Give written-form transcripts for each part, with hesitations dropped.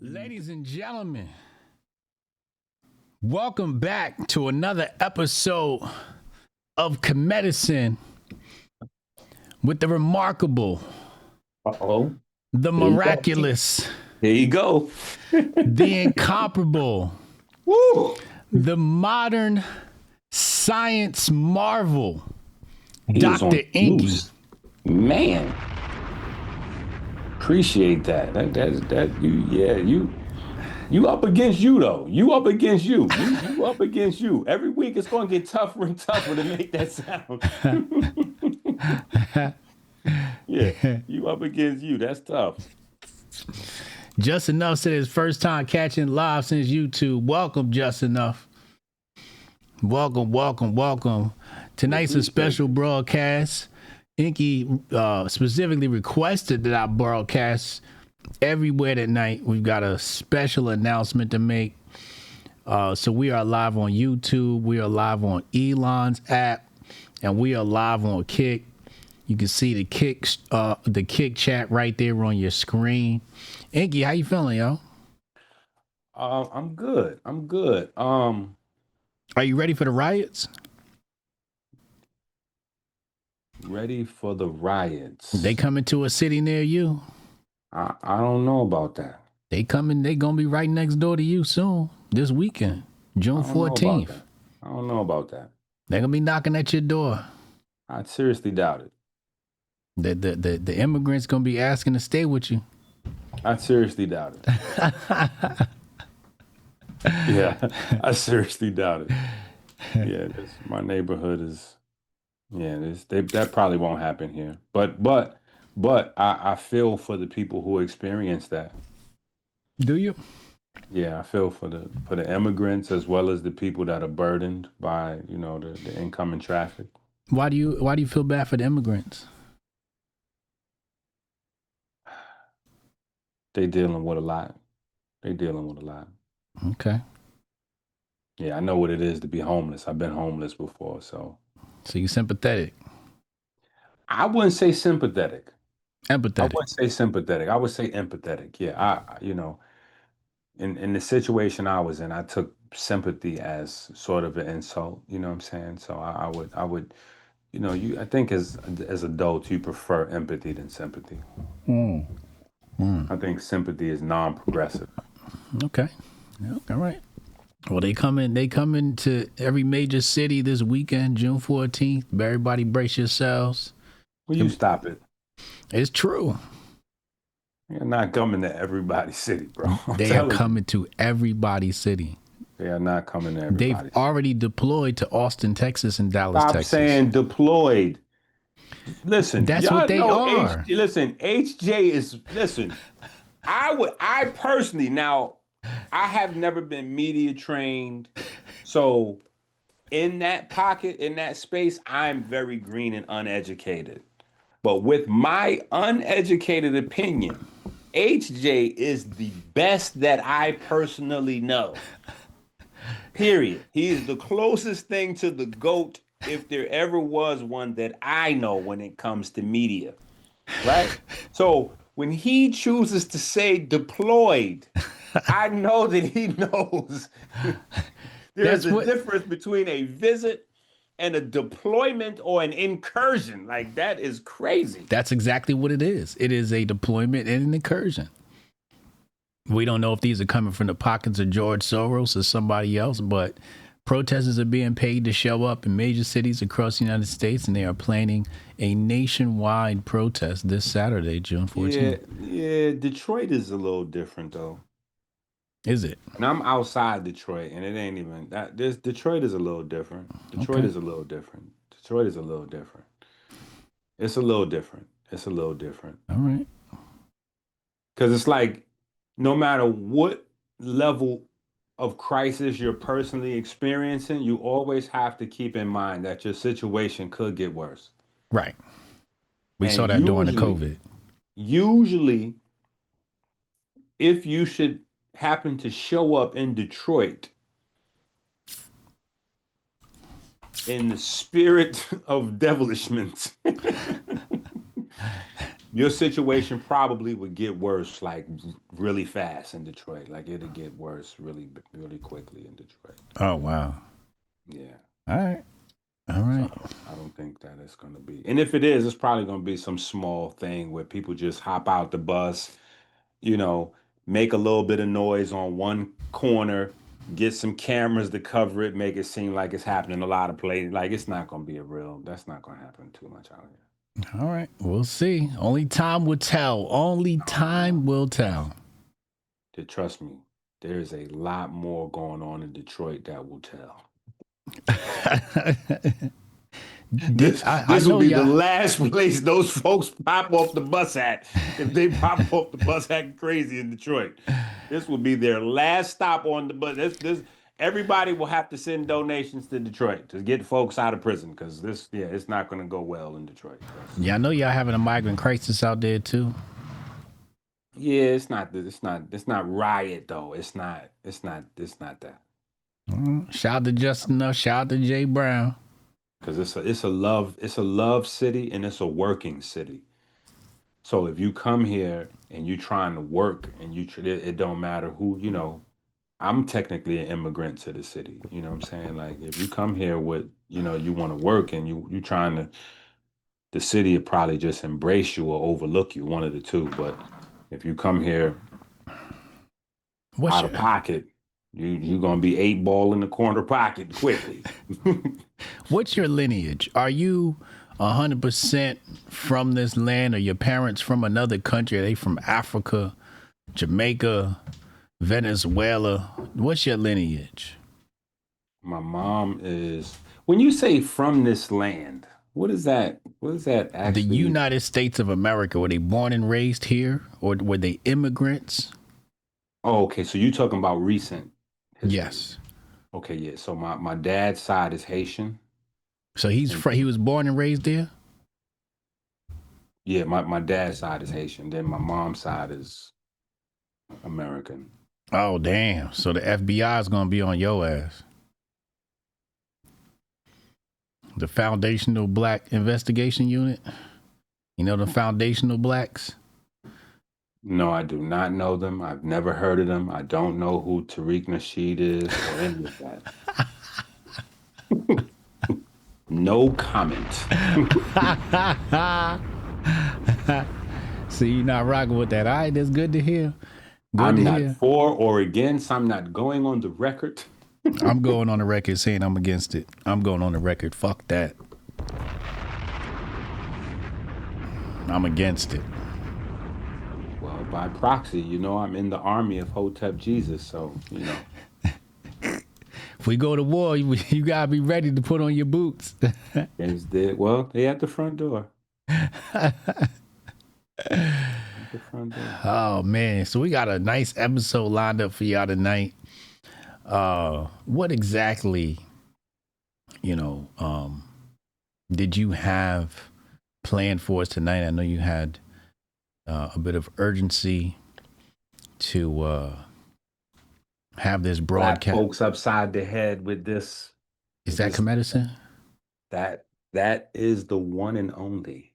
Ladies and gentlemen, welcome back to another episode of KeMedicine with the remarkable, the miraculous, There you go. the incomparable, Woo! the modern science marvel, He is on Dr. EnQi. loose. Man. Appreciate that. You up against you though. You up against you. You up against you. Every week it's gonna get tougher and tougher to make that sound. Yeah, you up against you. That's tough. Just Enough said his first time catching live since YouTube. Welcome, Just Enough. Welcome. Tonight's a special broadcast. EnQi specifically requested that I broadcast everywhere tonight. We've got a special announcement to make. So we are live on YouTube. We are live on Elon's app, and we are live on Kick. You can see the Kick chat right there on your screen. EnQi, how you feeling, yo? I'm good. Are you ready for the riots? Ready for the riots. They coming to a city near you. I don't know about that. They gonna be right next door to you soon. This weekend, June 14th. I don't know about that. They're gonna be knocking at your door. I seriously doubt it. The immigrants gonna be asking to stay with you. I seriously doubt it. Yeah, I seriously doubt it. Yeah, my neighborhood is. Yeah, that probably won't happen here. But I feel for the people who experience that. Do you? Yeah, I feel for the immigrants as well as the people that are burdened by the incoming traffic. Why do you feel bad for the immigrants? They dealing with a lot. Okay. Yeah, I know what it is to be homeless. I've been homeless before, so you're sympathetic. I wouldn't say sympathetic. Empathetic. I wouldn't say sympathetic. I would say empathetic. Yeah, in the situation I was in, I took sympathy as sort of an insult. You know what I'm saying? So I would, I think as adults, you prefer empathy than sympathy. I think sympathy is non-progressive. Okay. All right. Well, they coming to every major city this weekend, June 14th. Everybody brace yourselves. Will you stop it? It's true. You're not coming to everybody's city, bro. They are coming to everybody's city. They are not coming to everybody's They've already deployed to Austin, Texas, and Dallas, Texas. Stop saying deployed. Listen, that's what they are. HJ is, listen, I personally, now, I have never been media trained. So in that pocket, in that space, I'm very green and uneducated. But with my uneducated opinion, HJ is the best that I personally know. Period. He is the closest thing to the GOAT, if there ever was one, that I know when it comes to media. Right? So when he chooses to say deployed, I know that he knows there's a difference between a visit and a deployment or an incursion. Like, that is crazy. That's exactly what it is. It is a deployment and an incursion. We don't know if these are coming from the pockets of George Soros or somebody else, but protesters are being paid to show up in major cities across the United States, and they are planning a nationwide protest this Saturday, June 14th. Yeah, Detroit is a little different, though. Is it? And I'm outside Detroit, and it ain't even that. Detroit is a little different. Detroit is a little different. It's a little different. All right. Because it's like, no matter what level of crisis you're personally experiencing, you always have to keep in mind that your situation could get worse. Right. We saw that during the COVID. Usually, if you should happen to show up in Detroit in the spirit of devilishment, Your situation probably would get worse like really fast in Detroit. Like it'll get worse really, really quickly in Detroit. Oh wow. Yeah. All right. All So right. I don't think that it's going to be. And if it is, it's probably going to be some small thing where people just hop out the bus, you know, make a little bit of noise on one corner, get some cameras to cover it, make it seem like it's happening a lot of places. Like it's not going to be that's not going to happen too much out here. All right. We'll see. Only time will tell. Only time will tell. Trust me, there's a lot more going on in Detroit that will tell. This will be the last place those folks pop off the bus at. If they pop off the bus acting crazy in Detroit, this will be their last stop on the bus. Everybody will have to send donations to Detroit to get folks out of prison because it's not going to go well in Detroit. Yeah, I know y'all having a migrant crisis out there too. Yeah, it's not riot though. It's not that. Shout out to Justin, shout out to Jay Brown. Because it's a love city and it's a working city. So if you come here and you're trying to work and it don't matter who, I'm technically an immigrant to the city. You know what I'm saying? Like if you come here with, you want to work and you trying to, the city will probably just embrace you or overlook you, one of the two. But if you come here out of pocket, you're going to be 8-ball in the corner pocket quickly. What's your lineage? Are you 100% from this land? Or your parents from another country? Are they from Africa, Jamaica, Venezuela? What's your lineage? My mom is, when you say from this land, what is that? What is that actually? The United States of America. Were they born and raised here or were they immigrants? Oh, okay. So you're talking about recent history. Yes. Okay, yeah. So my dad's side is Haitian. So he was born and raised there? Yeah, my dad's side is Haitian. Then my mom's side is American. Oh, damn. So the FBI is going to be on your ass. The Foundational Black Investigation Unit. You know the Foundational Blacks? No, I do not know them. I've never heard of them. I don't know who Tariq Nasheed is or any of that. No comment. See, you're not rocking with that. All right, that's good to hear. I'm not for or against. I'm not going on the record. I'm going on the record saying I'm against it. I'm going on the record. Fuck that. I'm against it. Well, by proxy, I'm in the army of Hotep Jesus, so, If we go to war, you gotta be ready to put on your boots. Well, they at the front door. Oh man, so we got a nice episode lined up for y'all tonight. What exactly, did you have planned for us tonight? I know you had a bit of urgency to have this broadcast. Black folks upside the head with this. Is that KeMedicine? That is the one and only.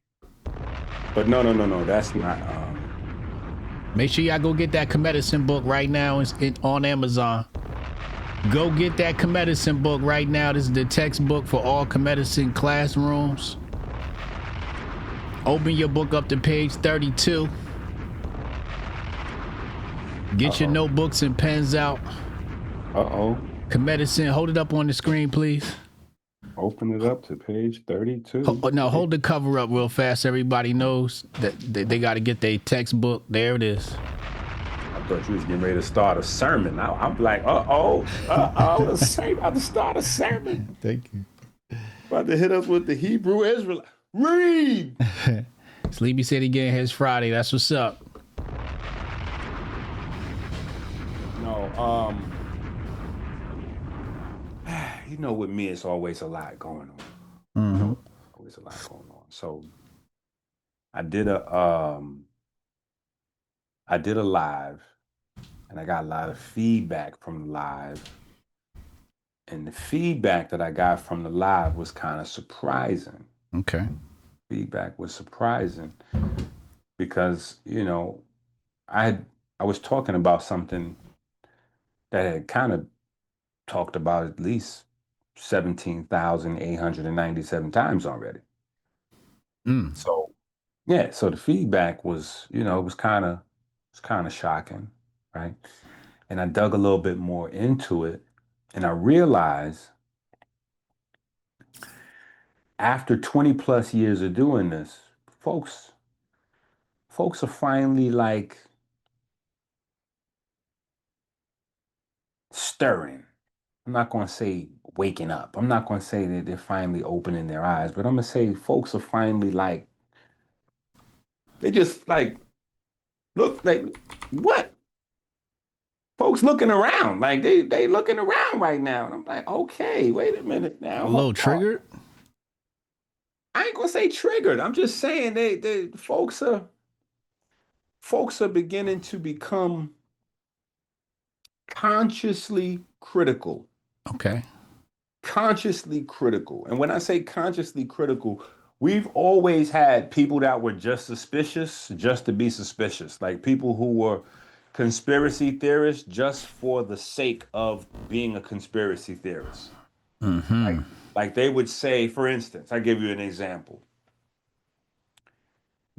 But no, that's not. Make sure y'all go get that KeMedicine book right now. It's on Amazon. Go get that KeMedicine book right now. This is the textbook for all KeMedicine classrooms. Open your book up to page 32. Get your notebooks and pens out. KeMedicine, hold it up on the screen, please. Open it up to page 32. No, hold the cover up real fast. Everybody knows that they got to get their textbook. There it is. I thought you was getting ready to start a sermon. I'm like, about to start a sermon. Thank you. About to hit us with the Hebrew Israelite. Read. Sleepy said he getting his Friday. That's what's up. No, with me, it's always a lot going on. Mm-hmm. Always a lot going on. So I did a live, and I got a lot of feedback from the live. And the feedback that I got from the live was kind of surprising. Okay. Feedback was surprising. because, I was talking about something that had kind of talked about at least 17,897 times already. Mm. So yeah, so the feedback was, it was kind of shocking, right? And I dug a little bit more into it, and I realized after 20 plus years of doing this, folks, folks are finally like stirring. I'm not going to say waking up. I'm not going to say that they're finally opening their eyes, but I'm going to say folks are finally like, they just like, look like, what? Folks looking around, like they looking around right now. And I'm like, okay, wait a minute now. A little Hold on. triggered. I ain't gonna say triggered. I'm just saying they folks are beginning to become consciously critical. Okay. Consciously critical. And when I say consciously critical, we've always had people that were just suspicious just to be suspicious, like people who were conspiracy theorists just for the sake of being a conspiracy theorist. Mm-hmm. Like they would say, for instance, I give you an example.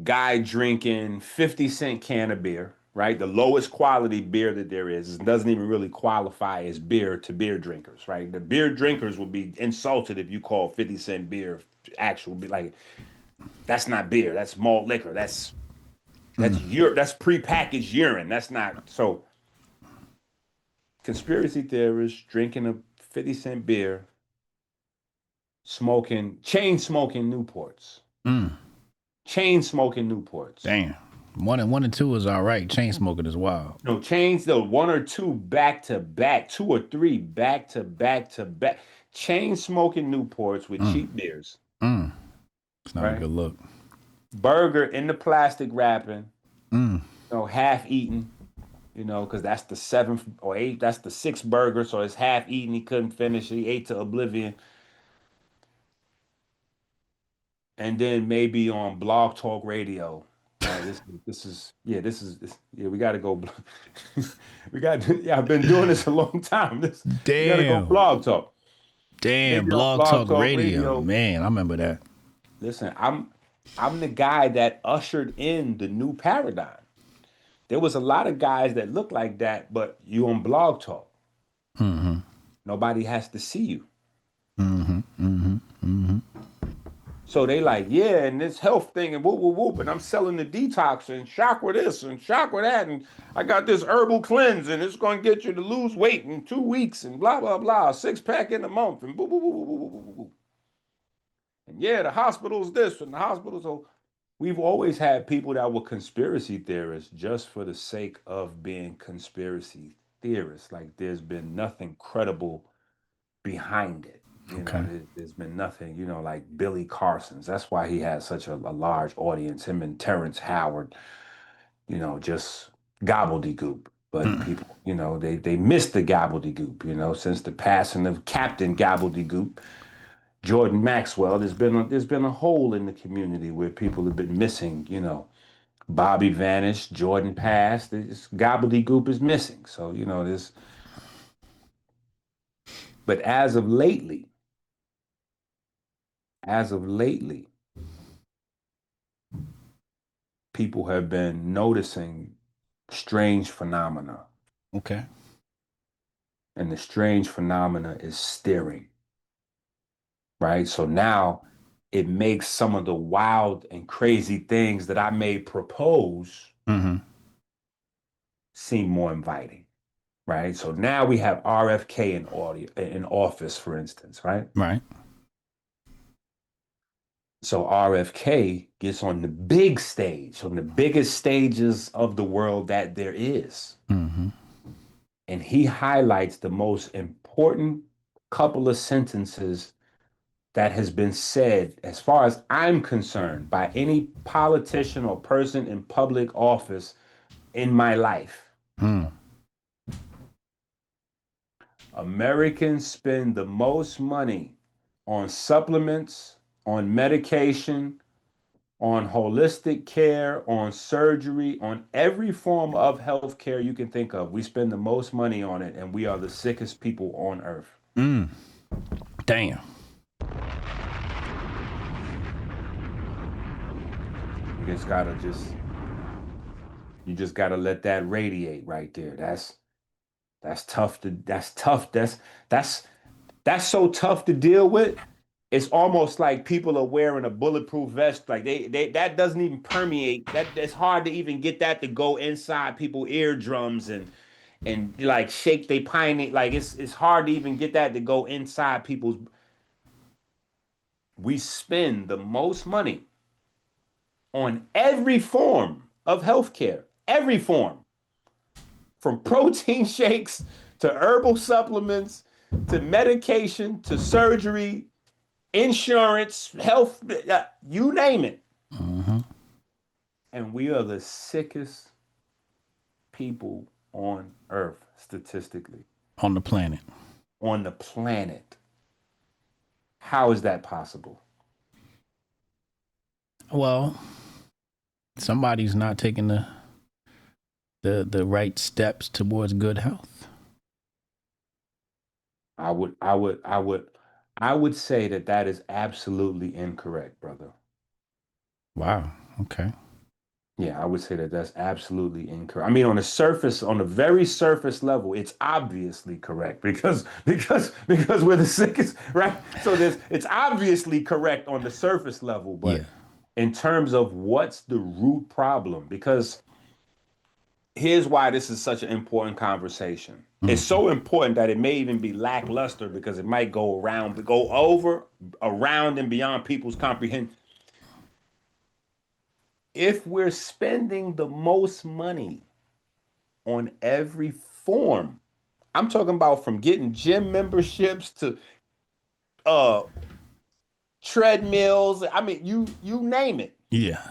Guy drinking 50-cent can of beer, right? The lowest quality beer that there is. It doesn't even really qualify as beer to beer drinkers, right? The beer drinkers would be insulted if you call 50-cent beer actual, like, that's not beer, that's malt liquor, that's that's prepackaged urine. That's not. So conspiracy theorists drinking a 50-cent beer, chain smoking Newports. Mm. Chain smoking Newports. Damn. One and two is all right. Chain smoking is wild. No, chains though, one or two back to back, two or three back to back to back. Chain smoking Newports with cheap beers, Mm. It's not a right? good look. Burger in the plastic wrapping, Mm. half eaten, because that's the seventh or eighth, that's the sixth burger, so it's half eaten. He couldn't finish. He ate to oblivion. And then maybe on Blog Talk Radio. Right, we got to go. I've been doing this a long time. We got to go Damn. Blog Talk. Damn. Maybe on Blog Talk Radio. Man, I remember that. Listen, I'm the guy that ushered in the new paradigm. There was a lot of guys that look like that, but you on Blog Talk. Mm-hmm. Nobody has to see you. Mm-hmm. Mm-hmm. Mm-hmm. So they like, yeah, and this health thing and whoop, whoop, whoop, and I'm selling the detox and shock with this and shock with that, and I got this herbal cleanse and it's going to get you to lose weight in 2 weeks and blah, blah, blah, 6-pack in a month and boo, boo, boo, boo, boo, boo, boo, boo. And yeah, the hospital's this and the hospital's so. We've always had people that were conspiracy theorists just for the sake of being conspiracy theorists. Like there's been nothing credible behind it. Okay. There's been nothing, like Billy Carson's. That's why he has such a large audience. Him and Terrence Howard, just gobbledygook. But people, they missed the gobbledygook, since the passing of Captain Gobbledygook, Jordan Maxwell, there's been a hole in the community where people have been missing, Bobby vanished, Jordan passed, this gobbledygook is missing. So, this, but as of lately, people have been noticing strange phenomena. Okay. And the strange phenomena is steering, right? So now it makes some of the wild and crazy things that I may propose seem more inviting, right? So now we have RFK in office, for instance, right? Right. So RFK gets on the big stage, on the biggest stages of the world that there is. Mm-hmm. And he highlights the most important couple of sentences that has been said, as far as I'm concerned, by any politician or person in public office in my life. Americans spend the most money on supplements, on medication, on holistic care, on surgery, on every form of healthcare you can think of. We spend the most money on it, and we are the sickest people on earth. Damn. You just gotta let that radiate right there. That's tough that's so tough to deal with. It's almost like people are wearing a bulletproof vest. Like they that doesn't even permeate. That's hard to even get that to go inside people's eardrums and like shake they pine. Like it's hard to even get that to go inside people's. We spend the most money on every form of healthcare, every form, from protein shakes to herbal supplements to medication to surgery, insurance, health, you name it. And we are the sickest people on earth, statistically. On the planet. On the planet. How is that possible? Well, somebody's not taking the right steps towards good health. I would say that is absolutely incorrect, brother. Wow. Okay. Yeah, I would say that that's absolutely incorrect. I mean, on the very surface level, it's obviously correct because we're the sickest, right? So it's obviously correct on the surface level, but in terms of what's the root problem, because here's why this is such an important conversation. It's so important that it may even be lackluster because it might go over, around, and beyond people's comprehension. If we're spending the most money on every form, I'm talking about from getting gym memberships to treadmills. I mean, you name it. Yeah.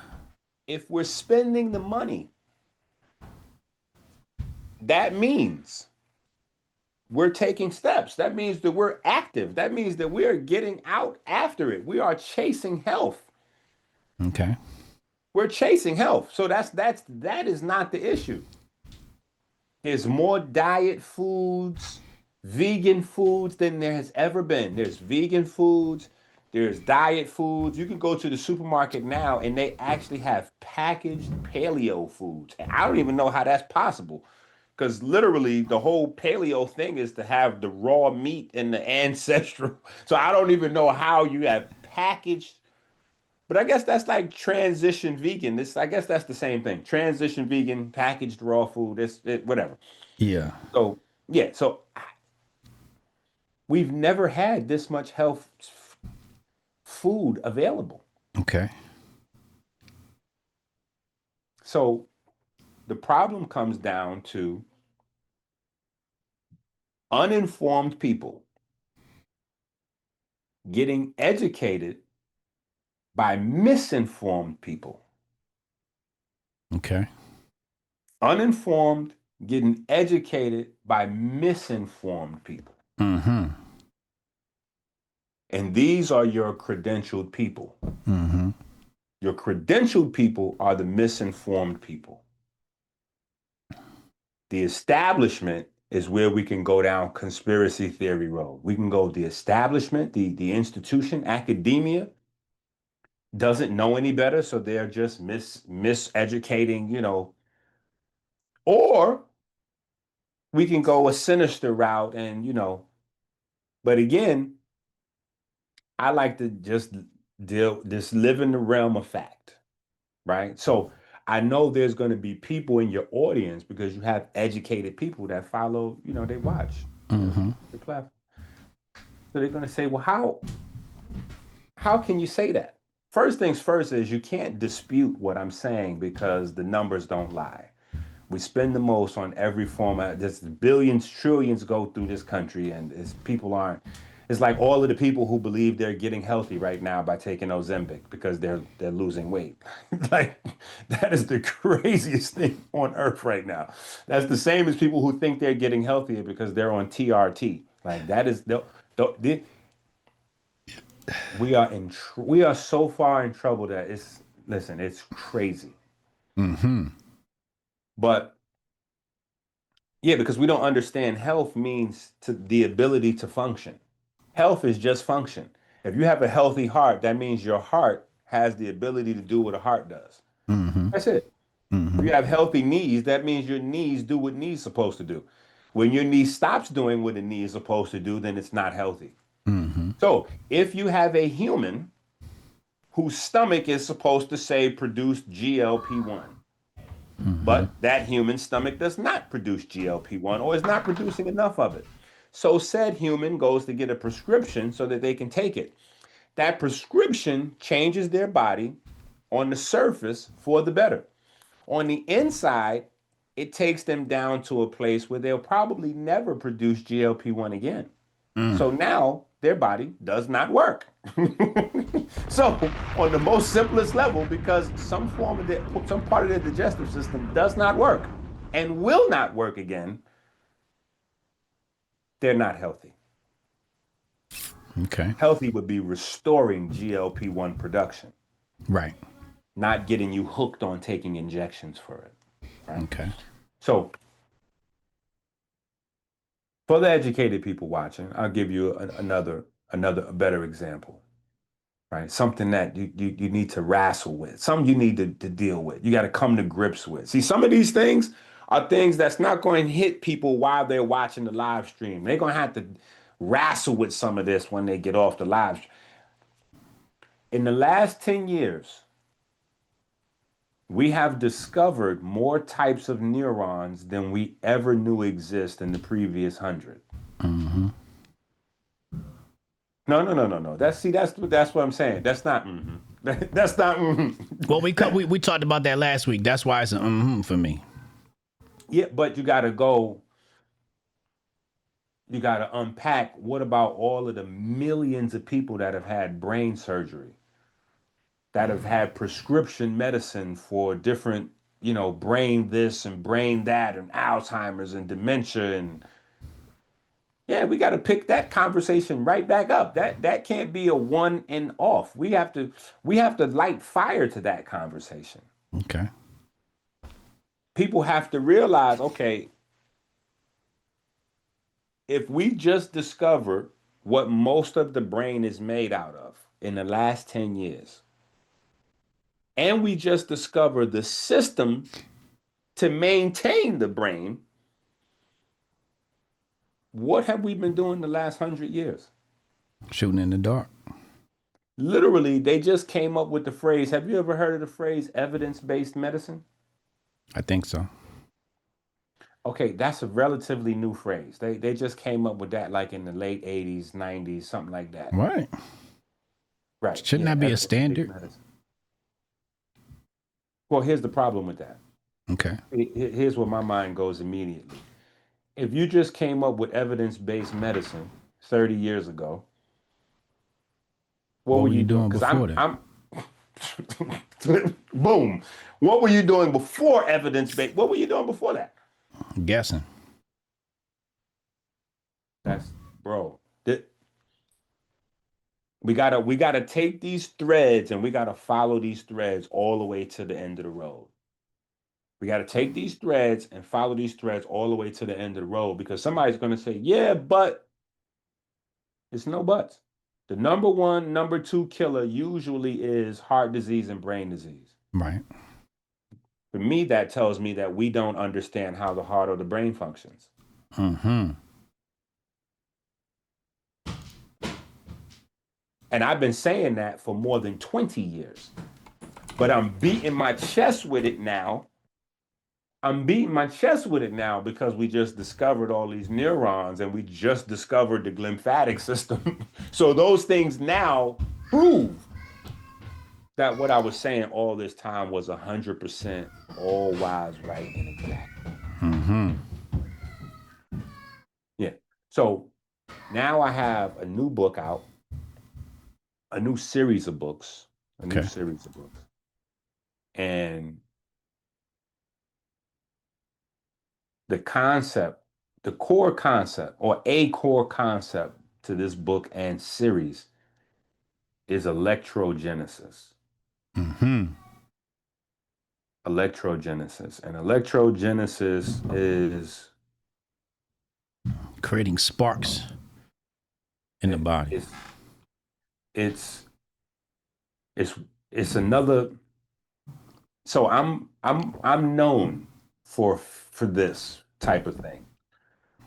If we're spending the money, that means we're taking steps. That means that we're active. That means that we're getting out after it. We are chasing health. Okay. We're chasing health. So that is not the issue. There's more diet foods, vegan foods than there has ever been. There's vegan foods, there's diet foods. You can go to the supermarket now and they actually have packaged paleo foods. And I don't even know how that's possible. Because literally the whole paleo thing is to have the raw meat and the ancestral. So I don't even know how you have packaged. But I guess that's like transition vegan. I guess that's the same thing. Transition vegan, packaged raw food, whatever. Yeah. So, yeah. So we've never had this much health food available. Okay. So the problem comes down to uninformed people getting educated by misinformed people. Okay. Uninformed getting educated by misinformed people. Mm-hmm. And these are your credentialed people. Mm-hmm. Your credentialed people are the misinformed people. The establishment is where we can go down conspiracy theory road. We can go the establishment, the institution, academia doesn't know any better, so they're just miseducating, or we can go a sinister route but again, I like to just live in the realm of fact, right? So I know there's going to be people in your audience because you have educated people that follow, they watch the platform. So they're going to say, well, how can you say that? First things first is you can't dispute what I'm saying because the numbers don't lie. We spend the most on every form. There's billions, trillions go through this country, and it's like all of the people who believe they're getting healthy right now by taking Ozempic because they're losing weight. Like, that is the craziest thing on earth right now. That's the same as people who think they're getting healthier because they're on TRT. Like, that is we are so far in trouble that listen, it's crazy. Mm-hmm. But yeah, because we don't understand health means to the ability to function. Health is just function. If you have a healthy heart, that means your heart has the ability to do what a heart does. Mm-hmm. That's it. If Mm-hmm. you have healthy knees, that means your knees do what knees supposed to do. When your knee stops doing what a knee is supposed to do, then it's not healthy. Mm-hmm. So if you have a human whose stomach is supposed to say produce GLP-1, Mm-hmm. but that human stomach does not produce GLP-1 or is not producing enough of it. So said human goes to get a prescription so that they can take it. That prescription changes their body on the surface for the better. On the inside, it takes them down to a place where they'll probably never produce GLP-1 again. So now their body does not work. So on the most simplest level, because some part of their digestive system does not work and will not work again, they're not healthy. Okay. Healthy would be restoring GLP-1 production, Right. not getting you hooked on taking injections for it. Right? Okay. So for the educated people watching, I'll give you a better example. Right? Something that you need to wrestle with, something you need to deal with. You got to come to grips with. See, some of these things are things that's not going to hit people while they're watching the live stream. They're going to have to wrestle with some of this when they get off the live stream. In the last 10 years, we have discovered more types of neurons than we ever knew exist in the previous 100. Mm-hmm. No. That's what I'm saying. That's not. That's not. Well, we talked about that last week. That's why it's an for me. Yeah, but you got to go. You got to unpack. What about all of the millions of people that have had brain surgery, that have had prescription medicine for different, brain this and brain that, and Alzheimer's and dementia and. Yeah, we got to pick that conversation right back up. That can't be a one and off. We have to light fire to that conversation. Okay. People have to realize, okay, if we just discovered what most of the brain is made out of in the last 10 years, and we just discovered the system to maintain the brain, what have we been doing the last 100 years? Shooting in the dark. Literally, they just came up with the phrase. Have you ever heard of the phrase evidence-based medicine? I think so. Okay, that's a relatively new phrase. They just came up with that like in the late 80s, 90s, something like that. Right. Right. Shouldn't that be a standard? Medicine. Well, here's the problem with that. Okay. Here's where my mind goes immediately. If you just came up with evidence-based medicine 30 years ago, what were you doing before that? Boom. What were you doing before evidence-based? What were you doing before that? I'm guessing. That's bro. We gotta take these threads and we gotta follow these threads all the way to the end of the road. We got to take these threads and follow these threads all the way to the end of the road, because somebody's going to say, yeah, but it's no buts. The number one, number two killer usually is heart disease and brain disease. Right. For me, that tells me that we don't understand how the heart or the brain functions. Mm-hmm. And I've been saying that for more than 20 years. But I'm beating my chest with it now. Because we just discovered all these neurons and we just discovered the glymphatic system. So those things now prove that what I was saying all this time was 100% all wise, right, and exact. Mm-hmm. Yeah. So now I have a new book out, a new series of books, And the core concept, or a core concept to this book and series is electrogenesis. Mm-hmm. Electrogenesis. And electrogenesis is creating sparks in the body. It's it's another. So I'm known for this type of thing,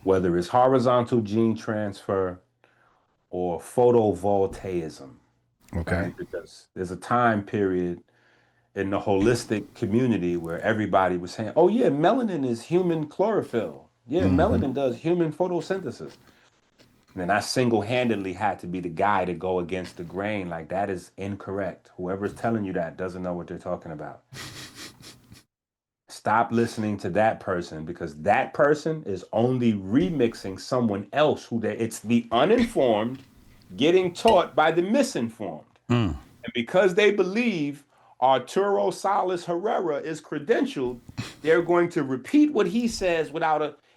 whether it's horizontal gene transfer or photovoltaicism. Okay. Right? Because there's a time period in the holistic community where everybody was saying, oh yeah, melanin is human chlorophyll. Yeah, melanin does human photosynthesis. And then I single-handedly had to be the guy to go against the grain. Like, that is incorrect. Whoever's telling you that doesn't know what they're talking about. Stop listening to that person, because that person is only remixing someone else it's the uninformed getting taught by the misinformed. And because they believe Arturo Salas Herrera is credentialed, they're going to repeat what he says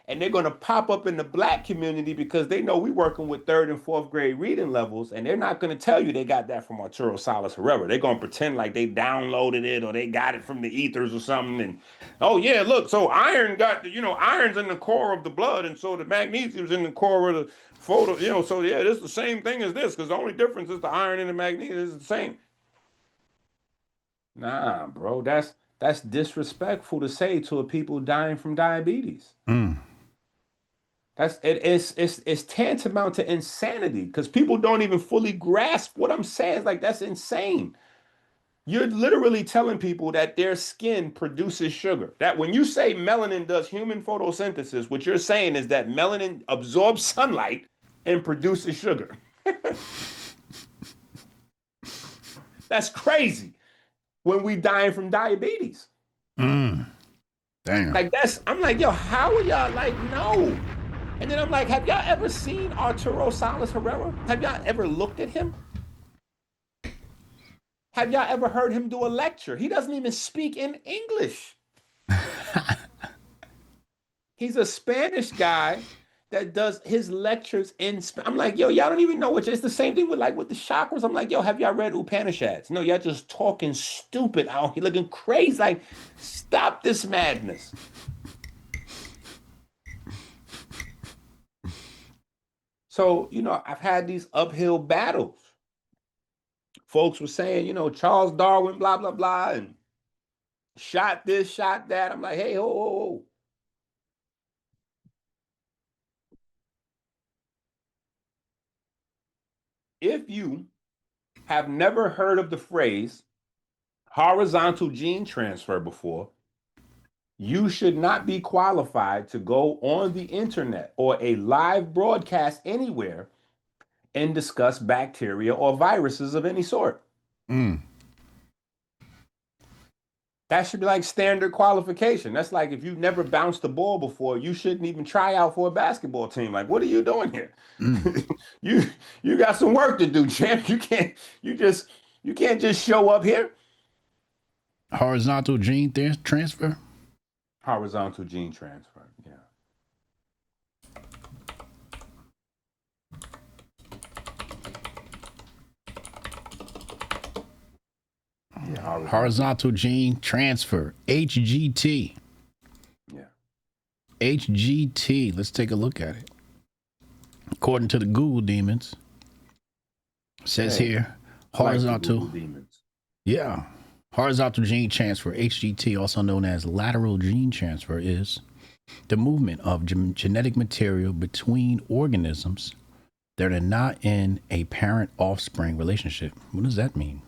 and they're going to pop up in the Black community because they know we're working with 3rd and 4th grade reading levels, and they're not going to tell you they got that from Arturo Salas Herrera. They're going to pretend like they downloaded it or they got it from the ethers or something. And, oh yeah, look, so iron iron's in the core of the blood, and so the magnesium's in the core of the so yeah, this is the same thing as this, because the only difference is the iron and the magnesium is the same. Nah, bro, that's disrespectful to say to a people dying from diabetes. It's tantamount to insanity, because people don't even fully grasp what I'm saying. Like, that's insane. You're literally telling people that their skin produces sugar. That when you say melanin does human photosynthesis, what you're saying is that melanin absorbs sunlight and produces sugar. That's crazy. When we dying from diabetes. Damn. Like, I'm like, yo, how are y'all like, no? And then I'm like, have y'all ever seen Arturo Salas Herrera? Have y'all ever looked at him? Have y'all ever heard him do a lecture? He doesn't even speak in English. He's a Spanish guy that does his lectures in Spanish. I'm like, yo, y'all don't even know what it's the same thing with the chakras. I'm like, yo, have y'all read Upanishads? No, y'all just talking stupid out here, looking crazy. Like, stop this madness. So, I've had these uphill battles. Folks were saying, Charles Darwin, blah, blah, blah, and shot this, shot that. I'm like, hey, ho, ho, ho. If you have never heard of the phrase horizontal gene transfer before, you should not be qualified to go on the internet or a live broadcast anywhere and discuss bacteria or viruses of any sort. That should be like standard qualification. That's like, if you've never bounced a ball before, you shouldn't even try out for a basketball team. Like, what are you doing here? You got some work to do, champ. You can't just show up here. Horizontal gene transfer? Horizontal gene transfer, yeah. Horizontal gene transfer, HGT. Yeah. HGT. Let's take a look at it. According to the Google demons, says here, horizontal. Google demons. Yeah. Horizontal gene transfer, HGT, also known as lateral gene transfer, is the movement of genetic material between organisms that are not in a parent-offspring relationship. What does that mean?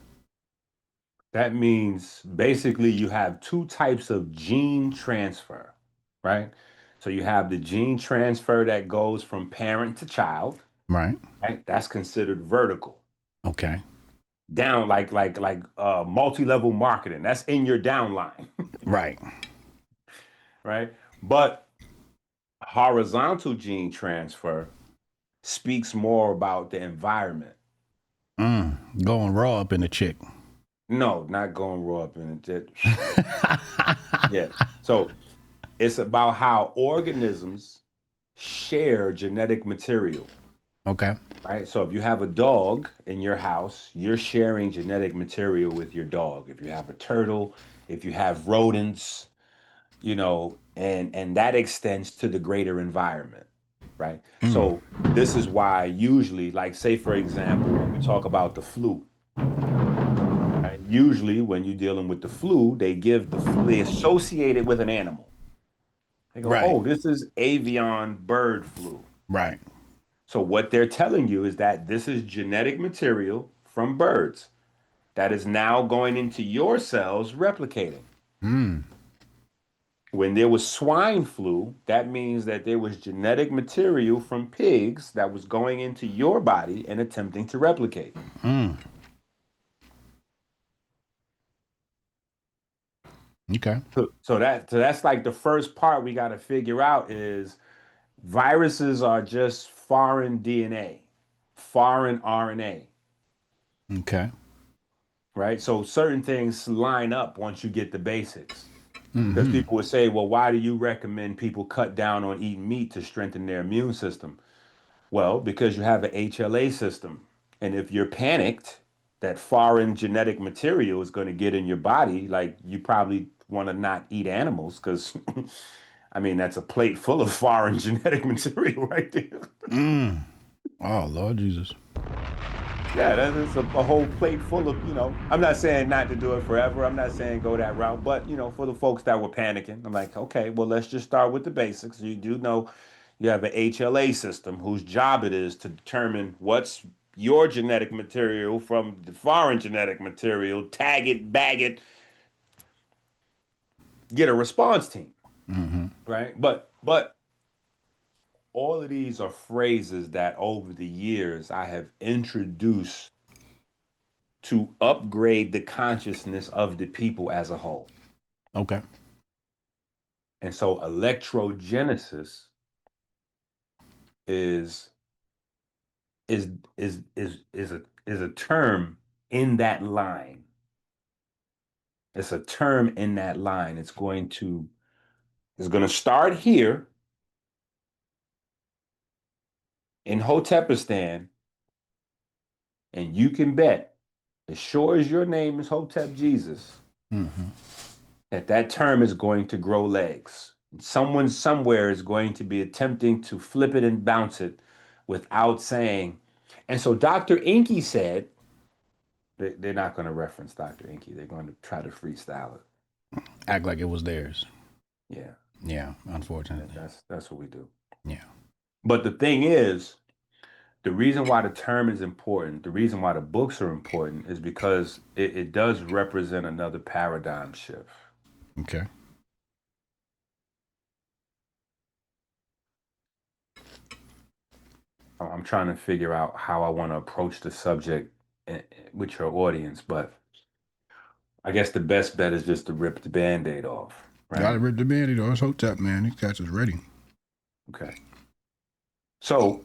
That means basically you have two types of gene transfer, right? So you have the gene transfer that goes from parent to child. Right. That's considered vertical. Okay. Down, like multi-level marketing. That's in your downline. Right. Right. But horizontal gene transfer speaks more about the environment. Going raw up in the chick. No, not going raw up in it. Yeah. So it's about how organisms share genetic material. Okay. Right. So if you have a dog in your house, you're sharing genetic material with your dog. If you have a turtle if you have rodents, and that extends to the greater environment, right? So this is why usually, like say for example, when we talk about the flu, right? Usually when you're dealing with the flu, they associate it with an animal. They go, Right. oh, this is avian bird flu. Right. So what they're telling you is that this is genetic material from birds that is now going into your cells replicating. When there was swine flu, that means that there was genetic material from pigs that was going into your body and attempting to replicate. Okay. So that's like the first part we got to figure out is viruses are just foreign DNA, foreign RNA, Okay. right? So certain things line up once you get the basics. Because people would say, well, why do you recommend people cut down on eating meat to strengthen their immune system? Well, because you have an HLA system. And if you're panicked that foreign genetic material is going to get in your body, like you probably want to not eat animals because, I mean, that's a plate full of foreign genetic material right there. Oh, Lord Jesus. Yeah, that's a whole plate full of, I'm not saying not to do it forever. I'm not saying go that route. But, for the folks that were panicking, I'm like, okay, well, let's just start with the basics. You do know you have an HLA system whose job it is to determine what's your genetic material from the foreign genetic material, tag it, bag it, get a response team. Right. But all of these are phrases that over the years I have introduced to upgrade the consciousness of the people as a whole. Okay. And so electrogenesis is is a term in that line. It's a term in that line. It's going to start here in Hotepistan, and you can bet, as sure as your name is Hotep Jesus, that term is going to grow legs. Someone somewhere is going to be attempting to flip it and bounce it without saying. And so Dr. EnQi said, they're not going to reference Dr. EnQi. They're going to try to freestyle it. Act like it was theirs. Yeah. Yeah, unfortunately. That's what we do. Yeah. But the thing is, the reason why the term is important, the reason why the books are important is because it does represent another paradigm shift. Okay. I'm trying to figure out how I want to approach the subject with your audience, but I guess the best bet is just to rip the Band-Aid off, right? Gotta rip the Band-Aid off. It's Hotep, man. These cats is ready. Okay. So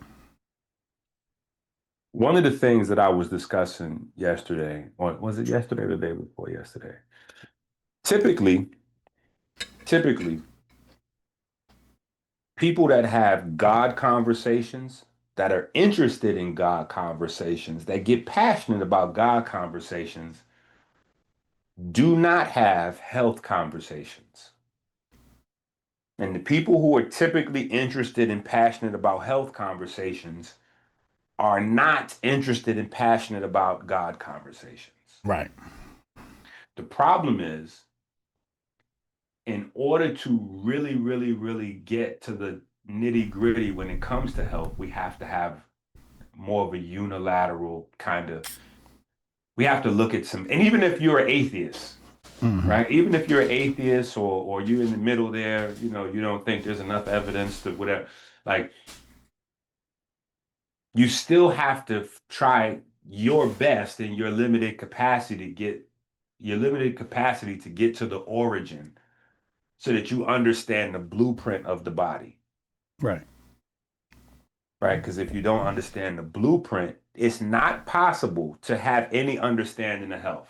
one of the things that I was discussing yesterday, or was it yesterday or the day before yesterday? Typically, people that have God conversations, that are interested in God conversations, that get passionate about God conversations, do not have health conversations. And the people who are typically interested and passionate about health conversations are not interested and passionate about God conversations. Right. The problem is, in order to really, really, really get to the nitty gritty when it comes to health, we have to have more of a unilateral kind of, we have to look at some, and even if you're an atheist, right? Even if you're an atheist or you're in the middle there, you don't think there's enough evidence to whatever, like, you still have to try your best in your limited capacity to get to the origin so that you understand the blueprint of the body. Right. Right? Because if you don't understand the blueprint, it's not possible to have any understanding of health.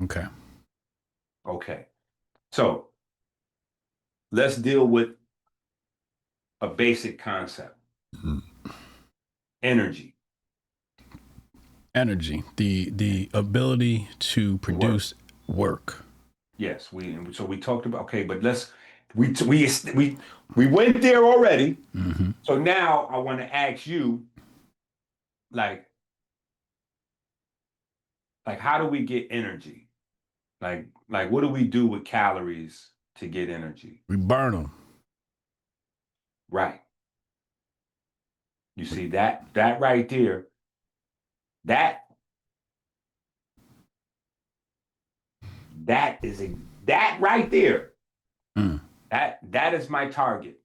Okay. Okay. So let's deal with a basic concept. Energy. Energy. The ability to produce work. Yes, so we talked about, okay, but we we went there already. Mm-hmm. So now I want to ask you, like how do we get energy? Like what do we do with calories to get energy? We burn them. Right. You see that right there, that that is a that right there. Mm. That is my target.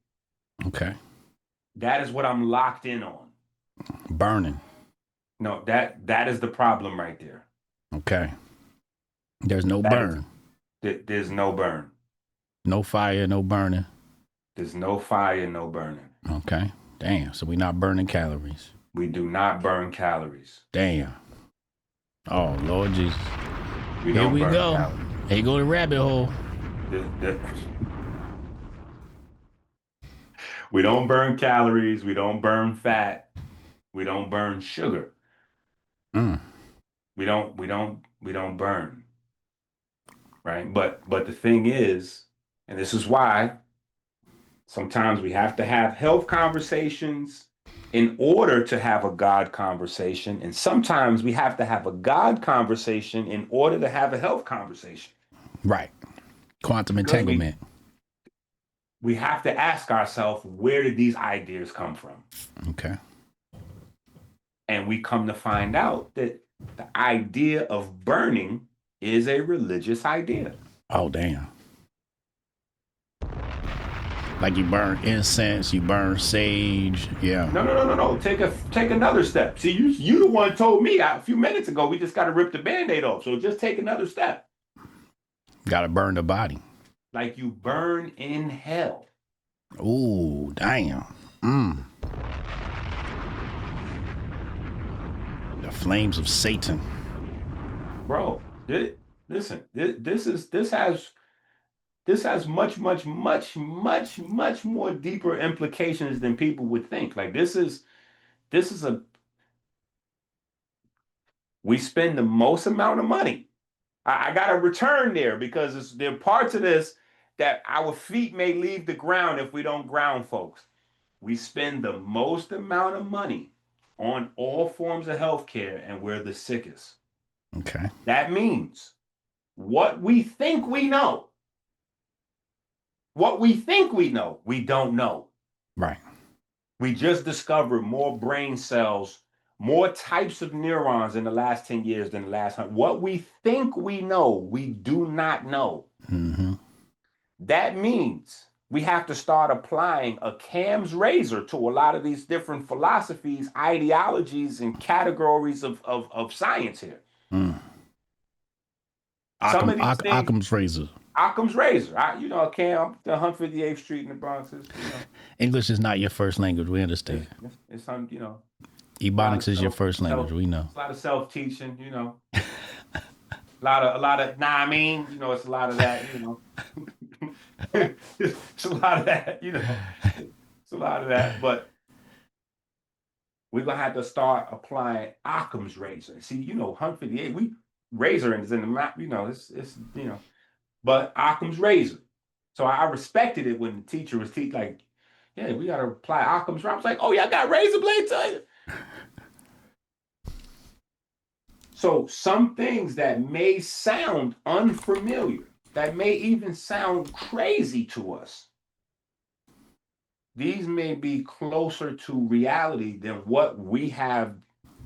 Okay. That is what I'm locked in on. Burning. No, that is the problem right there. Okay. There's no That burn. there's no burn. No fire, no burning. There's no fire, no burning. Okay. Damn. So we're not burning calories. We do not burn calories. Damn. Oh, Lord Jesus. We Here don't we burn go. calories. Here go the rabbit hole. We don't burn calories. We don't burn fat. We don't burn sugar. Mm. We don't burn. Right? But the thing is, and this is why sometimes we have to have health conversations in order to have a God conversation. And sometimes we have to have a God conversation in order to have a health conversation. Right. Quantum entanglement. We have to ask ourselves, where did these ideas come from? Okay. And we come to find out that the idea of burning is a religious idea. Oh, damn. Like you burn incense, you burn sage. Yeah. No. Take another step. See, you the one told me a few minutes ago we just got to rip the Band-Aid off. So just take another step. Got to burn the body. Like you burn in hell. Ooh, damn. Mm. The flames of Satan. Bro, listen, this has much more deeper implications than people would think. Like this is we spend the most amount of money. I got to return there because there are parts of this that our feet may leave the ground if we don't ground folks. We spend the most amount of money on all forms of healthcare and we're the sickest. Okay. That means what we think we know, we don't know. Right. We just discovered more brain cells, more types of neurons in the last 10 years than the last 100. What we think we know, we do not know. Mm-hmm. That means we have to start applying a Cam's razor to a lot of these different philosophies, ideologies, and categories of science here. Mm. Some of these things, Occam's razor. Occam's razor. Cam, the 158th Street in the Bronx. English is not your first language. We understand. It's Ebonics is your first language. We know. It's a lot of self-teaching, a lot of, I mean, it's a lot of that, it's a lot of that, it's a lot of that, but we're going to have to start applying Occam's razor. See, 158, razor is in the map, it's but Occam's razor. So I respected it when the teacher was like, yeah, we got to apply Occam's razor. I was like, oh, yeah, I got razor blades on you. So some things that may sound unfamiliar, that may even sound crazy to us, these may be closer to reality than what we have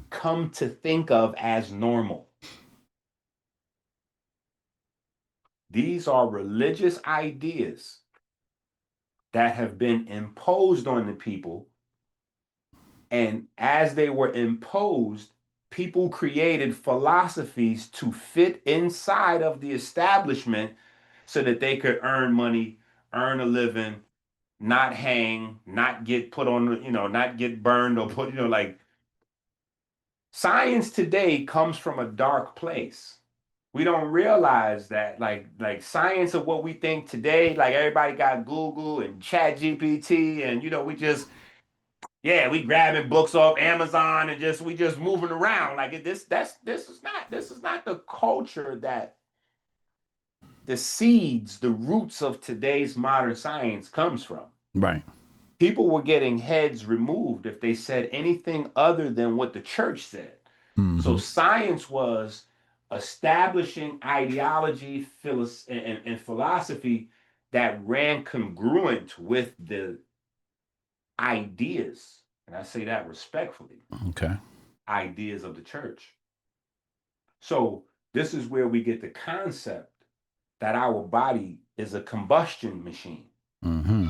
come to think of as normal. These are religious ideas that have been imposed on the people. And as they were imposed, people created philosophies to fit inside of the establishment so that they could earn money, earn a living, not hang, not get put on, not get burned or put, like science today comes from a dark place. We don't realize that like science of what we think today, like everybody got Google and Chat GPT and, we just, we grabbing books off Amazon and we just moving around like this is not the culture that the seeds, the roots of today's modern science comes from. Right. People were getting heads removed if they said anything other than what the church said. Mm-hmm. So science was establishing ideology and philosophy that ran congruent with the ideas, and I say that respectfully, Okay. ideas of the church. So this is where we get the concept that our body is a combustion machine. Mm-hmm.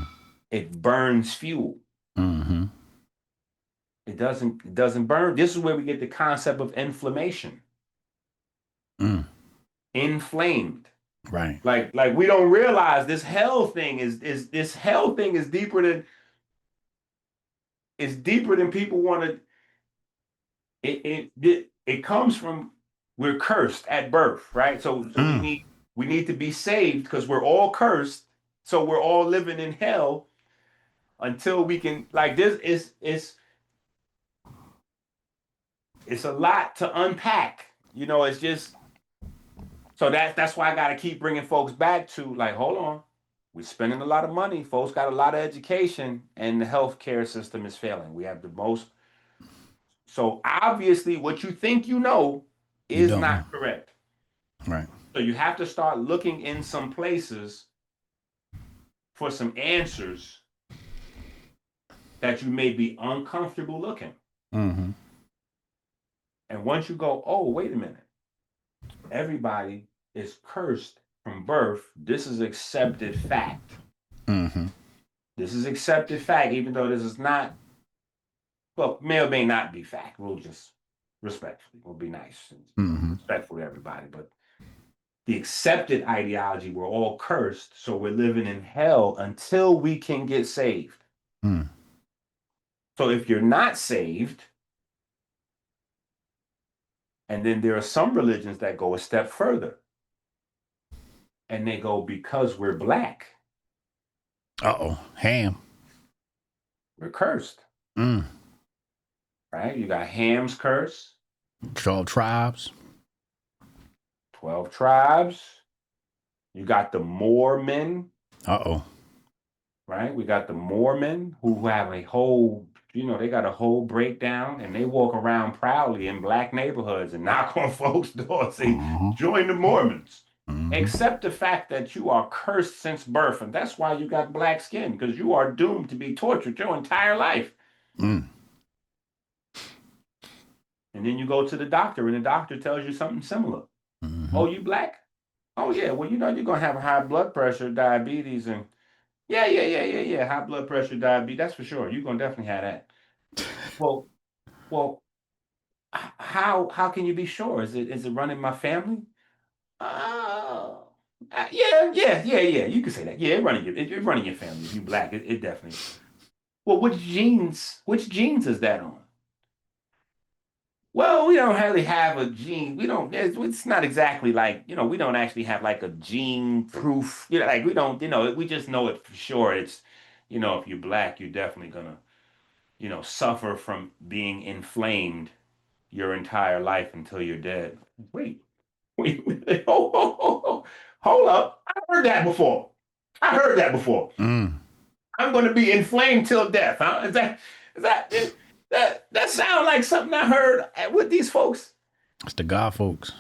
It burns fuel. Mm-hmm. It doesn't burn. This is where we get the concept of inflammation. Inflamed. Right. Like we don't realize this hell thing is deeper than people want to. It comes from, we're cursed at birth, right? So we need to be saved because we're all cursed. So we're all living in hell until we can, like, this is it's a lot to unpack. You know, it's just, so that's why I got to keep bringing folks back to, like, hold on, we're spending a lot of money. Folks got a lot of education, and the healthcare system is failing. We have the most. So obviously, what you think you know is not correct. Right. So you have to start looking in some places for some answers that you may be uncomfortable looking. Mm-hmm. And once you go, oh, wait a minute, everybody is cursed from birth. This is accepted fact. Mm-hmm. This is accepted fact, even though this is not, well, may or may not be fact. We'll just respectfully, we'll be nice and respectful to everybody. But the accepted ideology, we're all cursed, so we're living in hell until we can get saved. So if you're not saved, and then there are some religions that go a step further, and they go, because we're black. Ham. We're cursed. Right? You got Ham's curse. 12 tribes. 12 tribes. You got the Mormon. Right? We got the Mormon who have a whole, they got a whole breakdown, and they walk around proudly in black neighborhoods and knock on folks' doors, say, join the Mormons. Accept the fact that you are cursed since birth, and that's why you got black skin, because you are doomed to be tortured your entire life. And then you go to the doctor, and the doctor tells you something similar. Oh, you black? Oh, yeah. Well, you're going to have high blood pressure, diabetes, and yeah. High blood pressure, diabetes. That's for sure. You're going to definitely have that. Well, how can you be sure? Is it running my family? Yeah. You can say that. Yeah, it's running your family. If you black, it definitely. Well, which genes is that on? Well, we don't really have a gene. We don't. It's not exactly like, we don't actually have like a gene proof. Like we don't. We just know it for sure. It's, if you're black, you're definitely gonna, suffer from being inflamed your entire life until you're dead. Wait. Hold up. I heard that before. I'm going to be inflamed till death. Huh? That sounds like something I heard with these folks. It's the God folks.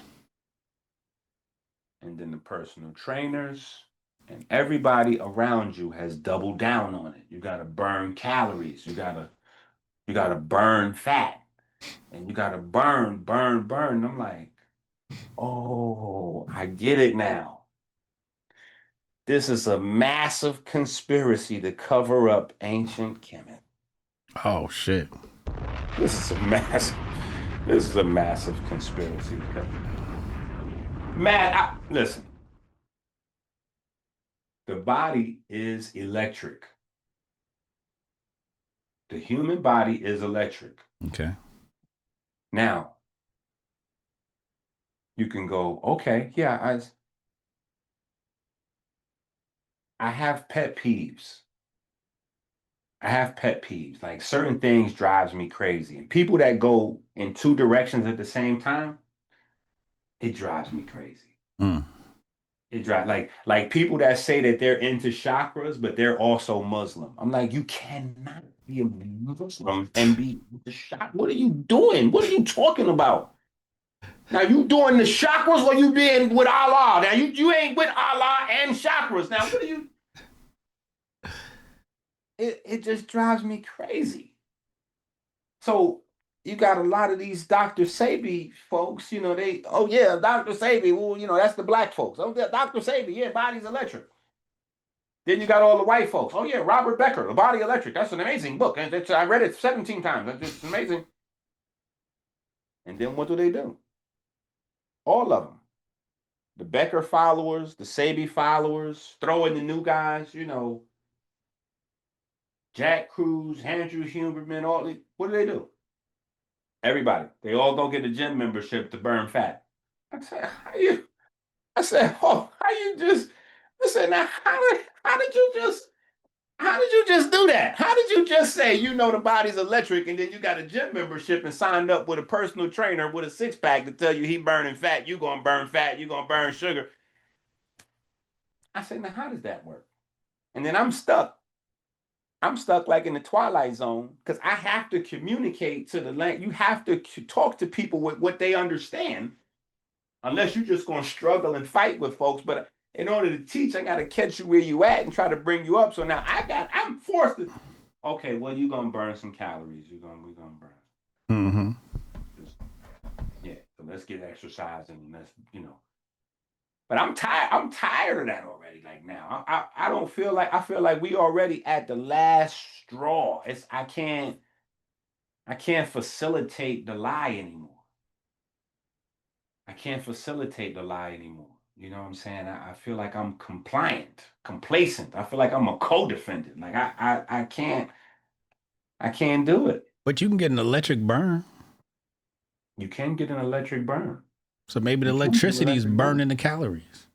And then the personal trainers and everybody around you has doubled down on it. You got to burn calories. You got to burn fat. And you got to burn. I'm like, oh, I get it now. This is a massive conspiracy to cover up ancient Kemet. Oh, shit. This is a massive conspiracy to cover up. Matt, listen. The body is electric. The human body is electric. Okay. Now, you can go, okay, yeah, I have pet peeves. Like certain things drives me crazy. And people that go in two directions at the same time, it drives me crazy. It drives like people that say that they're into chakras, but they're also Muslim. I'm like, you cannot be a Muslim and be into chakra. What are you doing? What are you talking about? Now you doing the chakras or you being with Allah? Now you ain't with Allah and chakras. Now what are you? It just drives me crazy. So you got a lot of these Dr. Sebi folks, oh yeah, Dr. Sebi, well, that's the black folks. Oh yeah, Dr. Sebi, yeah, body's electric. Then you got all the white folks. Oh yeah, Robert Becker, The Body Electric. That's an amazing book. And I read it 17 times. That's just amazing. And then what do? All of them. The Becker followers, the Sebi followers, throw in the new guys, Jack Cruz, Andrew Huberman, all these. What do? Everybody. They all go get a gym membership to burn fat. I said, how you just, I said, now, how did you just do that? How did you just say, the body's electric and then you got a gym membership and signed up with a personal trainer with a six-pack to tell you he burning fat, you going to burn fat, you going to burn sugar. I said, now, how does that work? And then I'm stuck. Like in the twilight zone because I have to communicate to the land. You have to talk to people with what they understand, unless you're just going to struggle and fight with folks. But in order to teach, I got to catch you where you at and try to bring you up. So now I'm forced to. Okay, well, you're gonna burn some calories. We're gonna burn. Mm-hmm. Yeah. So let's get exercise and let's. But I'm tired. I'm tired of that already. Like now, I don't feel like I feel like we already at the last straw. I can't facilitate the lie anymore. I can't facilitate the lie anymore. You know what I'm saying? I feel like I'm complacent. I feel like I'm a co-defendant. Like I can't do it. But you can get an electric burn. You can get an electric burn. So maybe the electricity is burning the calories.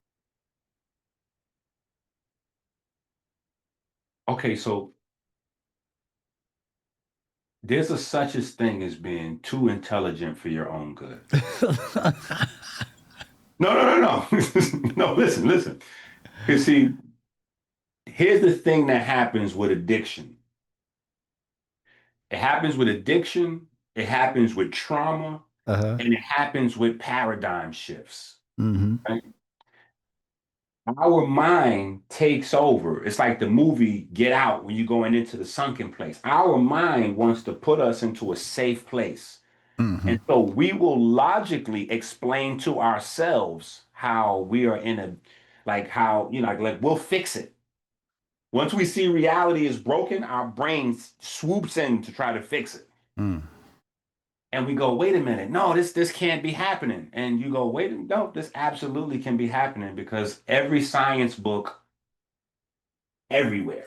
Okay, so there's a such as thing as being too intelligent for your own good. No. No, listen. Because see, here's the thing that happens with addiction. It happens with addiction, it happens with trauma, and it happens with paradigm shifts. Mm-hmm. Right? Our mind takes over. It's like the movie Get Out when you're going into the sunken place. Our mind wants to put us into a safe place. Mm-hmm. And so we will logically explain to ourselves how we are in a, like we'll fix it. Once we see reality is broken, our brain swoops in to try to fix it. Mm. And we go, wait a minute, no, this can't be happening. And you go, wait a minute, no, this absolutely can be happening because every science book everywhere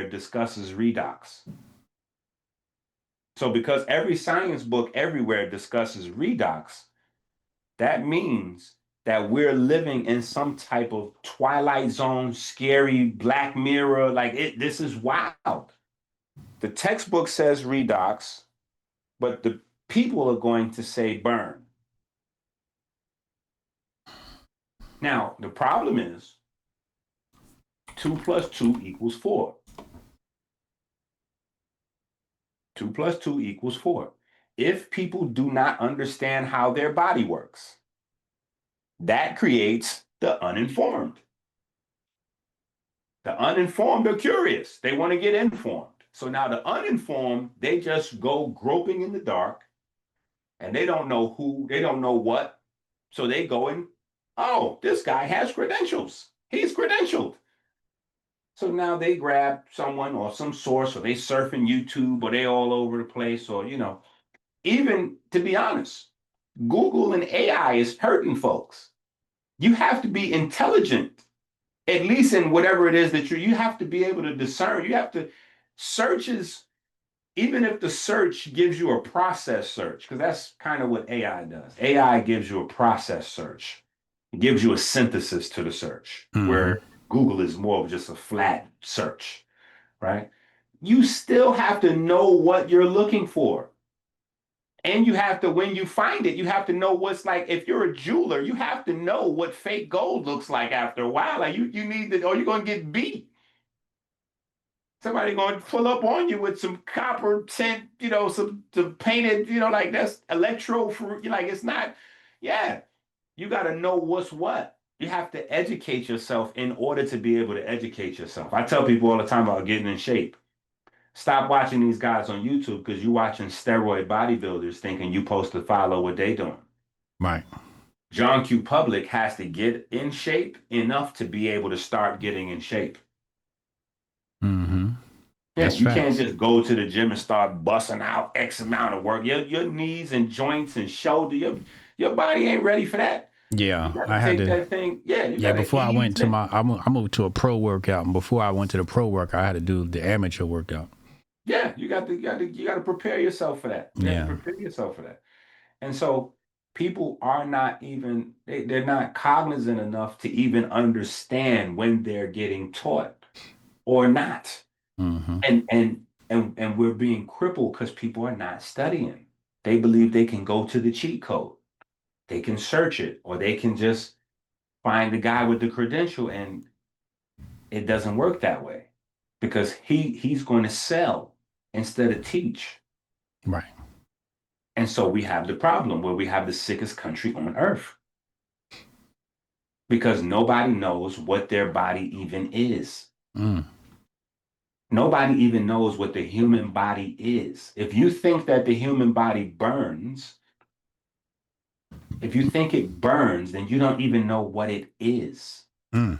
discusses redox. So because every science book everywhere discusses redox, that means that we're living in some type of Twilight Zone, scary Black Mirror, this is wild. The textbook says redox, but the people are going to say burn. Now, the problem is 2 + 2 = 4. 2 + 2 = 4. If people do not understand how their body works, that creates the uninformed. The uninformed are curious. They want to get informed. So now the uninformed, they just go groping in the dark and they don't know who, they don't know what. So they go and, oh, this guy has credentials. He's credentialed. So now they grab someone or some source or they surfing YouTube or they all over the place or, even to be honest, Google and AI is hurting folks. You have to be intelligent, at least in whatever it is that you have to be able to discern. You have to searches, even if the search gives you a process search, because that's kind of what AI does. AI gives you a process search. It gives you a synthesis to the search, where Google is more of just a flat search, right? You still have to know what you're looking for. And you have to, when you find it, you have to know what's like. If you're a jeweler, you have to know what fake gold looks like after a while. Like you need to, or you're gonna get beat. Somebody gonna pull up on you with some copper tint, some painted, like that's electro for like it's not. Yeah, you got to know what's what. You have to educate yourself in order to be able to educate yourself. I tell people all the time about getting in shape. Stop watching these guys on YouTube because you're watching steroid bodybuilders thinking you're supposed to follow what they doing. Right. John Q. Public has to get in shape enough to be able to start getting in shape. Mm-hmm. Yeah, That's you can't facts. just go to the gym and start busting out X amount of work. Your knees and joints and shoulder, your body ain't ready for that. You Yeah, gotta I had take to. that thing. Yeah, you Yeah, gotta before I ease went to in. I moved to a pro workout, and before I went to the pro workout, I had to do the amateur workout. Yeah, you got to prepare yourself for that. You have to Yeah. prepare yourself for that. And so people are not even they're not cognizant enough to even understand when they're getting taught or not. Mm-hmm. And we're being crippled because people are not studying. They believe they can go to the cheat code. They can search it, or they can just find the guy with the credential, and it doesn't work that way because he's going to sell instead of teach. Right. And so we have the problem where we have the sickest country on earth because nobody knows what their body even is. Mm. Nobody even knows what the human body is. If you think that the human body burns, if you think it burns, then you don't even know what it is. Mm.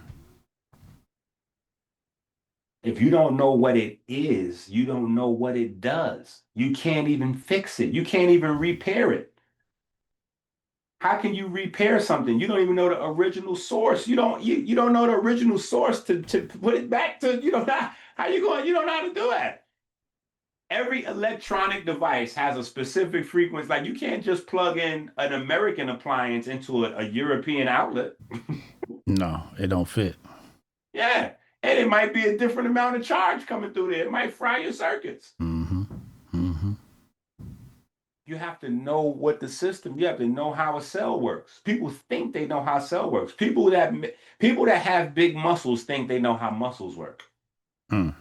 If you don't know what it is, you don't know what it does. You can't even fix it. You can't even repair it. How can you repair something? You don't even know the original source. You don't know the original source to put it back to, how you going, you don't know how to do that. Every electronic device has a specific frequency. Like you can't just plug in an American appliance into a European outlet. No, it don't fit. Yeah. And it might be a different amount of charge coming through there. It might fry your circuits. Mm-hmm. Mm-hmm. You have to know what the system, you have to know how a cell works. People think they know how a cell works. People that have big muscles think they know how muscles work. Mm.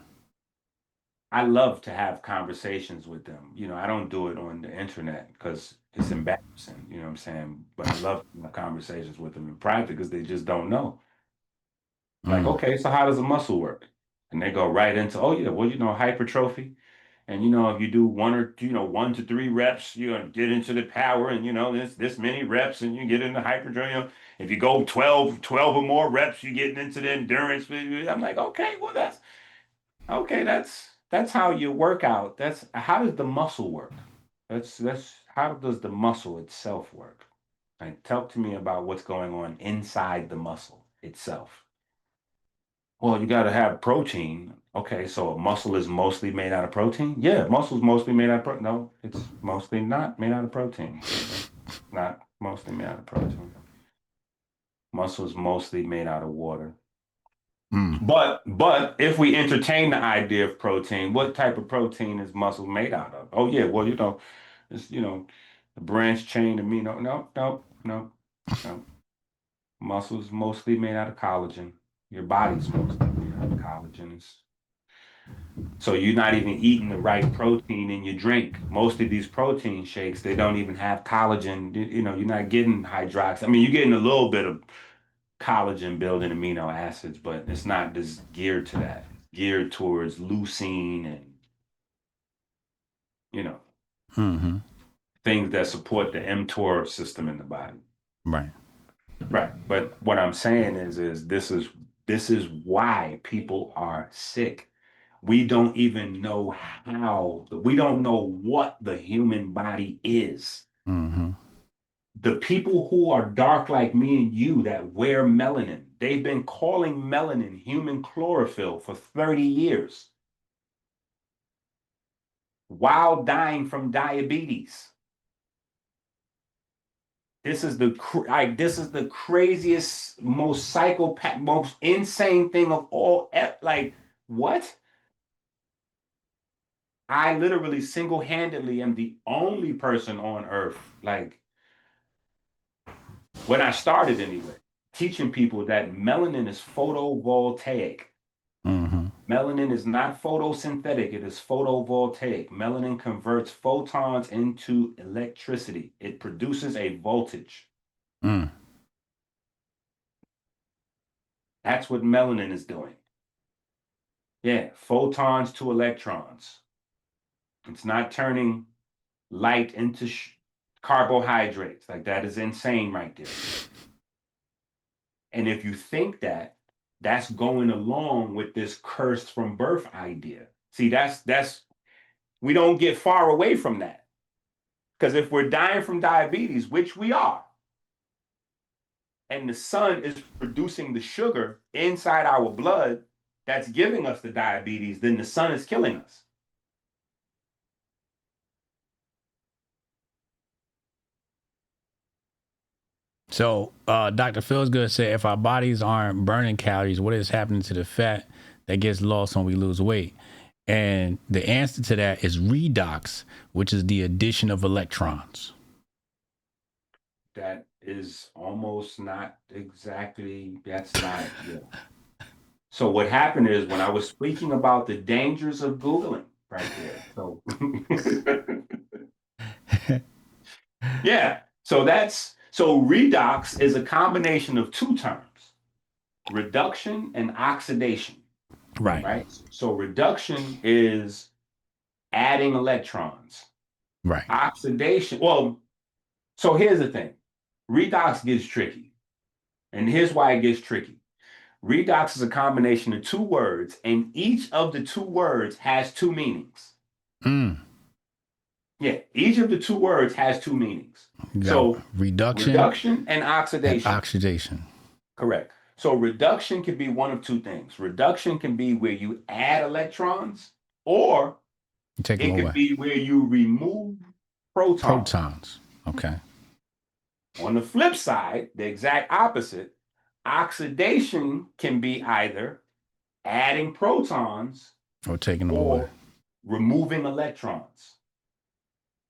I love to have conversations with them. I don't do it on the internet because it's embarrassing, you know what I'm saying? But I love my conversations with them in private because they just don't know. Like, Mm. okay, so how does a muscle work? And they go right into, oh yeah, well, hypertrophy. And if you do 1 to 3 reps, you're gonna get into the power, and this many reps, and you get into hypertrophy. If you go 12 or more reps, you're getting into the endurance. I'm like, okay, well that's how you work out. That's how does the muscle work? That's how does the muscle itself work? Like, talk to me about what's going on inside the muscle itself. Well, you got to have protein. Okay, so a muscle is mostly made out of protein? Yeah, muscle's mostly made out of protein. No, it's mostly not made out of protein. It's not mostly made out of protein. Muscle is mostly made out of water. Mm. But if we entertain the idea of protein, what type of protein is muscle made out of? Oh yeah, well, it's the branch chain amino. No, no, no, no. Muscle is mostly made out of collagen. Your body's mostly made out of collagen. So you're not even eating the right protein in your drink. Most of these protein shakes, they don't even have collagen. You're not getting hydroxy. I mean, you're getting a little bit of collagen building amino acids, but it's not just geared to that. It's geared towards leucine and, you know, Mm-hmm. things that support the mTOR system in the body. Right. Right. But what I'm saying is this is why people are sick. We don't even know we don't know what the human body is. Mm-hmm. The people who are dark like me and you that wear melanin, they've been calling melanin human chlorophyll for 30 years while dying from diabetes. This is the craziest, most psychopath, most insane thing of all. Like, what? I literally single-handedly am the only person on earth, like when I started anyway, teaching people that melanin is photovoltaic. Mm-hmm. Melanin is not photosynthetic, it is photovoltaic. Melanin converts photons into electricity. It produces a voltage. Mm. That's what melanin is doing. Yeah, photons to electrons. It's not turning light into carbohydrates. Like, that is insane right there. And if you think that, that's going along with this cursed from birth idea. See, that's we don't get far away from that. Because if we're dying from diabetes, which we are, and the sun is producing the sugar inside our blood that's giving us the diabetes, then the sun is killing us. So, Dr. Feelsgood said, if our bodies aren't burning calories, what is happening to the fat that gets lost when we lose weight? And the answer to that is redox, which is the addition of electrons. That is almost not exactly, that's not, yeah. So what happened is, when I was speaking about the dangers of Googling right there. So yeah, so redox is a combination of two terms, reduction and oxidation. Right. So reduction is adding electrons. Right. Oxidation. Well, so here's the thing. Redox gets tricky. And here's why it gets tricky. Redox is a combination of two words, and each of the two words has two meanings. Mm. Yeah, each of the two words has two meanings. So reduction and oxidation. And oxidation. Correct. So reduction can be one of two things. Reduction can be where you add electrons, or it could be where you remove protons. Okay. On the flip side, the exact opposite, oxidation can be either adding protons or taking them away, removing electrons.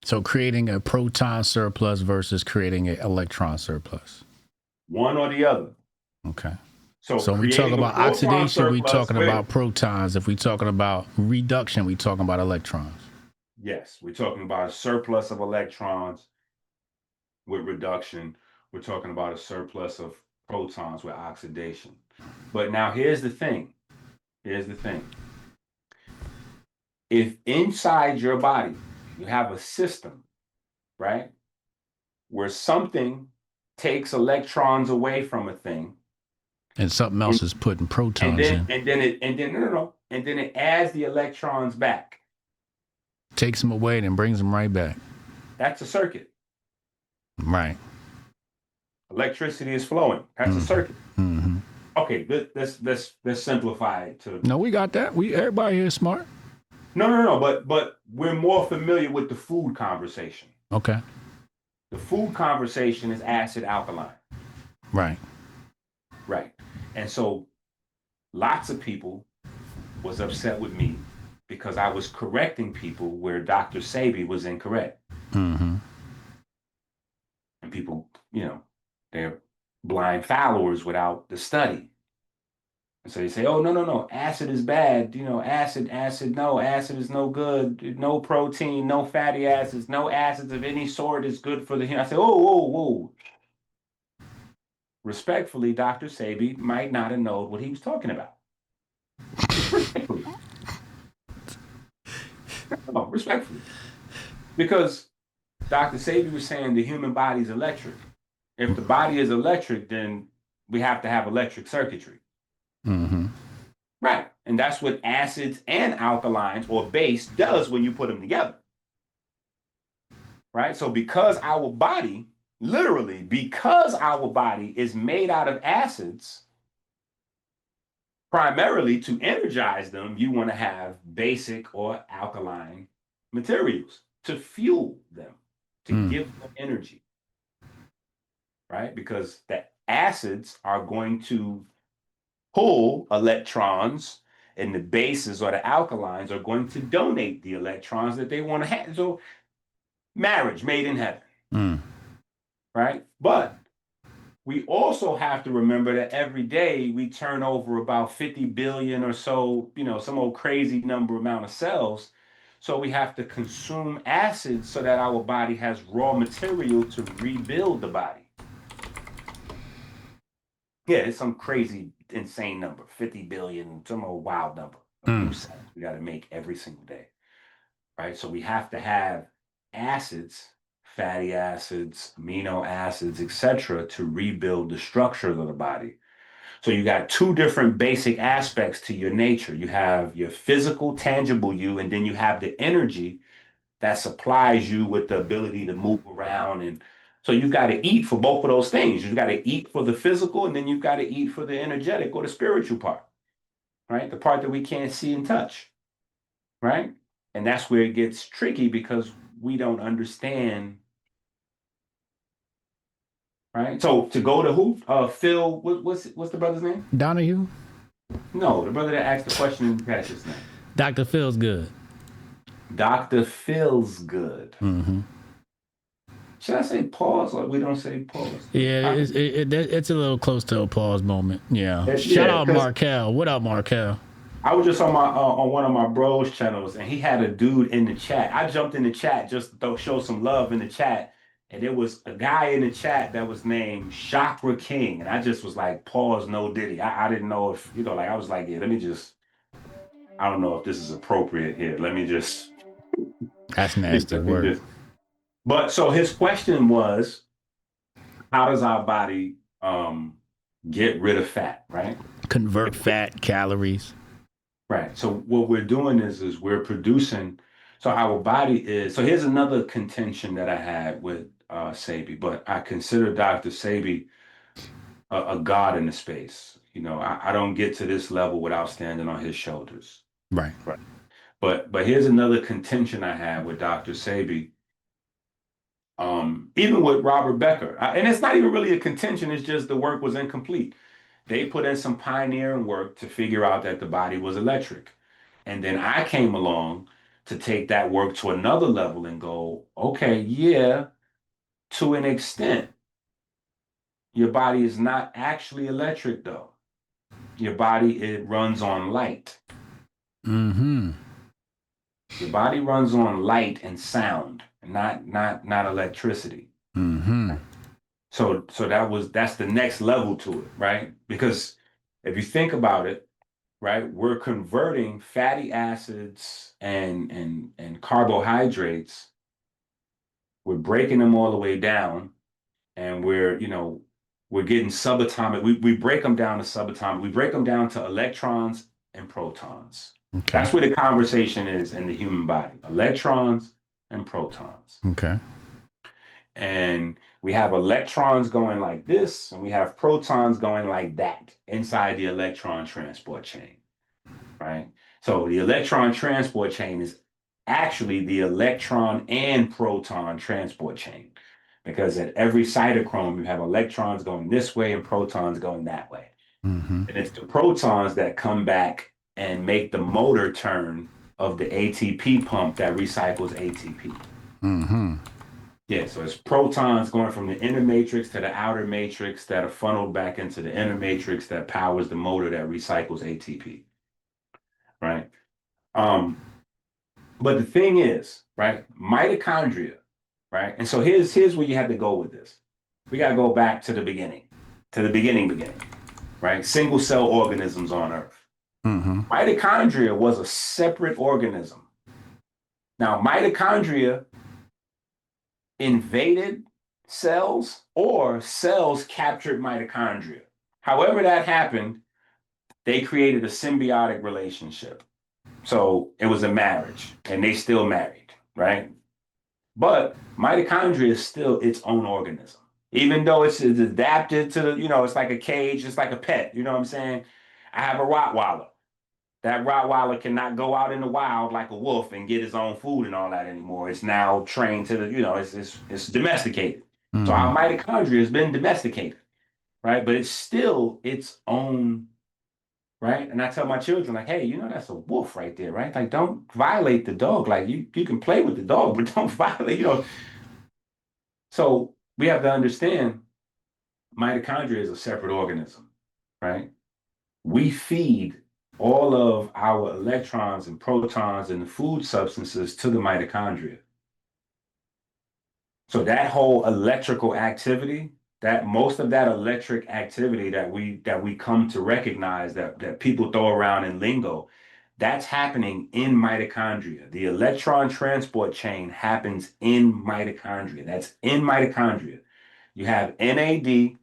So creating a proton surplus versus creating an electron surplus. One or the other. Okay. So when we talk about oxidation, we're talking about protons. If we're talking about reduction, we're talking about electrons. Yes, we're talking about a surplus of electrons with reduction. We're talking about a surplus of protons with oxidation. But now here's the thing. If inside your body you have a system, right, where something takes electrons away from a thing, and something else is putting protons in, and then it adds the electrons back, takes them away, and then brings them right back. That's a circuit. Right. Electricity is flowing. That's a circuit. Mm-hmm. Okay, let's simplify it to. No, we got that. Everybody here is smart. No. But we're more familiar with the food conversation. Okay. The food conversation is acid alkaline. Right. And so lots of people was upset with me because I was correcting people where Dr. Sebi was incorrect. Mm-hmm. And people, they're blind followers without the study. And so they say, oh, no, acid is bad. Acid, no, acid is no good. No protein, no fatty acids, no acids of any sort is good for the human. I say, whoa. Respectfully, Dr. Sebi might not have known what he was talking about. Respectfully. No, respectfully. Because Dr. Sebi was saying the human body is electric. If the body is electric, then we have to have electric circuitry. Mm-hmm. Right. And that's what acids and alkalines or base does when you put them together. Right. So because our body is made out of acids, primarily to energize them, you want to have basic or alkaline materials to fuel them, to give them energy. Right. Because the acids are going to pull electrons and the bases or the alkalines are going to donate the electrons that they want to have. So marriage made in heaven, right? But we also have to remember that every day we turn over about 50 billion or so, some old crazy number amount of cells. So we have to consume acids so that our body has raw material to rebuild the body. Yeah, it's some crazy, insane number, 50 billion, some old wild number of new cells we got to make every single day, right? So we have to have acids, fatty acids, amino acids, etc., to rebuild the structure of the body. So you got two different basic aspects to your nature. You have your physical, tangible you, and then you have the energy that supplies you with the ability to move around. And so you've got to eat for both of those things. You've got to eat for the physical, and then you've got to eat for the energetic or the spiritual part, right? The part that we can't see and touch, right? And that's where it gets tricky because we don't understand, right? So to go to who? Phil, what's the brother's name? Donahue? No, the brother that asked the question in Patch's name. Dr. Feels Good. Dr. Feels Good. Should I say pause or we don't say pause? Yeah, it's a little close to a pause moment. Yeah. Shout out Markel. What up, Markel? I was just on my on one of my bros channels, and he had a dude in the chat. I jumped in the chat just to show some love in the chat, and there was a guy in the chat that was named Chakra King, and I just was like, pause, no diddy. I didn't know if I was like, yeah, let me just. I don't know if this is appropriate here. Let me just. That's nasty word. But so his question was, how does our body get rid of fat, right? Convert fat, calories. Right. So what we're doing is we're producing. So our body is. So here's another contention that I had with Sebi, but I consider Dr. Sebi a god in the space. I don't get to this level without standing on his shoulders. Right. But here's another contention I had with Dr. Sebi. Even with Robert Becker, and it's not even really a contention. It's just the work was incomplete. They put in some pioneering work to figure out that the body was electric. And then I came along to take that work to another level and go, okay, yeah, to an extent, your body is not actually electric though. Your body, it runs on light. Your body runs on light and sound, not electricity. So that's the next level to it, right? Because if you think about it, right, we're converting fatty acids and carbohydrates. We're breaking them all the way down, and we're getting subatomic. We break them down to subatomic. We break them down to electrons and protons. Okay. That's where the conversation is in the human body: electrons and protons. Okay. And we have electrons going like this, and we have protons going like that inside the electron transport chain, right? So the electron transport chain is actually the electron and proton transport chain, because at every cytochrome, you have electrons going this way and protons going that way. And it's the protons that come back and make the motor turn of the ATP pump that recycles ATP. Yeah, so it's protons going from the inner matrix to the outer matrix that are funneled back into the inner matrix that powers the motor that recycles ATP, right? But the thing is, right, mitochondria, right? And so here's where you have to go with this. We got to go back to the beginning, right? Single cell organisms on Earth. Mitochondria was a separate organism. Now, mitochondria invaded cells or cells captured mitochondria. However that happened, they created a symbiotic relationship. So it was a marriage, and they still married, right? But mitochondria is still its own organism. Even though it's adapted to, it's like a cage, it's like a pet, you know what I'm saying? I have a Rottweiler. That Rottweiler cannot go out in the wild like a wolf and get his own food and all that anymore. It's now trained to it's domesticated. So our mitochondria has been domesticated, right? But it's still its own right? And I tell my children, like, hey, that's a wolf right there, right? Like, don't violate the dog. Like, you can play with the dog, but don't violate. So we have to understand mitochondria is a separate organism, right? We feed all of our electrons and protons and the food substances to the mitochondria. So that whole electrical activity, that most of that electric activity that we come to recognize that people throw around in lingo, that's happening in mitochondria. The electron transport chain happens in mitochondria. That's in mitochondria. You have NAD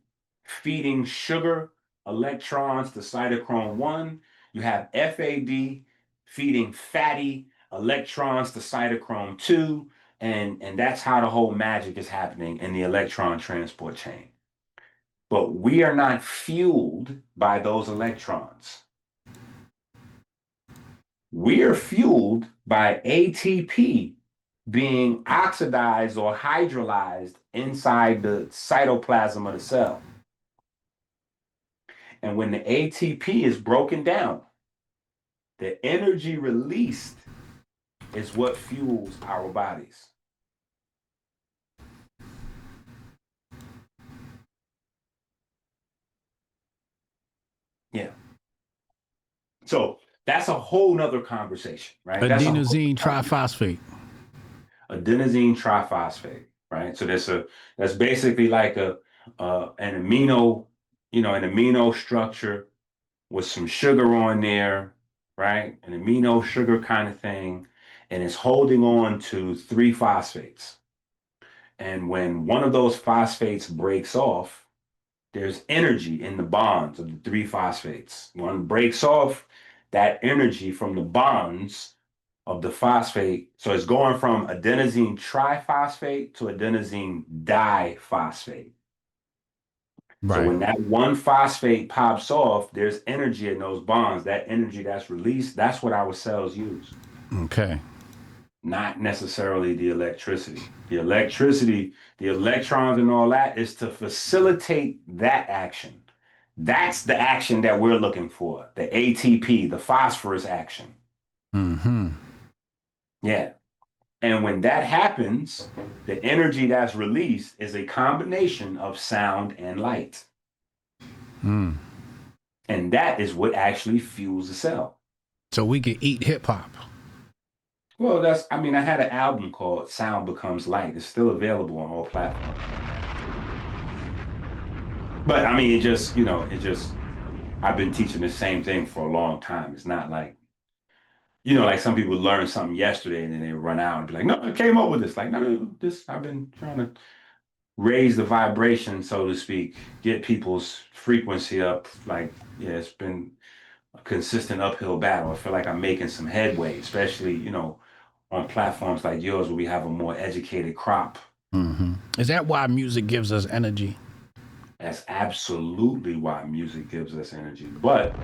feeding sugar electrons to cytochrome 1. You have FAD feeding fatty electrons to cytochrome 2. And that's how the whole magic is happening in the electron transport chain. But we are not fueled by those electrons. We are fueled by ATP being oxidized or hydrolyzed inside the cytoplasm of the cell. And when the ATP is broken down, the energy released is what fuels our bodies. Yeah. So that's a whole nother conversation, right? Adenosine triphosphate. Adenosine triphosphate, right? So that's basically like an amino, an amino structure with some sugar on there, right? An amino sugar kind of thing, and it's holding on to 3 phosphates. And when one of those phosphates breaks off, there's energy in the bonds of the 3 phosphates. One breaks off, that energy from the bonds of the phosphate. So it's going from adenosine triphosphate to adenosine diphosphate. Right. So when that one phosphate pops off, there's energy in those bonds. That energy that's released, that's what our cells use. Okay. Not necessarily the electricity. The electricity, the electrons and all that is to facilitate that action. That's the action that we're looking for. The ATP, the phosphorus action. Mm-hmm. Yeah. And when that happens, the energy that's released is a combination of sound and light. Mm. And that is what actually fuels the cell. So we can eat hip hop. Well, I had an album called Sound Becomes Light. It's still available on all platforms. But I've been teaching the same thing for a long time. It's not like, like some people learn something yesterday and then they run out and be like, no, I came up with this. Like, no, I've been trying to raise the vibration, so to speak, get people's frequency up. Like, yeah, it's been a consistent uphill battle. I feel like I'm making some headway, especially, on platforms like yours where we have a more educated crop. Mm-hmm. Is that why music gives us energy? That's absolutely why music gives us energy. But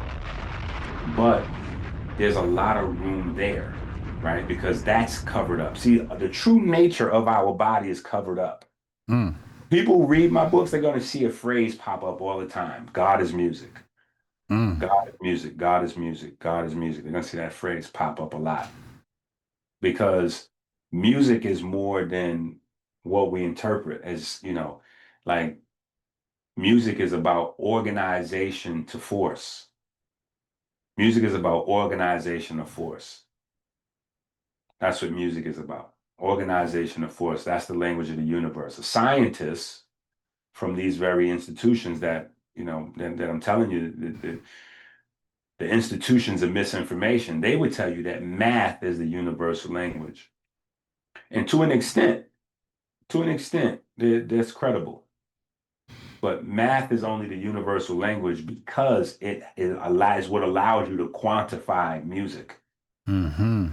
there's a lot of room there, right? Because that's covered up. See, the true nature of our body is covered up. Mm. People read my books, they're going to see a phrase pop up all the time. God is music. Mm. God is music. God is music. God is music. They're going to see that phrase pop up a lot. Because music is more than what we interpret as, like music is about organization to force. Music is about organization of force. That's what music is about. Organization of force. That's the language of the universe. The scientists from these very institutions that I'm telling you, the institutions of misinformation, they would tell you that math is the universal language. And to an extent, that's credible. But math is only the universal language because it allows what allows you to quantify music. Mm-hmm.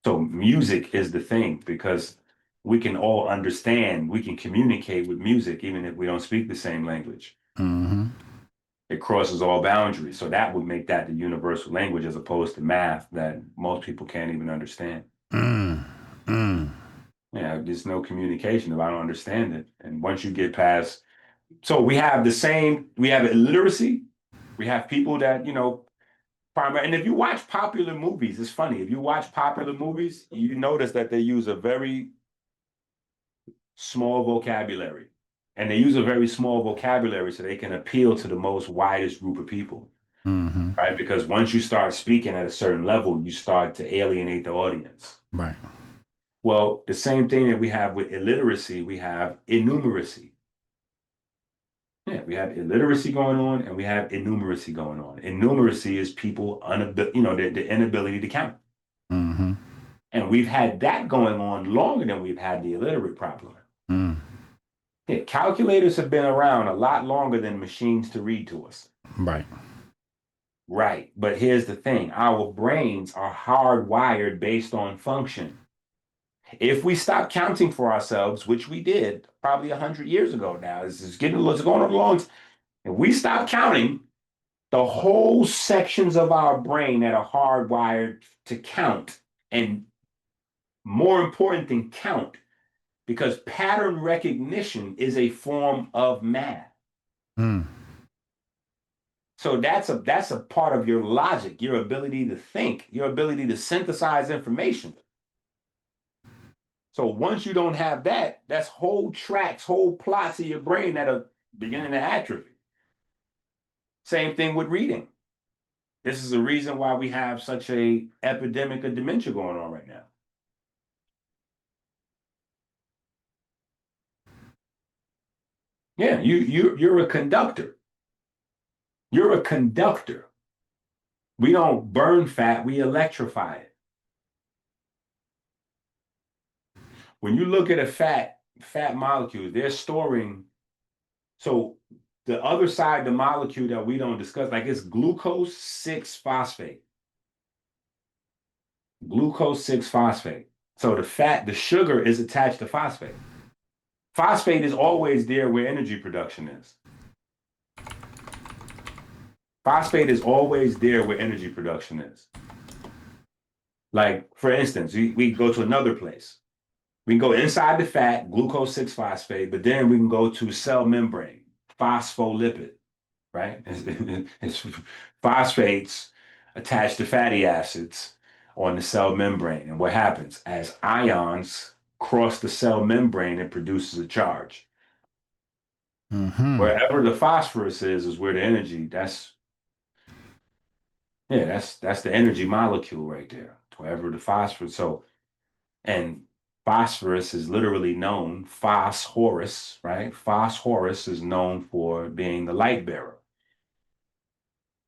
So music is the thing because we can all understand, we can communicate with music even if we don't speak the same language. Mm-hmm. It crosses all boundaries. So that would make that the universal language as opposed to math that most people can't even understand. Yeah, there's no communication if I don't understand it. And once you get past, so we have illiteracy We have people that, and if you watch popular movies, it's funny. If you watch popular movies, you notice that they use a very small vocabulary. And they use a very small vocabulary so they can appeal to the most widest group of people. Mm-hmm. Right? Because once you start speaking at a certain level, you start to alienate the audience. Right. Well, the same thing that we have with illiteracy, we have innumeracy. Yeah, we have illiteracy going on and we have innumeracy going on. Innumeracy is people, the inability to count. Mm-hmm. And we've had that going on longer than we've had the illiterate problem. Mm. Yeah, calculators have been around a lot longer than machines to read to us. Right. Right. But here's the thing. Our brains are hardwired based on function. If we stop counting for ourselves, which we did probably 100 years ago now, it's going on along. If we stop counting, the whole sections of our brain that are hardwired to count, and more important than count, because pattern recognition is a form of math. Mm. So that's a part of your logic, your ability to think, your ability to synthesize information. So once you don't have that, that's whole tracks, whole plots of your brain that are beginning to atrophy. Same thing with reading. This is the reason why we have such a epidemic of dementia going on right now. Yeah, you're a conductor. You're a conductor. We don't burn fat, we electrify it. When you look at a fat molecule, they're storing. So the other side, the molecule that we don't discuss, like it's glucose 6-phosphate. Glucose 6-phosphate. So the sugar is attached to phosphate. Phosphate is always there where energy production is. Phosphate is always there where energy production is. Like, for instance, we go to another place. We can go inside the fat, glucose 6-phosphate, but then we can go to cell membrane, phospholipid, right? It's phosphates attached to fatty acids on the cell membrane. And what happens? As ions cross the cell membrane, it produces a charge. Mm-hmm. Wherever the phosphorus is where the energy, that's the energy molecule right there. Wherever the phosphorus, and phosphorus is literally known, phosphorus, right? Phosphorus is known for being the light bearer.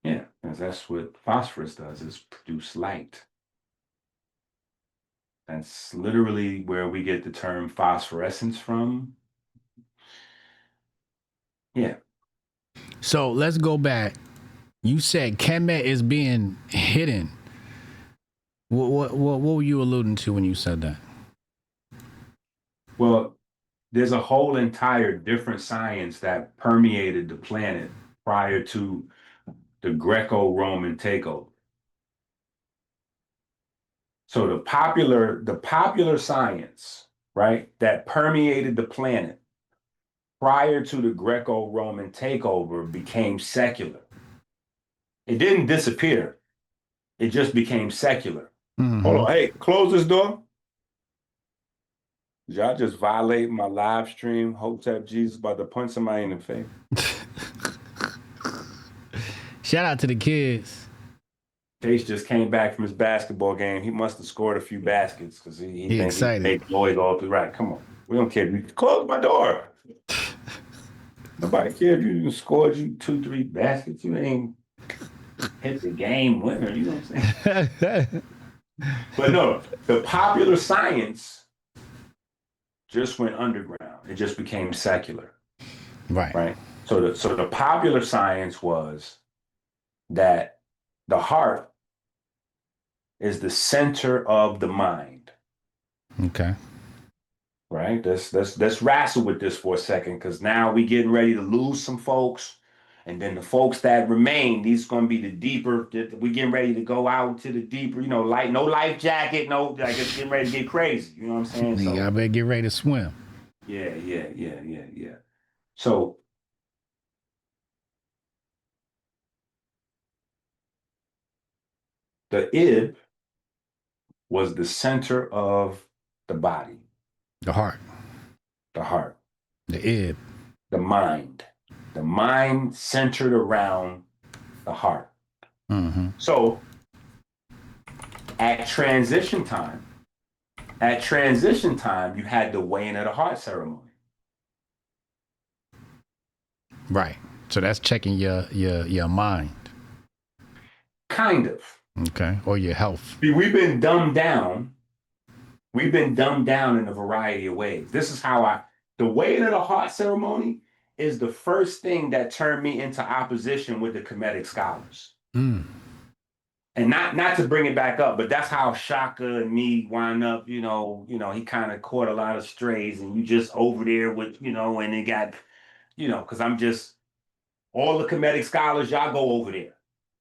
Yeah, because that's what phosphorus does, is produce light. That's literally where we get the term phosphorescence from. Yeah. So let's go back. You said Kemet is being hidden. What were you alluding to when you said that? Well, there's a whole entire different science that permeated the planet prior to the Greco-Roman takeover. So the popular science, right, that permeated the planet prior to the Greco-Roman takeover became secular. It didn't disappear. It just became secular. Mm-hmm. Hold on. Hey, close this door. Did y'all just violate my live stream? Hotep Jesus about to punch somebody in the face. Shout out to the kids. Chase just came back from his basketball game. He must have scored a few baskets because he thinks excited. He made noise all through. Right, come on. We don't care. You close my door. Nobody cares if you scored 2-3 baskets. You ain't hit the game winner. You know what I'm saying? But no, the popular science just went underground. It just became secular. Right. So the popular science was that the heart is the center of the mind. Okay. Right. Let's wrestle with this for a second, because now we getting ready to lose some folks, and then the folks that remain, these are going to be the deeper. We getting ready to go out to the deeper. No life jacket, it's getting ready to get crazy. You know what I'm saying? So I better get ready to swim. Yeah. So The ib was the center of the body, The heart, the heart, the ib. the mind. The mind centered around the heart. Mm-hmm. So at transition time, you had the weighing of the heart ceremony. Right. So that's checking your mind. Kind of. Okay. Or your health. See, we've been dumbed down. We've been dumbed down in a variety of ways. This is how the weighing of the heart ceremony is the first thing that turned me into opposition with the Kemetic scholars. Mm. And not to bring it back up, but that's how Shaka and me wind up, he kind of caught a lot of strays and you just over there with, and it got, because I'm just, all the Kemetic scholars, y'all go over there.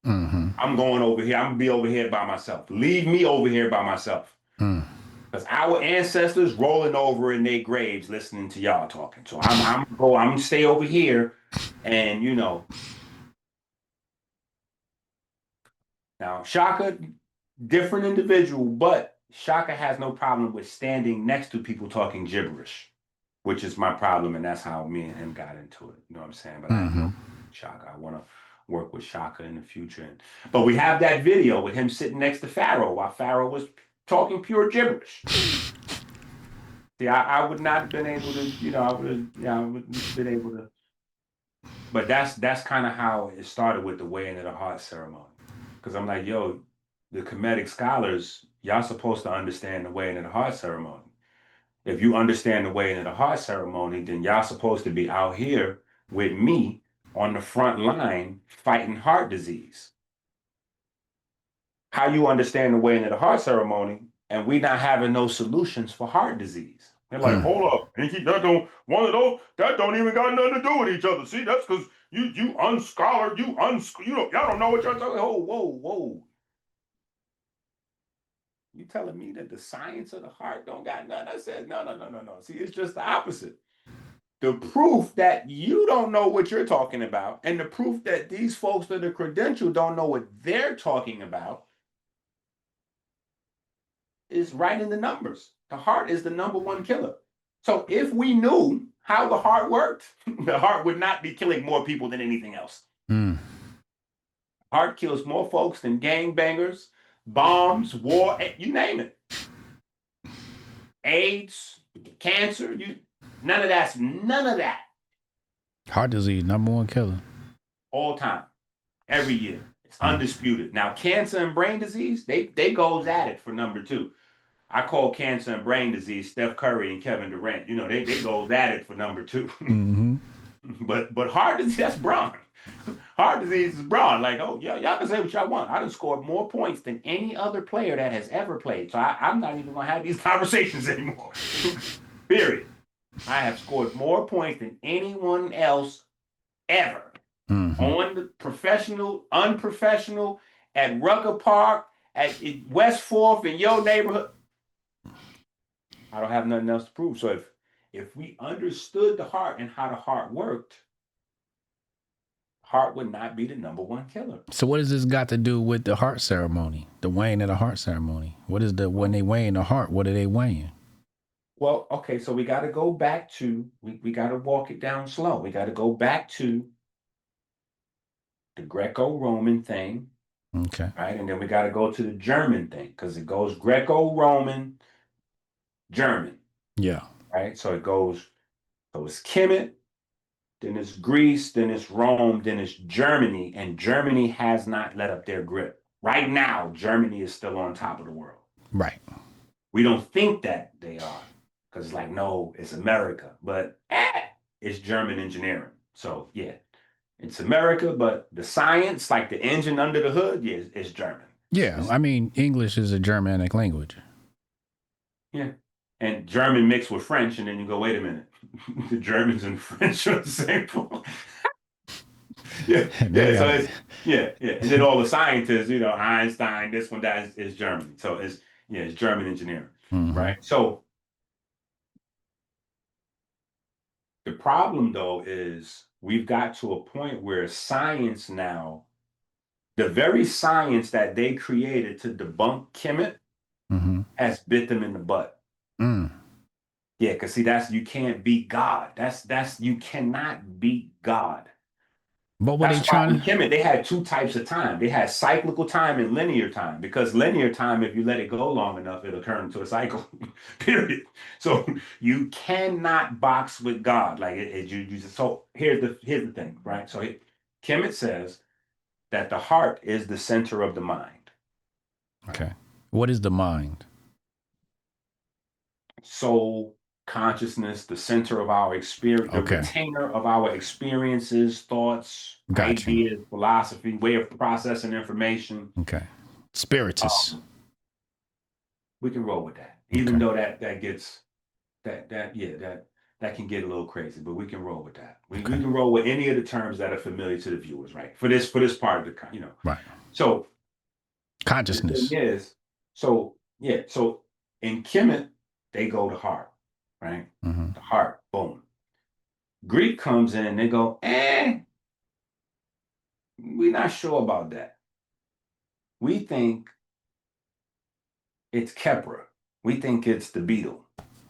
Mm-hmm. I'm going over here. I'm going to be over here by myself. Leave me over here by myself. Mm. Because our ancestors rolling over in their graves listening to y'all talking. So I'm going to stay over here and, Now, Shaka, different individual, but Shaka has no problem with standing next to people talking gibberish, which is my problem, and that's how me and him got into it. You know what I'm saying? But I know Shaka. I want to work with Shaka in the future. But we have that video with him sitting next to Pharaoh while Pharaoh was talking pure gibberish. See, I would not have been able to, I wouldn't have been able to. But that's kind of how it started with the weighing of the heart ceremony. Because I'm like, yo, the Kemetic scholars, y'all supposed to understand the weighing of the heart ceremony. If you understand the weighing of the heart ceremony, then y'all supposed to be out here with me on the front line fighting heart disease. How you understand the weighing of the heart ceremony and we not having no solutions for heart disease? They're like, hold up, EnQi, that don't even got nothing to do with each other. See, that's because you unscholar, y'all don't know what y'all talking. Oh, whoa. You telling me that the science of the heart don't got nothing? I said, no. See, it's just the opposite. The proof that you don't know what you're talking about and the proof that these folks that are credentialed don't know what they're talking about is right in the numbers. The heart is the number one killer. So if we knew how the heart worked, the heart would not be killing more people than anything else. Heart kills more folks than gangbangers, bombs, war, you name it. AIDS, cancer, none of that. Heart disease, number one killer. All time, every year. It's undisputed. Now, cancer and brain disease, they goes at it for number two. I call cancer and brain disease Steph Curry and Kevin Durant. They goes at it for number two. But heart disease, that's Braun. Heart disease is Braun. Like, oh, y'all can say what y'all want. I done scored more points than any other player that has ever played. So I'm not even going to have these conversations anymore. Period. I have scored more points than anyone else ever. On the professional, unprofessional, at Rucker Park, at West Fourth, in your neighborhood. I don't have nothing else to prove. So if we understood the heart and how the heart worked, heart would not be the number one killer. So what has this got to do with the heart ceremony, the weighing of the heart ceremony? What is when they weighing the heart, what are they weighing? Well, okay, so we got to go back to, we got to walk it down slow. We got to go back to the Greco-Roman thing. Okay. Right, and then we got to go to the German thing because it goes Greco-Roman, German. Yeah. Right, so it's Kemet, then it's Greece, then it's Rome, then it's Germany, and Germany has not let up their grip. Right now, Germany is still on top of the world. Right. We don't think that they are because it's like, no, it's America, but it's German engineering. So yeah, it's America, but the science, like the engine under the hood, yeah, it's German. Yeah, I mean, English is a Germanic language. Yeah, and German mixed with French, and then you go, wait a minute, the Germans and French are the same point. yeah. And then all the scientists, Einstein, this one, that is Germany. So it's German engineering, right? So the problem though is we've got to a point where science now The very science that they created to debunk Kemet has bit them in the butt. Yeah, because see, you can't beat God. You cannot beat God. But what That's they why trying in Kemet, they had two types of time. They had cyclical time and linear time, because linear time, if you let it go long enough, it'll turn into a cycle, period. So you cannot box with God. Like so here's the thing, right? So Kemet says that the heart is the center of the mind. Okay. What is the mind? Soul, consciousness, the center of our experience, the retainer of our experiences, thoughts, ideas, philosophy, way of processing information. Okay. Spiritus. We can roll with that, even though that gets that can get a little crazy, but we can roll with that. We can roll with any of the terms that are familiar to the viewers, right? For this part of the right. So consciousness the thing is, so in Kemet they go to heart, right? The heart, boom. Greek comes in, they go, we're not sure about that. We think it's Kepra. We think it's the beetle,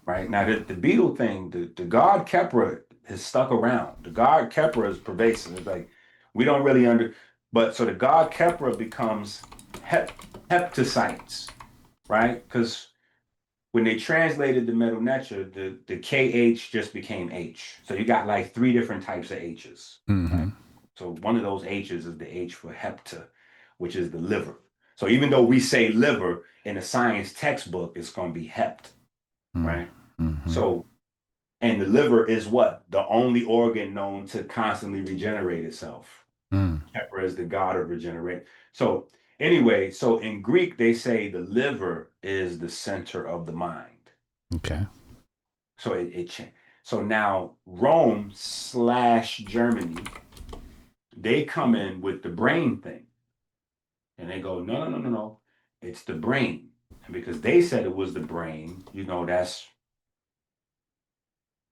right? Now, the beetle thing, the god Kepra has stuck around. The god Kepra is pervasive. It's like, we don't really but so the god Kepra becomes heptocytes, right? Because when they translated the Medu Neter, the KH just became H. So you got like 3 different types of H's. Right? So one of those H's is the H for hepta, which is the liver. So even though we say liver in a science textbook, it's going to be hept, right? So, and the liver is what? The only organ known to constantly regenerate itself. Kepra is the god of regeneration. So anyway, so in Greek, they say the liver is the center of the mind. Okay. So it changed. So now Rome/Germany, they come in with the brain thing. And they go, no. It's the brain. And because they said it was the brain,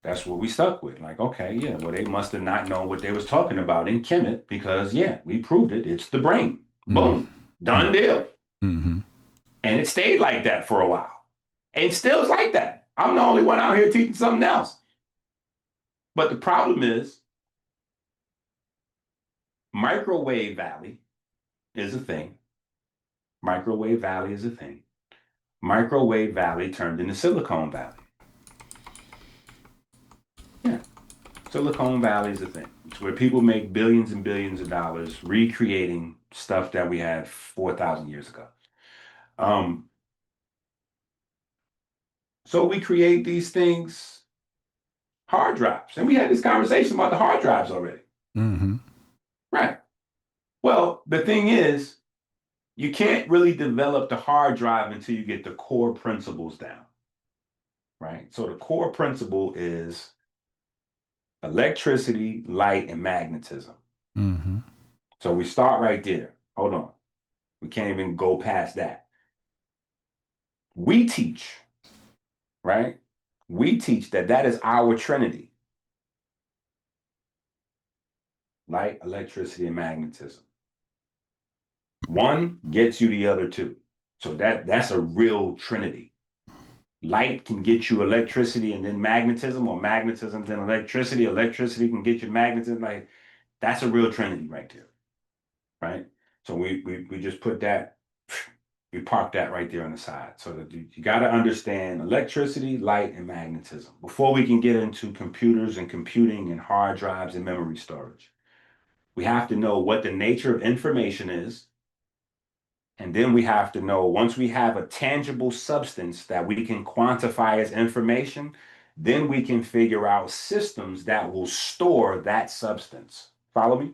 that's what we stuck with. Like, okay, yeah, well, they must have not known what they was talking about in Kemet, because, we proved it. It's the brain. Boom. Done deal. And it stayed like that for a while. And still is like that. I'm the only one out here teaching something else. But the problem is, Microwave Valley is a thing. Microwave Valley is a thing. Microwave Valley turned into Silicon Valley. Yeah. Silicon Valley is a thing. It's where people make billions and billions of dollars recreating stuff that we had 4,000 years ago. So we create these things, hard drives. And we had this conversation about the hard drives already. Right. Well, the thing is, you can't really develop the hard drive until you get the core principles down. Right? So the core principle is electricity, light, and magnetism. So we start right there. Hold on. We can't even go past that. We teach, right? We teach that is our trinity. Light, electricity, and magnetism. One gets you the other two. So that's a real trinity. Light can get you electricity and then magnetism, or magnetism then electricity. Electricity can get you magnetism. Like, that's a real trinity right there, right? So we just put that, we park that right there on the side. So that you got to understand electricity, light, and magnetism before we can get into computers and computing and hard drives and memory storage. We have to know what the nature of information is. And then we have to know, once we have a tangible substance that we can quantify as information, then we can figure out systems that will store that substance. Follow me?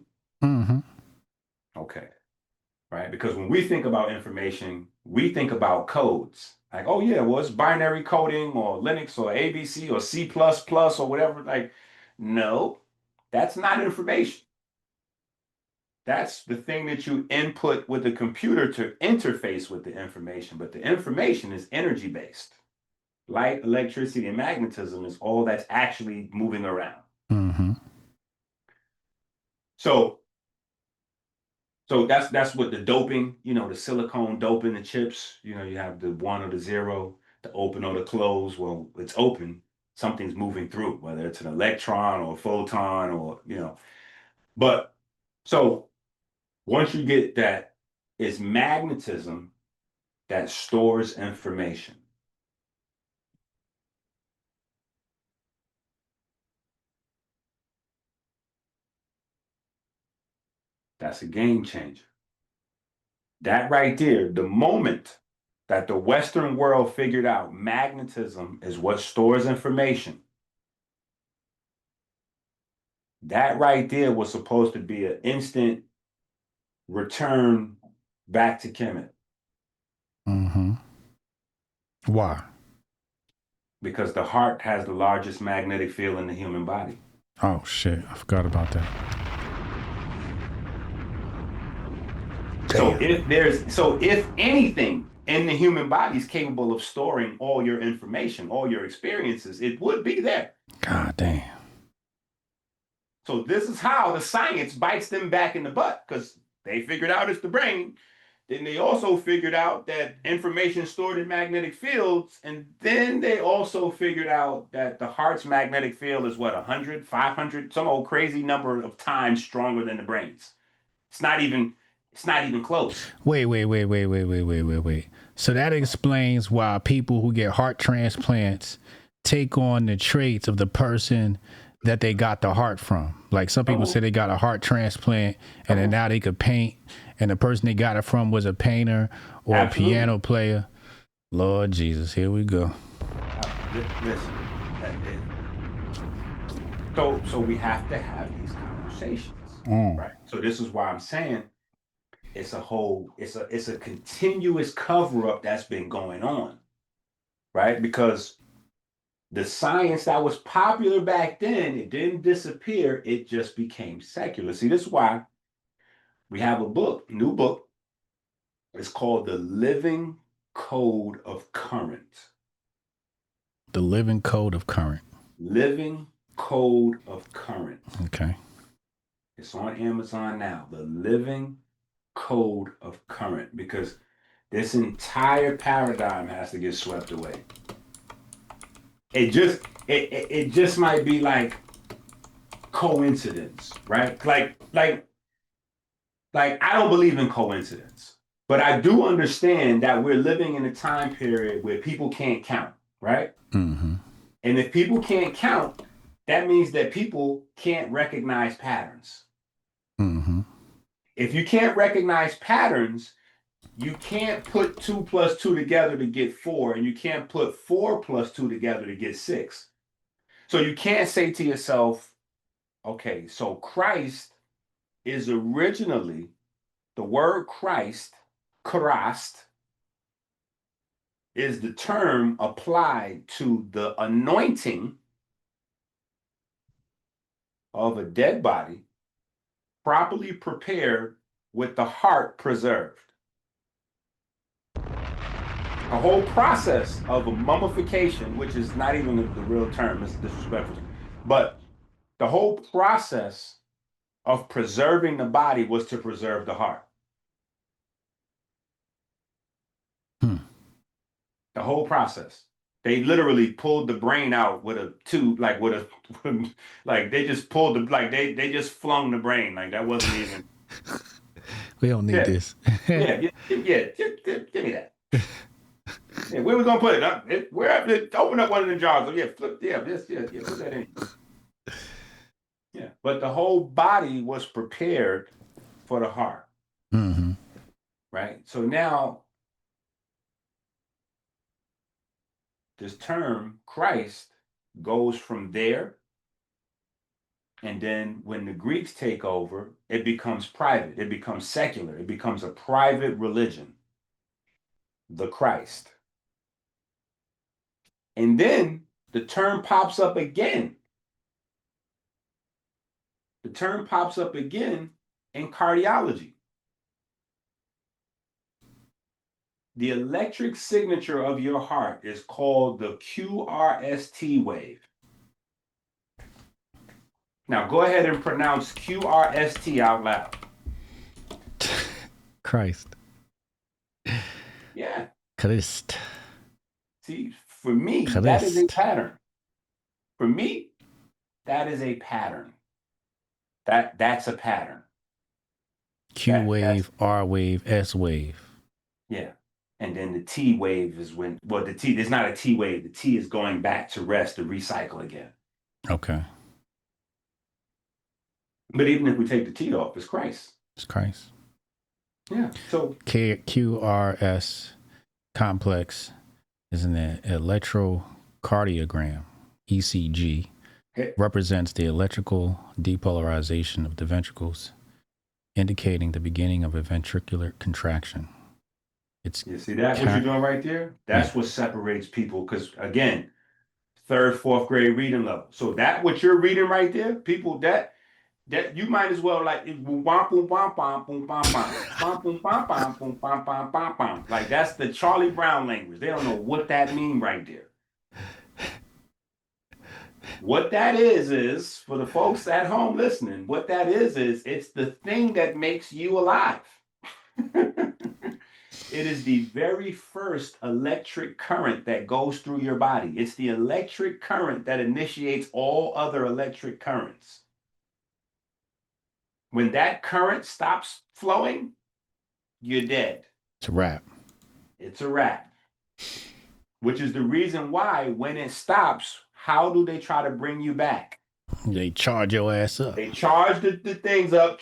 Okay. Right? Because when we think about information, we think about codes. Like, oh yeah, well, it's binary coding or Linux or ABC or C++ or whatever. Like, no, that's not information. That's the thing that you input with the computer to interface with the information. But the information is energy-based. Light, electricity, and magnetism is all that's actually moving around. So So that's what the doping, the silicone doping the chips. You have the 1 or the 0, the open or the close. Well, it's open. Something's moving through, whether it's an electron or a photon or. But so once you get that, it's magnetism that stores information. That's a game changer. That right there, the moment that the Western world figured out magnetism is what stores information, that right there was supposed to be an instant return back to Kemet. Mm-hmm. Why? Because the heart has the largest magnetic field in the human body. Oh shit, I forgot about that. So if anything in the human body is capable of storing all your information, all your experiences, it would be there. God damn. So this is how the science bites them back in the butt, because they figured out it's the brain. Then they also figured out that information stored in magnetic fields. And then they also figured out that the heart's magnetic field is 100, 500, some old crazy number of times stronger than the brain's. It's not even close. Wait. So that explains why people who get heart transplants take on the traits of the person that they got the heart from. Like some people say they got a heart transplant and then now they could paint, and the person they got it from was a painter or Absolutely. a piano player. Lord Jesus, here we go. Listen, so we have to have these conversations, right? So this is why I'm saying it's a continuous cover-up that's been going on, right? Because the science that was popular back then, it didn't disappear, it just became secular. See, this is why we have a new book. It's called The Living Code of Current. The Living Code of Current. Living Code of Current. Okay. It's on Amazon now. The Living Code of Current, because this entire paradigm has to get swept away. It just might be like coincidence, right? Like I don't believe in coincidence, but I do understand that we're living in a time period where people can't count, right? Mm-hmm. And if people can't count, that means that people can't recognize patterns. Mm-hmm. If you can't recognize patterns, you can't put 2 + 2 together to get 4, and you can't put 4 + 2 together to get 6. So you can't say to yourself, okay, so Christ is originally, the word Christ, Christ, is the term applied to the anointing of a dead body, properly prepared with the heart preserved. A whole process of a mummification, which is not even the real term, it's disrespectful, but the whole process of preserving the body was to preserve the heart. The whole process. They literally pulled the brain out with a tube, like like they just pulled they just flung the brain, like that wasn't even. We don't need this. yeah, give me that. Yeah, where we gonna put it? Open up one of the jars. So put that in. Yeah, but the whole body was prepared for the heart. Mm-hmm. Right. So now, this term Christ goes from there, and then when the Greeks take over, it becomes private. It becomes secular. It becomes a private religion. The Christ. And then the term pops up again. The term pops up again in cardiology. The electric signature of your heart is called the QRST wave. Now go ahead and pronounce QRST out loud. Christ. Yeah. Christ. See, for me, that is a Christ. pattern. For me, that is a pattern. That's a pattern. Q wave, R wave, S wave. Yeah. And then the T wave is when, well, the T, there's not a T wave. The T is going back to rest to recycle again. Okay. But even if we take the T off, it's Christ. It's Christ. Yeah. So QRS complex is an electrocardiogram, ECG, represents the electrical depolarization of the ventricles, indicating the beginning of a ventricular contraction. You see that what you're doing right there? That's what separates people. Because again, 3rd, 4th grade reading level. So that what you're reading right there, people that you might as well like like that's the Charlie Brown language. They don't know what that means right there. What that is for the folks at home listening, what that is it's the thing that makes you alive. It is the very first electric current that goes through your body. It's the electric current that initiates all other electric currents. When that current stops flowing, you're dead. It's a wrap. It's a wrap. Which is the reason why when it stops, how do they try to bring you back? They charge your ass up. They charge the things up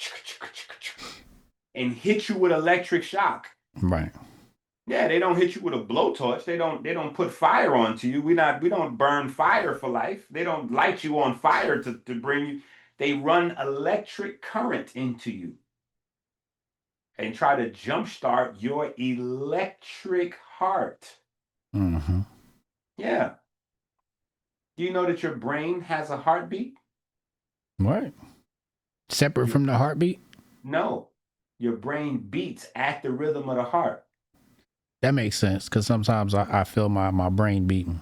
and hit you with electric shock. Right. Yeah, they don't hit you with a blowtorch. They don't put fire onto you. We don't burn fire for life. They don't light you on fire to bring you. They run electric current into you and try to jumpstart your electric heart. Mm-hmm. Yeah. Do you know that your brain has a heartbeat? What? Separate from the heartbeat? No. Your brain beats at the rhythm of the heart. That makes sense because sometimes I feel my brain beating.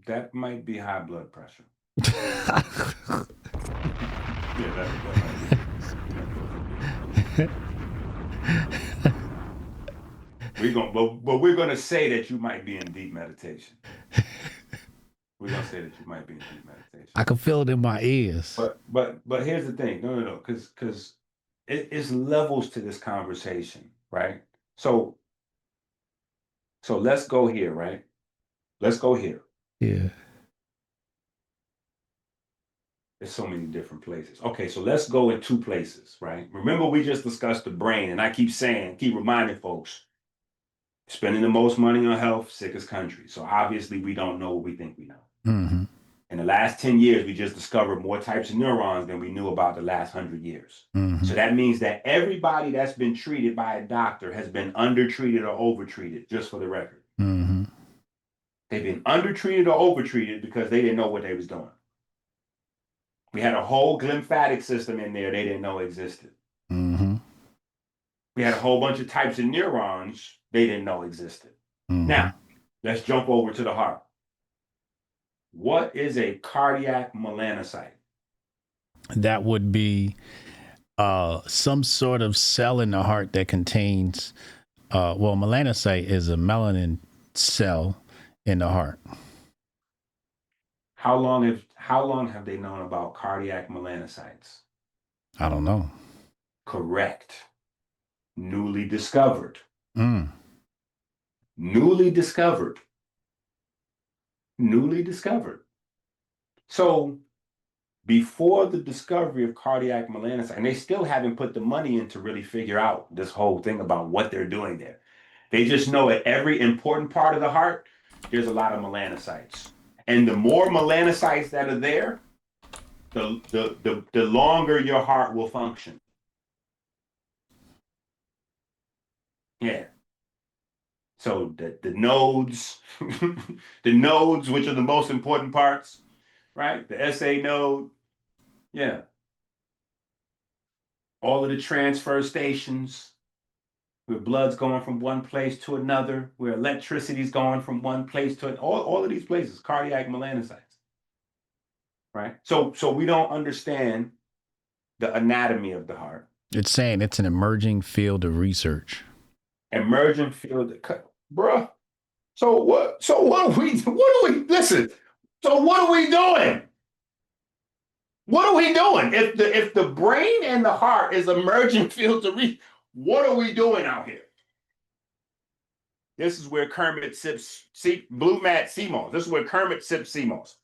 That might be high blood pressure. Yeah, that we're gonna say that you might be in deep meditation. We're gonna say that you might be in deep meditation. I can feel it in my ears. But here's the thing. No, because it's levels to this conversation, right? So let's go here, right? Let's go here. Yeah. There's so many different places. Okay, so let's go in 2 places, right? Remember, we just discussed the brain, and I keep reminding folks, spending the most money on health, sickest country. So obviously, we don't know what we think we know. Mm-hmm. In the last 10 years, we just discovered more types of neurons than we knew about the last 100 years. Mm-hmm. So that means that everybody that's been treated by a doctor has been undertreated or overtreated, just for the record. Mm-hmm. They've been undertreated or overtreated because they didn't know what they was doing. We had a whole glymphatic system in there they didn't know existed. Mm-hmm. We had a whole bunch of types of neurons they didn't know existed. Mm-hmm. Now, let's jump over to the heart. What is a cardiac melanocyte? That would be some sort of cell in the heart that contains, melanocyte is a melanin cell in the heart. How long have they known about cardiac melanocytes? I don't know. Correct. Newly discovered. Mm. Newly discovered. So before the discovery of cardiac melanocytes, and they still haven't put the money in to really figure out this whole thing about what they're doing there. They just know at every important part of the heart, there's a lot of melanocytes. And the more melanocytes that are there, the longer your heart will function. Yeah. So the nodes, the nodes, which are the most important parts, right? The SA node, yeah. All of the transfer stations, where blood's going from one place to another, where electricity's going from one place to all of these places, cardiac melanocytes, right? So we don't understand the anatomy of the heart. It's saying it's an emerging field of research. Emerging field, bruh. So what? So what are we? What are we? Listen. So what are we doing? What are we doing? If the brain and the heart is emerging fields of research, what are we doing out here? This is where Kermit sips Blue Mat CMOS. This is where Kermit sips CMOS.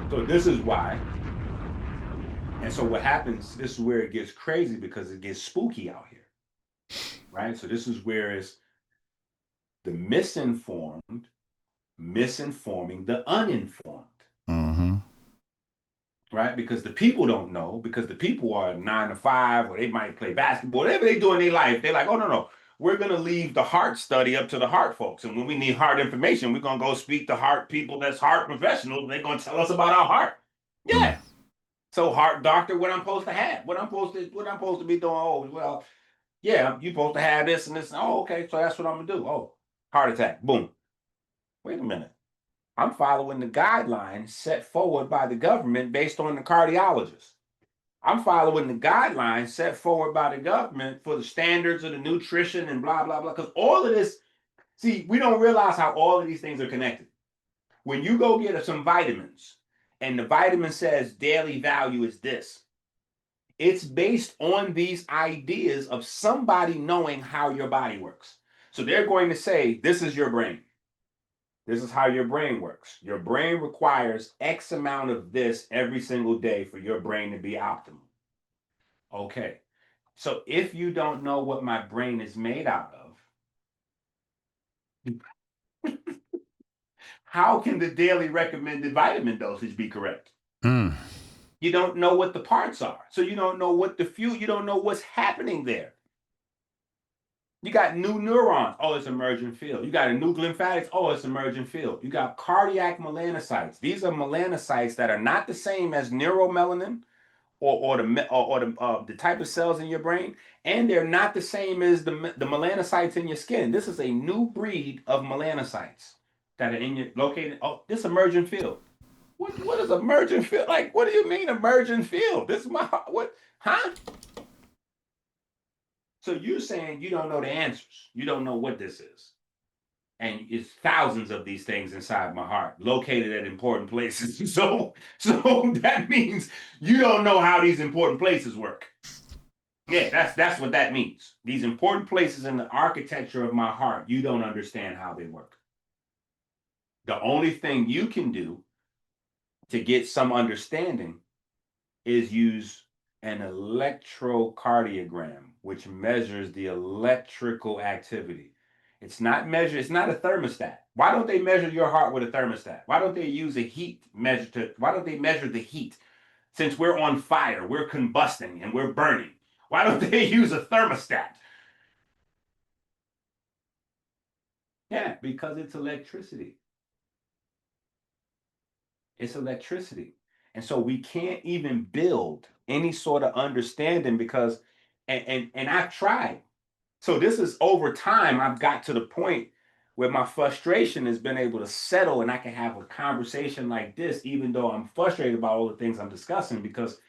So this is why. And so what happens, this is where it gets crazy because it gets spooky out here. Right? So this is where it's the misinformed misinforming the uninformed. Mm-hmm. Right? Because the people don't know, because the people are 9 to 5, or they might play basketball, whatever they do in their life, they're like, oh, no. We're going to leave the heart study up to the heart folks. And when we need heart information, we're going to go speak to heart people that's heart professionals. They're going to tell us about our heart. Yeah. So heart doctor, what I'm supposed to have, what I'm supposed to be doing. Oh, well, yeah, you're supposed to have this and this. Oh, okay. So that's what I'm going to do. Oh, heart attack. Boom. Wait a minute. I'm following the guidelines set forward by the government based on the cardiologist. I'm following the guidelines set forward by the government for the standards of the nutrition and blah, blah, blah. Because all of this, see, we don't realize how all of these things are connected. When you go get some vitamins and the vitamin says daily value is this, it's based on these ideas of somebody knowing how your body works. So they're going to say, this is your brain. This is how your brain works. Your brain requires X amount of this every single day for your brain to be optimal. Okay. So if you don't know what my brain is made out of, how can the daily recommended vitamin dosage be correct? You don't know what the parts are. So you don't know what you don't know what's happening there. You got new neurons. Oh, it's emergent field. You got a new lymphatics. Oh, it's emergent field. You got cardiac melanocytes. These are melanocytes that are not the same as neuromelanin or the type of cells in your brain, and they're not the same as the melanocytes in your skin. This is a new breed of melanocytes that are in your located. Oh, this emergent field. What is emergent field? Like, what do you mean emergent field? This is my what? Huh? So you're saying you don't know the answers. You don't know what this is. And it's thousands of these things inside my heart, located at important places. So that means you don't know how these important places work. Yeah, that's what that means. These important places in the architecture of my heart, you don't understand how they work. The only thing you can do to get some understanding is use an electrocardiogram, which measures the electrical activity. It's not a thermostat. Why don't they measure your heart with a thermostat? Why don't they use a heat measure why don't they measure the heat? Since we're on fire, we're combusting and we're burning. Why don't they use a thermostat? Yeah, because it's electricity. It's electricity. And so we can't even build any sort of understanding because, and I've tried. So this is over time, I've got to the point where my frustration has been able to settle and I can have a conversation like this, even though I'm frustrated about all the things I'm discussing, because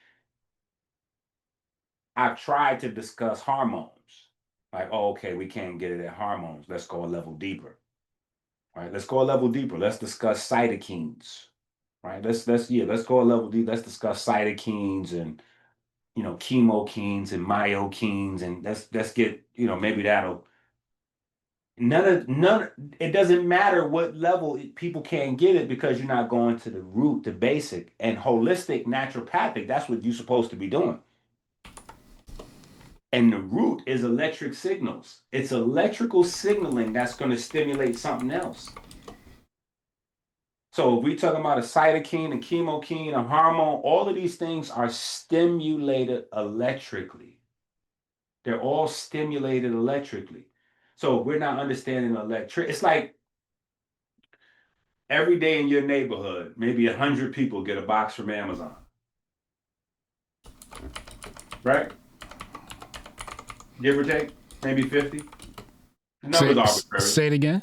I've tried to discuss hormones. Like, oh, okay, we can't get it at hormones. Let's go a level deeper. All right, let's go a level deeper. Let's discuss cytokines. Right. Let's go a level deep. Let's discuss cytokines and chemokines and myokines, and let's get maybe that'll none. It doesn't matter what level people can't get it because you're not going to the root, the basic and holistic naturopathic. That's what you're supposed to be doing. And the root is electric signals. It's electrical signaling that's going to stimulate something else. So if we're talking about a cytokine, a chemokine, a hormone, all of these things are stimulated electrically. They're all stimulated electrically. So we're not understanding it's like every day in your neighborhood, maybe 100 people get a box from Amazon. Right? Give or take, maybe 50. The numbers are arbitrary. Say it again.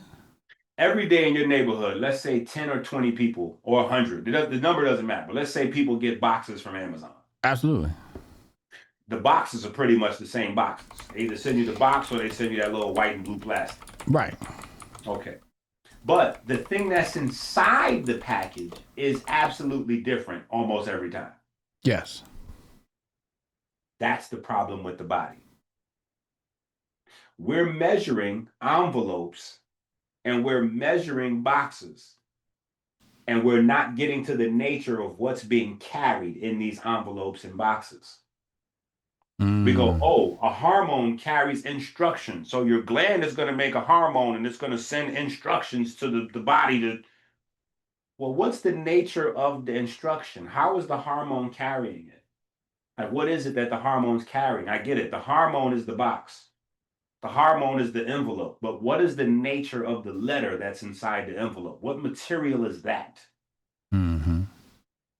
every day in your neighborhood, let's say 10 or 20 people or 100, the number doesn't matter, but let's say people get boxes from Amazon. Absolutely. The boxes are pretty much the same boxes. They either send you the box or they send you that little white and blue plastic. Right. Okay. But the thing that's inside the package is absolutely different almost every time. Yes. That's the problem with the body. We're measuring envelopes and we're measuring boxes, and we're not getting to the nature of what's being carried in these envelopes and boxes. We go, oh, a hormone carries instructions. So your gland is going to make a hormone and it's going to send instructions to the body to. Well, what's the nature of the instruction? How is the hormone carrying it? Like, what is it that the hormone's carrying? I get it. The hormone is the box. The hormone is the envelope. But what is the nature of the letter that's inside the envelope? What material is that? Mm-hmm.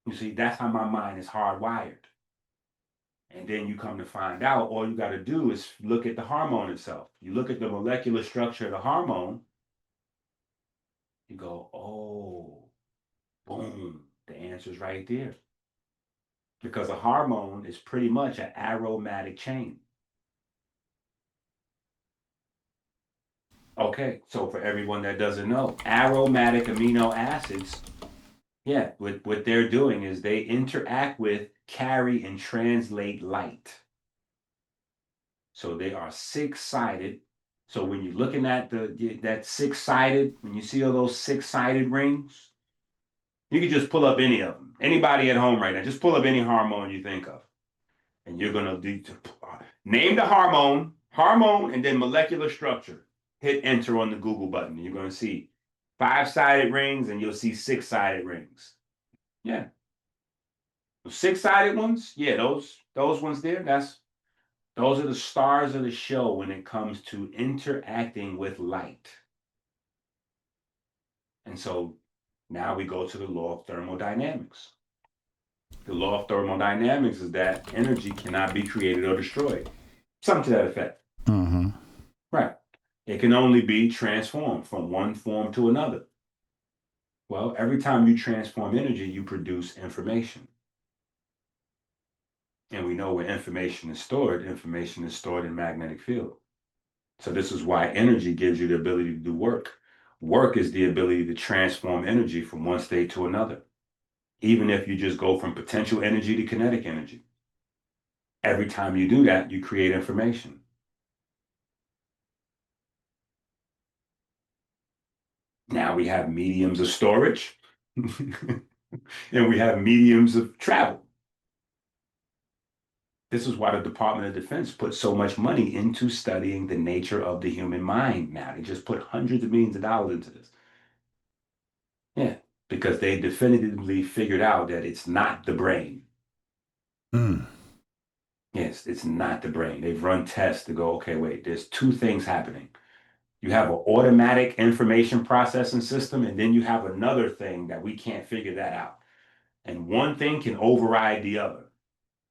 You see, that's how my mind is hardwired. And then you come to find out, all you got to do is look at the hormone itself. You look at the molecular structure of the hormone, you go, oh, boom, the answer's right there. Because a hormone is pretty much an aromatic chain. Okay, so for everyone that doesn't know, aromatic amino acids, yeah, what they're doing is they interact with, carry, and translate light. So they are six-sided. So when you're looking at that six-sided, when you see all those six-sided rings, you can just pull up any of them. Anybody at home right now, just pull up any hormone you think of. And you're going to name the hormone, and then molecular structure. Hit enter on the Google button. And you're going to see 5-sided rings and you'll see 6-sided rings. Yeah. The 6-sided ones, yeah, those ones there, those are the stars of the show when it comes to interacting with light. And so now we go to the law of thermodynamics. The law of thermodynamics is that energy cannot be created or destroyed. Something to that effect. Mm-hmm. Right. It can only be transformed from one form to another. Well, every time you transform energy, you produce information. And we know where information is stored in magnetic field. So this is why energy gives you the ability to do work. Work is the ability to transform energy from one state to another. Even if you just go from potential energy to kinetic energy. Every time you do that, you create information. Now we have mediums of storage and we have mediums of travel. This is why the Department of Defense put so much money into studying the nature of the human mind now. They just put hundreds of millions of dollars into this. Yeah, because they definitively figured out that it's not the brain. Yes, it's not the brain. They've run tests to go, okay, wait, there's two things happening. You have an automatic information processing system, and then you have another thing that we can't figure that out. And one thing can override the other.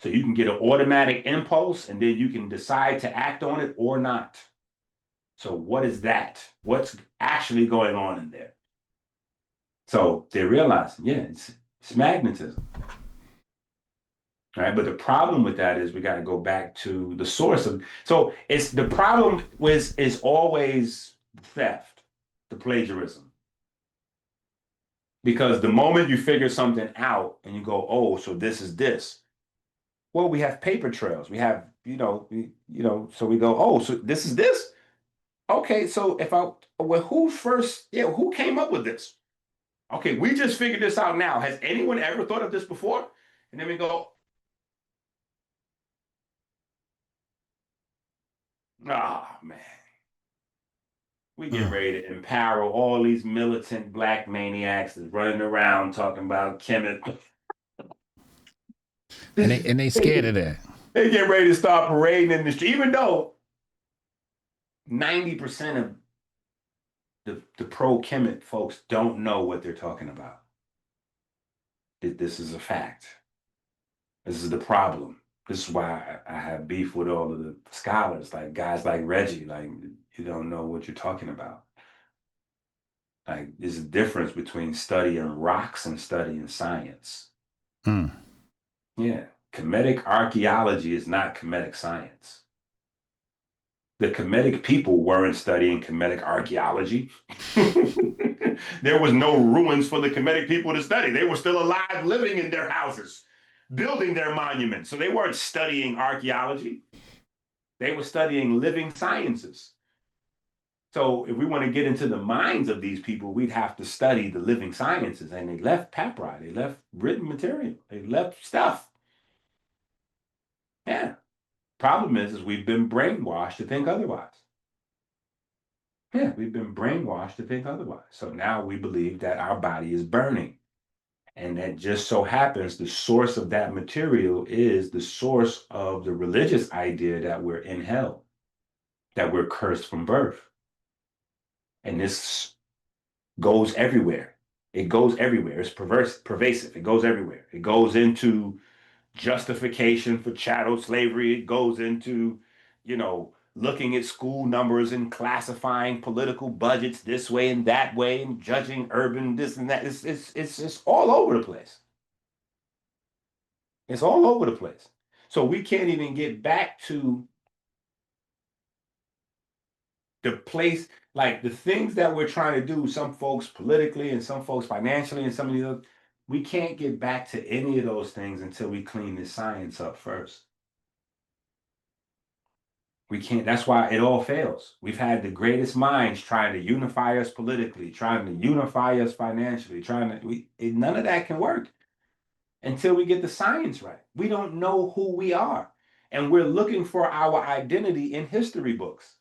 So you can get an automatic impulse, and then you can decide to act on it or not. So what is that? What's actually going on in there? So they realize, yeah, it's magnetism. All right, but the problem with that is we got to go back to the source of. So it's the problem is always theft, the plagiarism. Because the moment you figure something out and you go, oh, so this is this. Well, we have paper trails. We have, so we go, oh, so this is this. Okay, so who came up with this? Okay, we just figured this out now. Has anyone ever thought of this before? And then we go, ah, man. We get ready to empower all these militant black maniacs that's running around talking about chemical. And they scared of that. They get ready to start parading in the street, even though 90% of the pro-chemic folks don't know what they're talking about. This is a fact. This is the problem. This is why I have beef with all of the scholars, like guys like Reggie, like you don't know what you're talking about. Like, there's a difference between studying rocks and studying science. Mm. Yeah. Kemetic archaeology is not Kemetic science. The Kemetic people weren't studying Kemetic archaeology. There was no ruins for the Kemetic people to study. They were still alive, living in their houses, building their monuments. So they weren't studying archaeology. They were studying living sciences. So if we want to get into the minds of these people, we'd have to study the living sciences. And they left papyri, they left written material, they left stuff. Yeah. Problem is we've been brainwashed to think otherwise. Yeah, we've been brainwashed to think otherwise. So now we believe that our body is burning. And that just so happens the source of that material is the source of the religious idea that we're in hell, that we're cursed from birth. And this goes everywhere. It goes everywhere. It's pervasive. It goes everywhere. It goes into justification for chattel slavery. It goes into, looking at school numbers and classifying political budgets this way and that way and judging urban this and that. It's all over the place. It's all over the place. So we can't even get back to the place, like the things that we're trying to do, some folks politically and some folks financially and some of these other, we can't get back to any of those things until we clean the science up first. We can't, that's why it all fails. We've had the greatest minds trying to unify us politically, trying to unify us financially, none of that can work until we get the science right. We don't know who we are. And we're looking for our identity in history books.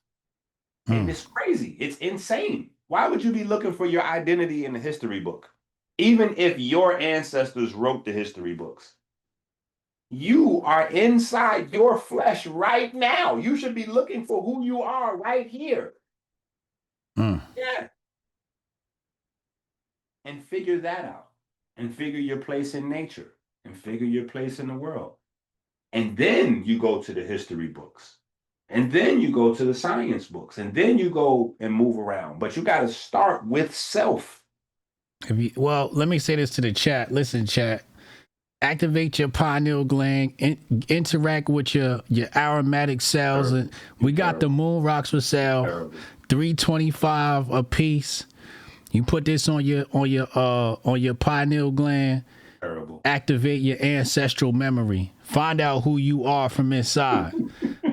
And it's crazy. It's insane. Why would you be looking for your identity in the history book? Even if your ancestors wrote the history books. You are inside your flesh right now. You should be looking for who you are right here. Yeah. And figure that out. And figure your place in nature. And figure your place in the world. And then you go to the history books. And then you go to the science books. And then you go and move around. But you got to start with self. Well, let me say this to the chat. Listen, chat. Activate your pineal gland, interact with your aromatic cells, and we got the moon rocks for sale, $325 a piece. You put this on your pineal gland. Activate your ancestral memory. Find out who you are from inside.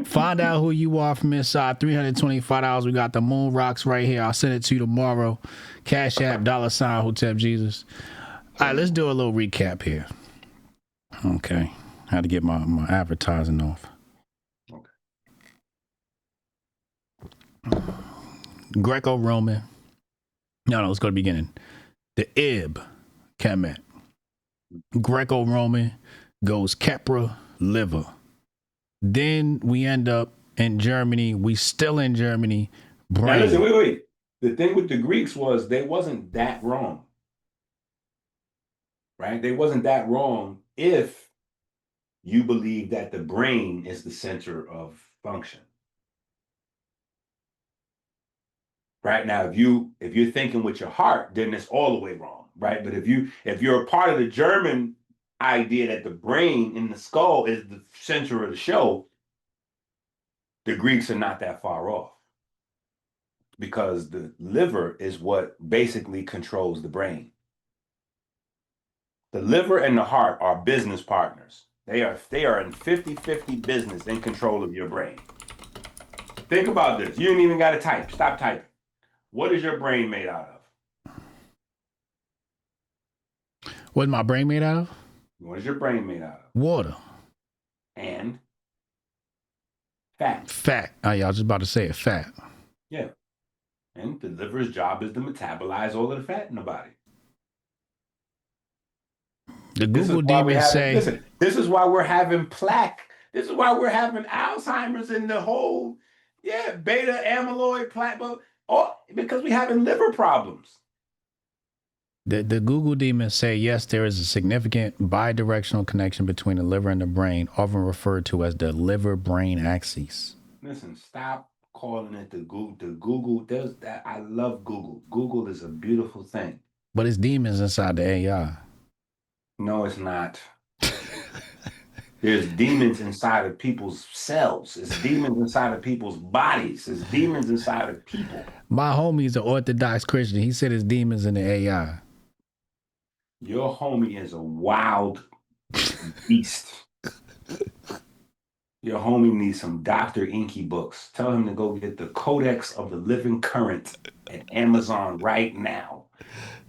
Find out who you are from inside. $325. We got the moon rocks right here. I'll send it to you tomorrow. Cash App $ Hotep Jesus. All right, let's do a little recap here. Okay, had to get my advertising off. Okay. Greco-Roman. No, let's go to the beginning. The Ib, Kemet. Greco-Roman goes Kepra, liver. Then we end up in Germany. We still in Germany. Brain. Now listen, wait. The thing with the Greeks was they wasn't that wrong. Right? They wasn't that wrong if you believe that the brain is the center of function. Right now, if you're thinking with your heart, then it's all the way wrong, right? But if you're a part of the German idea that the brain in the skull is the center of the show, the Greeks are not that far off, because the liver is what basically controls the brain. The liver and the heart are business partners. They are in 50-50 business in control of your brain. Think about this. You ain't even got to type. Stop typing. What is your brain made out of? What's my brain made out of? What is your brain made out of? Water. And fat. Fat. Oh, yeah, I was just about to say it. Fat. Yeah. And the liver's job is to metabolize all of the fat in the body. The Google demons say... Listen, this is why we're having plaque. This is why we're having Alzheimer's and the whole, beta amyloid plaque, because we're having liver problems. The Google demons say, yes, there is a significant bidirectional connection between the liver and the brain, often referred to as the liver-brain axis. Listen, stop calling it the Google. The Google. There's that. I love Google. Google is a beautiful thing. But it's demons inside the AI. No, it's not. There's demons inside of people's cells. It's demons inside of people's bodies. It's demons inside of people. My homie's an Orthodox Christian. He said it's demons in the AI. Your homie is a wild beast. Your homie needs some Dr. EnQi books. Tell him to go get the Codex of the Living Current at Amazon right now.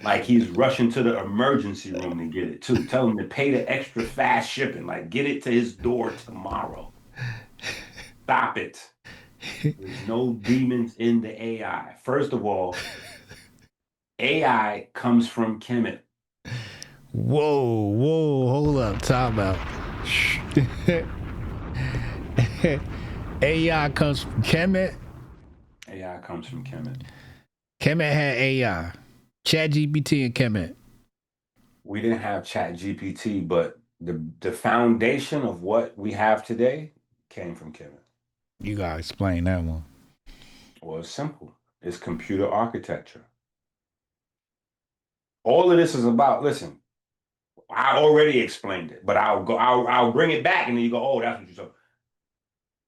Like he's rushing to the emergency room to get it too. Tell him to pay the extra fast shipping. Like get it to his door tomorrow. Stop it. There's no demons in the AI. First of all, AI comes from KeMedicine. Whoa, hold up, time out. AI comes from KeMedicine. AI comes from KeMedicine. KeMedicine had AI. ChatGPT and KeMedicine. We didn't have ChatGPT, but the foundation of what we have today came from KeMedicine. You gotta explain that one. Well, it's simple. It's computer architecture. All of this is about, listen, I already explained it, but I'll bring it back and then you go, oh, that's what you're talking about.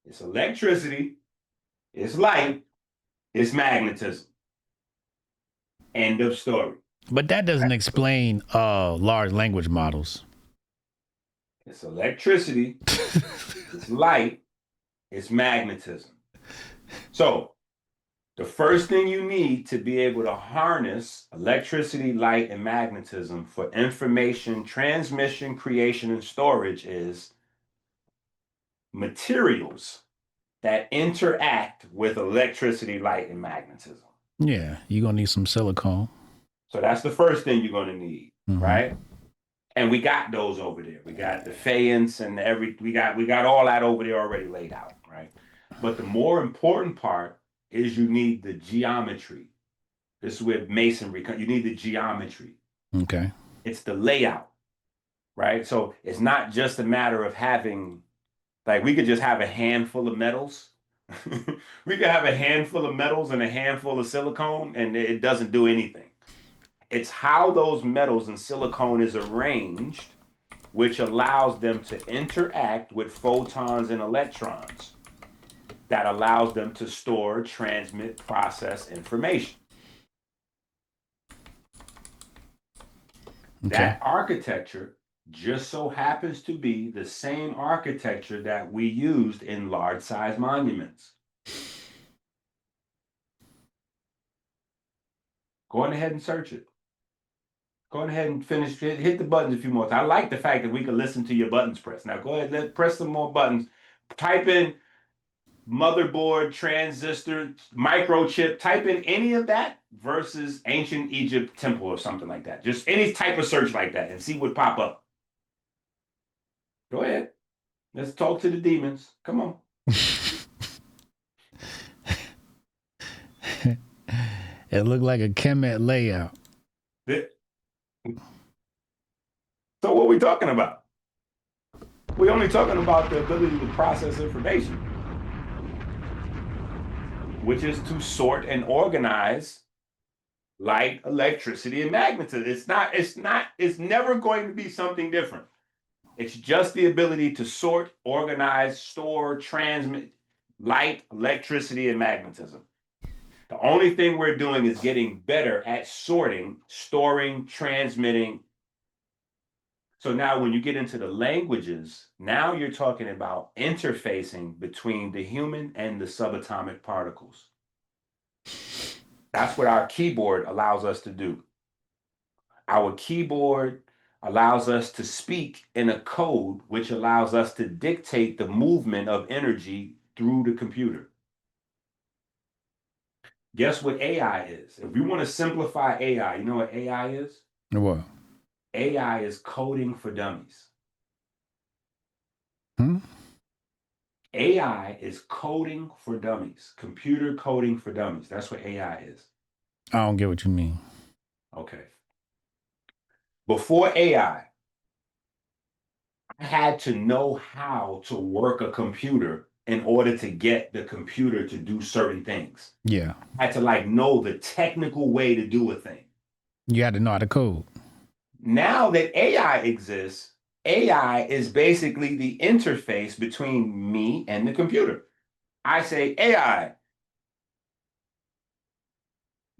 It's electricity, it's light, it's magnetism. End of story. But that doesn't explain large language models. It's electricity, it's light, it's magnetism. So the first thing you need to be able to harness electricity, light, and magnetism for information transmission, creation, and storage is materials that interact with electricity, light, and magnetism. Yeah, you're gonna need some silicone. So that's the first thing you're gonna need, right? And we got those over there. We got the faience and we got all that over there already laid out, right? But the more important part is you need the geometry. This is where masonry comes. You need the geometry. Okay. It's the layout, right? So it's not just a matter of having, like we could just have a handful of metals. We could have a handful of metals and a handful of silicone and it doesn't do anything. It's how those metals and silicone is arranged, which allows them to interact with photons and electrons. That allows them to store, transmit, process information. Okay. That architecture just so happens to be the same architecture that we used in large-size monuments. Go on ahead and search it. Go ahead and finish. Hit the buttons a few more times. I like the fact that we can listen to your buttons press. Now go ahead, press some more buttons. Type in motherboard, transistor, microchip, type in any of that versus ancient Egypt temple or something like that. Just any type of search like that and see what pop up. Go ahead. Let's talk to the demons. Come on. It looked like a KeMedicine layout. So what are we talking about? We're only talking about the ability to process information, which is to sort and organize light, electricity, and magnetism. It's never going to be something different. It's just the ability to sort, organize, store, transmit light, electricity, and magnetism. The only thing we're doing is getting better at sorting, storing, transmitting. So now when you get into the languages, now you're talking about interfacing between the human and the subatomic particles. That's what our keyboard allows us to do. Our keyboard allows us to speak in a code which allows us to dictate the movement of energy through the computer. Guess what AI is? If we want to simplify AI, you know what AI is? What? AI is coding for dummies. AI is coding for dummies. Computer coding for dummies. That's what AI is. I don't get what you mean. Okay. Before AI, I had to know how to work a computer in order to get the computer to do certain things. Yeah. I had to like know the technical way to do a thing. You had to know how to code. Now that AI exists, AI is basically the interface between me and the computer. I say, AI,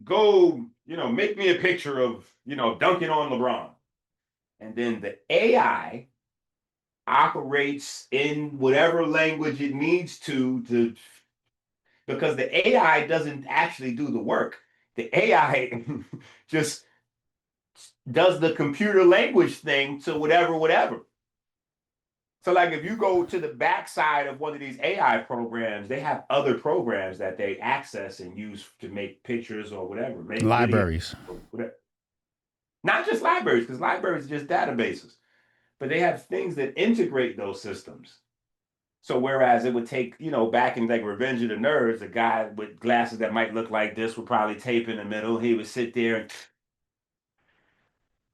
go, make me a picture of, dunking on LeBron. And then the AI operates in whatever language it needs to because the AI doesn't actually do the work. The AI just does the computer language thing to whatever. So like if you go to the backside of one of these AI programs, they have other programs that they access and use to make pictures or whatever. Make libraries. Whatever. Not just libraries, because libraries are just databases. But they have things that integrate those systems. So whereas it would take, back in like Revenge of the Nerds, a guy with glasses that might look like this would probably tape in the middle. He would sit there and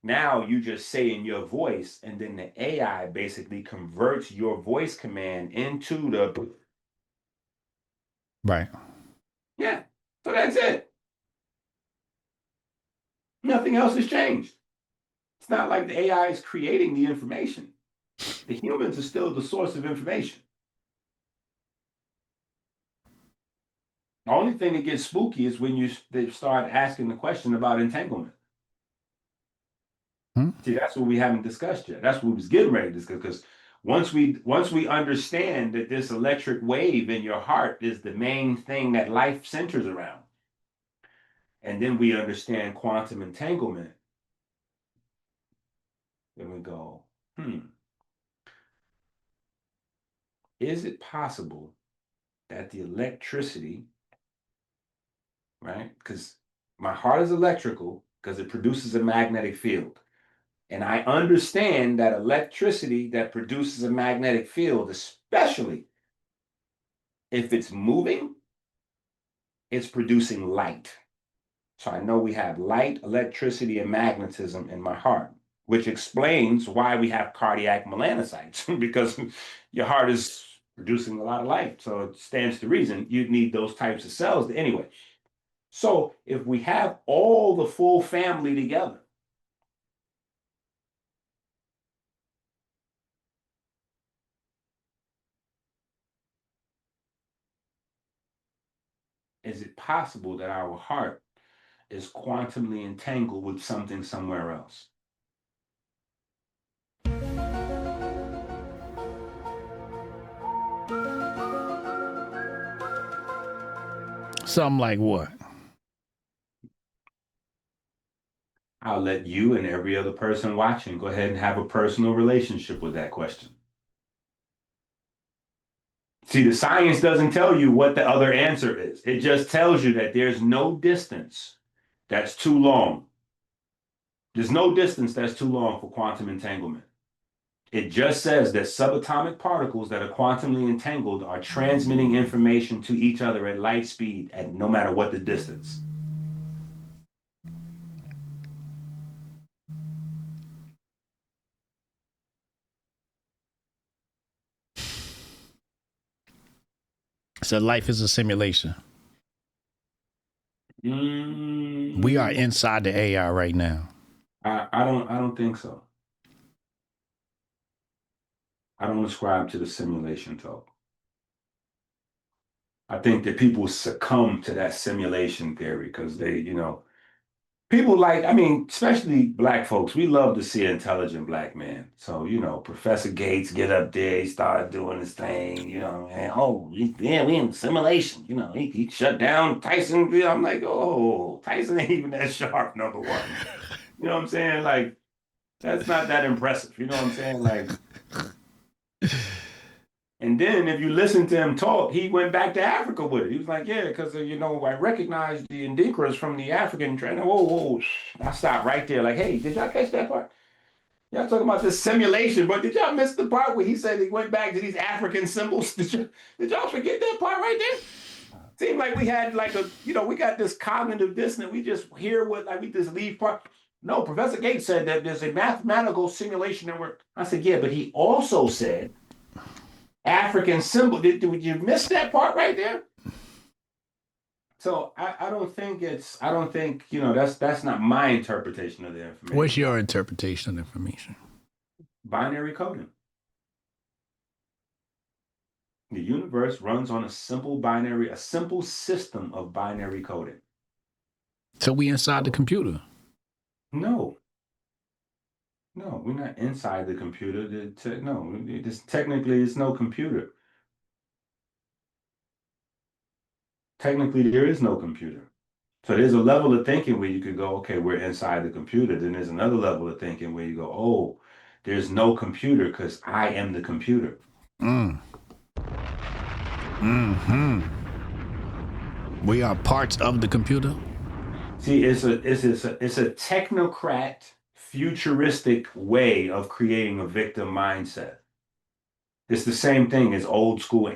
now you just say in your voice, and then the AI basically converts your voice command into the right. Yeah. So that's it. Nothing else has changed. It's not like the AI is creating the information. The humans are still the source of information. The only thing that gets spooky is when they start asking the question about entanglement. See, that's what we haven't discussed yet. That's what we was getting ready to discuss. Because once we understand that this electric wave in your heart is the main thing that life centers around, and then we understand quantum entanglement, then we go, is it possible that the electricity, right? Because my heart is electrical because it produces a magnetic field. And I understand that electricity that produces a magnetic field, especially if it's moving, it's producing light. So I know we have light, electricity, and magnetism in my heart, which explains why we have cardiac melanocytes, because your heart is producing a lot of light. So it stands to reason you'd need those types of cells anyway. So if we have all the full family together, is it possible that our heart is quantumly entangled with something somewhere else? Something like what? I'll let you and every other person watching go ahead and have a personal relationship with that question. See, the science doesn't tell you what the other answer is. It just tells you that there's no distance that's too long. There's no distance that's too long for quantum entanglement. It just says that subatomic particles that are quantumly entangled are transmitting information to each other at light speed, at no matter what the distance. So life is a simulation. We are inside the AI right now. I don't think so. I don't ascribe to the simulation talk. I think that people succumb to that simulation theory because they, people like, especially Black folks, we love to see an intelligent Black man. So, Professor Gates get up there, he started doing his thing, and we in simulation, he shut down Tyson. I'm like, oh, Tyson ain't even that sharp, number one. You know what I'm saying? Like, that's not that impressive. You know what I'm saying? Like, and then if you listen to him talk, he went back to Africa with it. He was like, yeah, because, I recognize the Indinkras from the African trend. Whoa. I stopped right there. Like, hey, did y'all catch that part? Y'all talking about this simulation, but did y'all miss the part where he said he went back to these African symbols? Did y'all forget that part right there? Seemed like we had we got this cognitive dissonance. We just hear we just leave part. No, Professor Gates said that there's a mathematical simulation that I said, yeah, but he also said African symbol. Did you miss that part right there? So I don't think that's not my interpretation of the information. What's your interpretation of the information? Binary coding. The universe runs on a simple system of binary coding. So we inside the computer? No, we're not inside the computer. Technically, it's no computer. Technically, there is no computer. So there's a level of thinking where you could go, okay, we're inside the computer. Then there's another level of thinking where you go, oh, there's no computer because I am the computer. We are parts of the computer. See, it's a technocrat, futuristic way of creating a victim mindset. It's the same thing as old school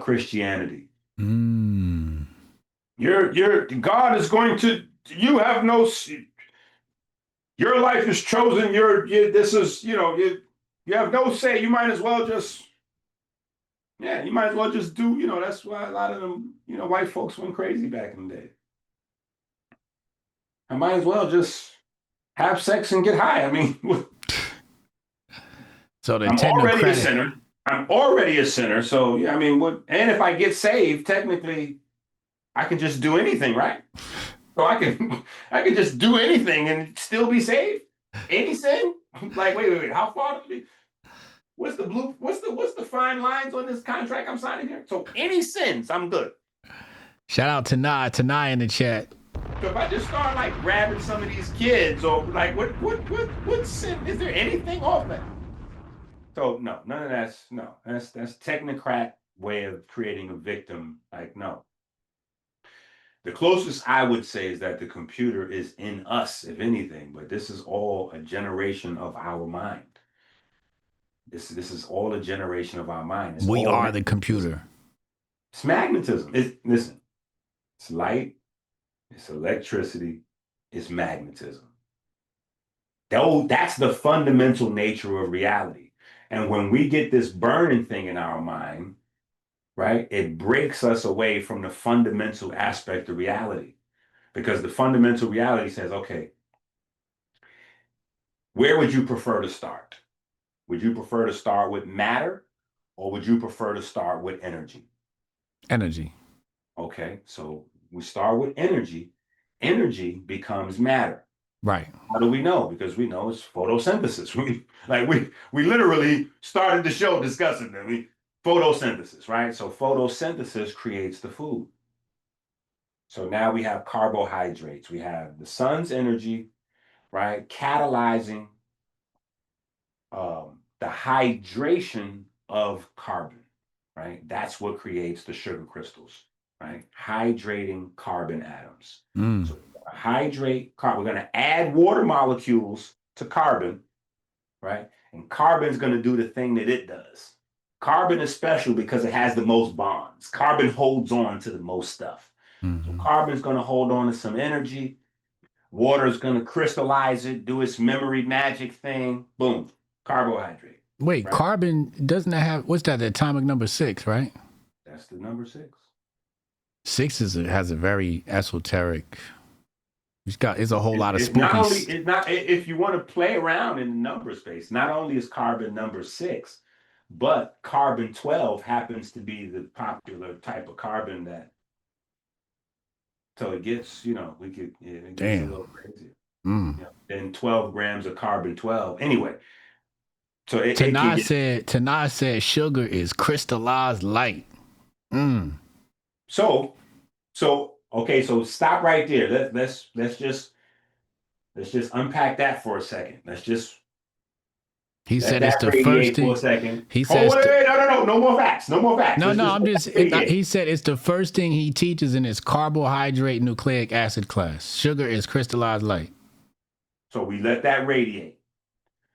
Christianity. God is going to. You have no. Your life is chosen. This is. You have no say. You might as well just. Yeah, you might as well just do. That's why a lot of them. White folks went crazy back in the day. I might as well just have sex and get high. I mean. So I'm already a sinner. I'm already a sinner. So yeah, I mean, and if I get saved, technically, I can just do anything, right? So I can just do anything and still be saved. Any sin? Like, wait. How far? What's the fine lines on this contract I'm signing here? So any sins, I'm good. Shout out to Tanai in the chat. So if I just start like grabbing some of these kids, or like what sin? Is there anything off that? So no, none of that's no. That's technocrat way of creating a victim. Like no. The closest I would say is that the computer is in us, if anything, but this is all a generation of our mind. This is all a generation of our mind. We are the computer. It's magnetism. Listen, it's light, it's electricity, it's magnetism. That's the fundamental nature of reality. And when we get this burning thing in our mind, right, it breaks us away from the fundamental aspect of reality. Because the fundamental reality says, okay, where would you prefer to start? Would you prefer to start with matter, or would you prefer to start with energy? Energy. Okay, so we start with energy. Energy becomes matter. Right. How do we know? Because we know it's photosynthesis. We literally started the show discussing that. Photosynthesis, right? So photosynthesis creates the food. So now we have carbohydrates. We have the sun's energy, right, catalyzing the hydration of carbon, right? That's what creates the sugar crystals, right? Hydrating carbon atoms. So hydrate carbon. We're going to add water molecules to carbon, right? And carbon's going to do the thing that it does. Carbon is special because it has the most bonds. Carbon holds on to the most stuff. So carbon's going to hold on to some energy. Water's going to crystallize it, do its memory magic thing. Boom, carbohydrate. Wait, right? Carbon doesn't have, what's that, the atomic number 6, right? That's the number 6. 6 has a very esoteric, it's a whole lot of spooky. If you want to play around in the number space, not only is carbon number 6, but carbon 12 happens to be the popular type of carbon that. So it gets, it gets a little crazy. Then 12 grams of carbon 12. Anyway, so Tanai said sugar is crystallized light. So okay, so stop right there. Let's just unpack that for a second. He said it's the first thing. For a second. He says, no more facts. No more facts. He said it's the first thing he teaches in his carbohydrate nucleic acid class. Sugar is crystallized light. So we let that radiate.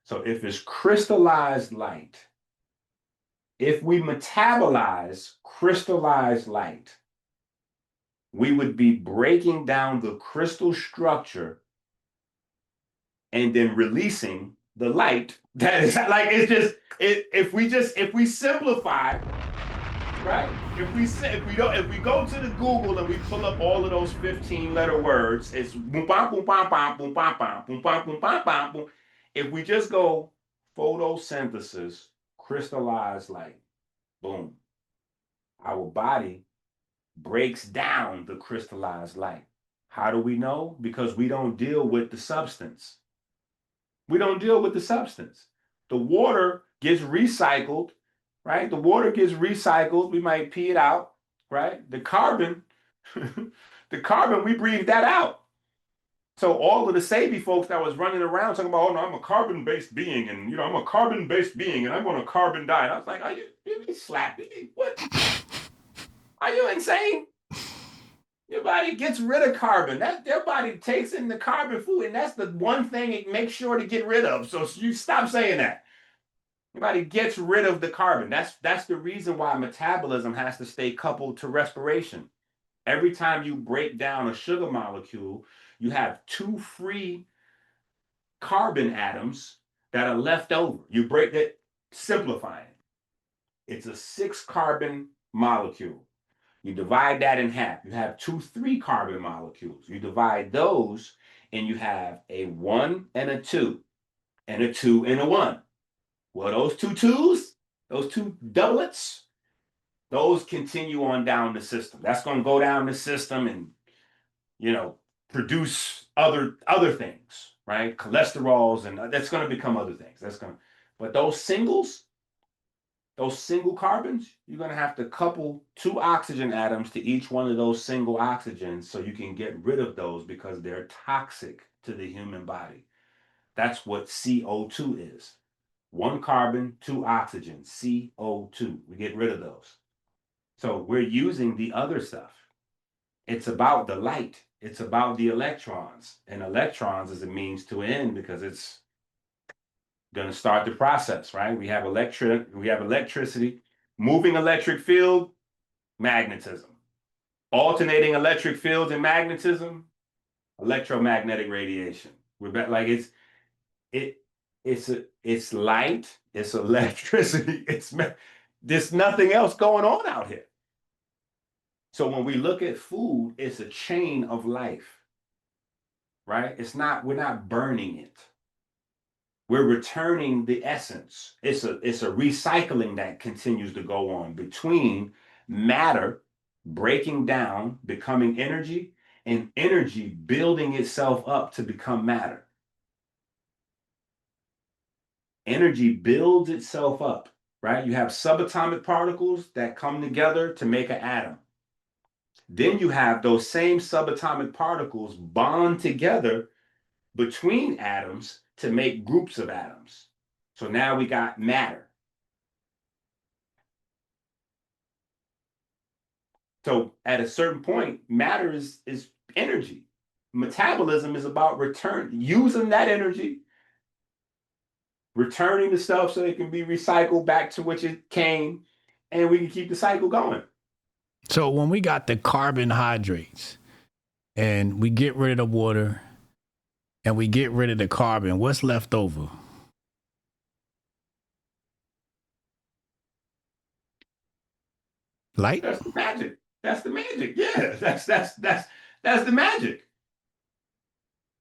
So if it's crystallized light, if we metabolize crystallized light, we would be breaking down the crystal structure and then releasing the light that is like, it's just, if we simplify, right? If we go to the Google and we pull up all of those 15-letter words, it's boom bam boom bam bam boom bam bam boom bam boom bam bam boom. If we just go photosynthesis, crystallized light, boom. Our body breaks down the crystallized light. How do we know? Because we don't deal with the substance. We don't deal with the substance. The water gets recycled, right? The water gets recycled. We might pee it out, right? The carbon, we breathe that out. So all of the Sebi folks that was running around talking about, oh no, I'm a carbon-based being, and I'm a carbon-based being, and I'm on a carbon diet. I was like, are you slapping me? What? Are you insane? Your body gets rid of carbon. Their body takes in the carbon food, and that's the one thing it makes sure to get rid of. So you stop saying that. Your body gets rid of the carbon. That's the reason why metabolism has to stay coupled to respiration. Every time you break down a sugar molecule, you have 2 free carbon atoms that are left over. You break it, simplifying. It's a 6-carbon molecule. You divide that in half. You have 2 3-carbon molecules. You divide those, and you have a 1 and a 2, and a 2 and a 1. Well, those 2 2s, those 2 doublets, those continue on down the system. That's going to go down the system and, produce other things, right? Cholesterols, and that's going to become other things. But those single carbons, you're going to have to couple 2 oxygen atoms to each one of those single oxygens so you can get rid of those because they're toxic to the human body. That's what CO2 is. 1 carbon, 2 oxygen, CO2. We get rid of those. So we're using the other stuff. It's about the light. It's about the electrons. And electrons is a means to an end because it's going to start the process, right? We have electricity, moving electric field, magnetism. Alternating electric fields and magnetism, electromagnetic radiation. We're back, like it's light, it's electricity, there's nothing else going on out here. So when we look at food, it's a chain of life, right? We're not burning it. We're returning the essence. It's a recycling that continues to go on between matter breaking down, becoming energy, and energy building itself up to become matter. Energy builds itself up, right? You have subatomic particles that come together to make an atom. Then you have those same subatomic particles bond together between atoms to make groups of atoms. So now we got matter. So at a certain point, matter is energy. Metabolism is about using that energy, returning the stuff so it can be recycled back to which it came, and we can keep the cycle going. So when we got the carbohydrates and we get rid of the water and we get rid of the carbon, what's left over? Light? That's the magic. That's the magic. Yeah, that's the magic.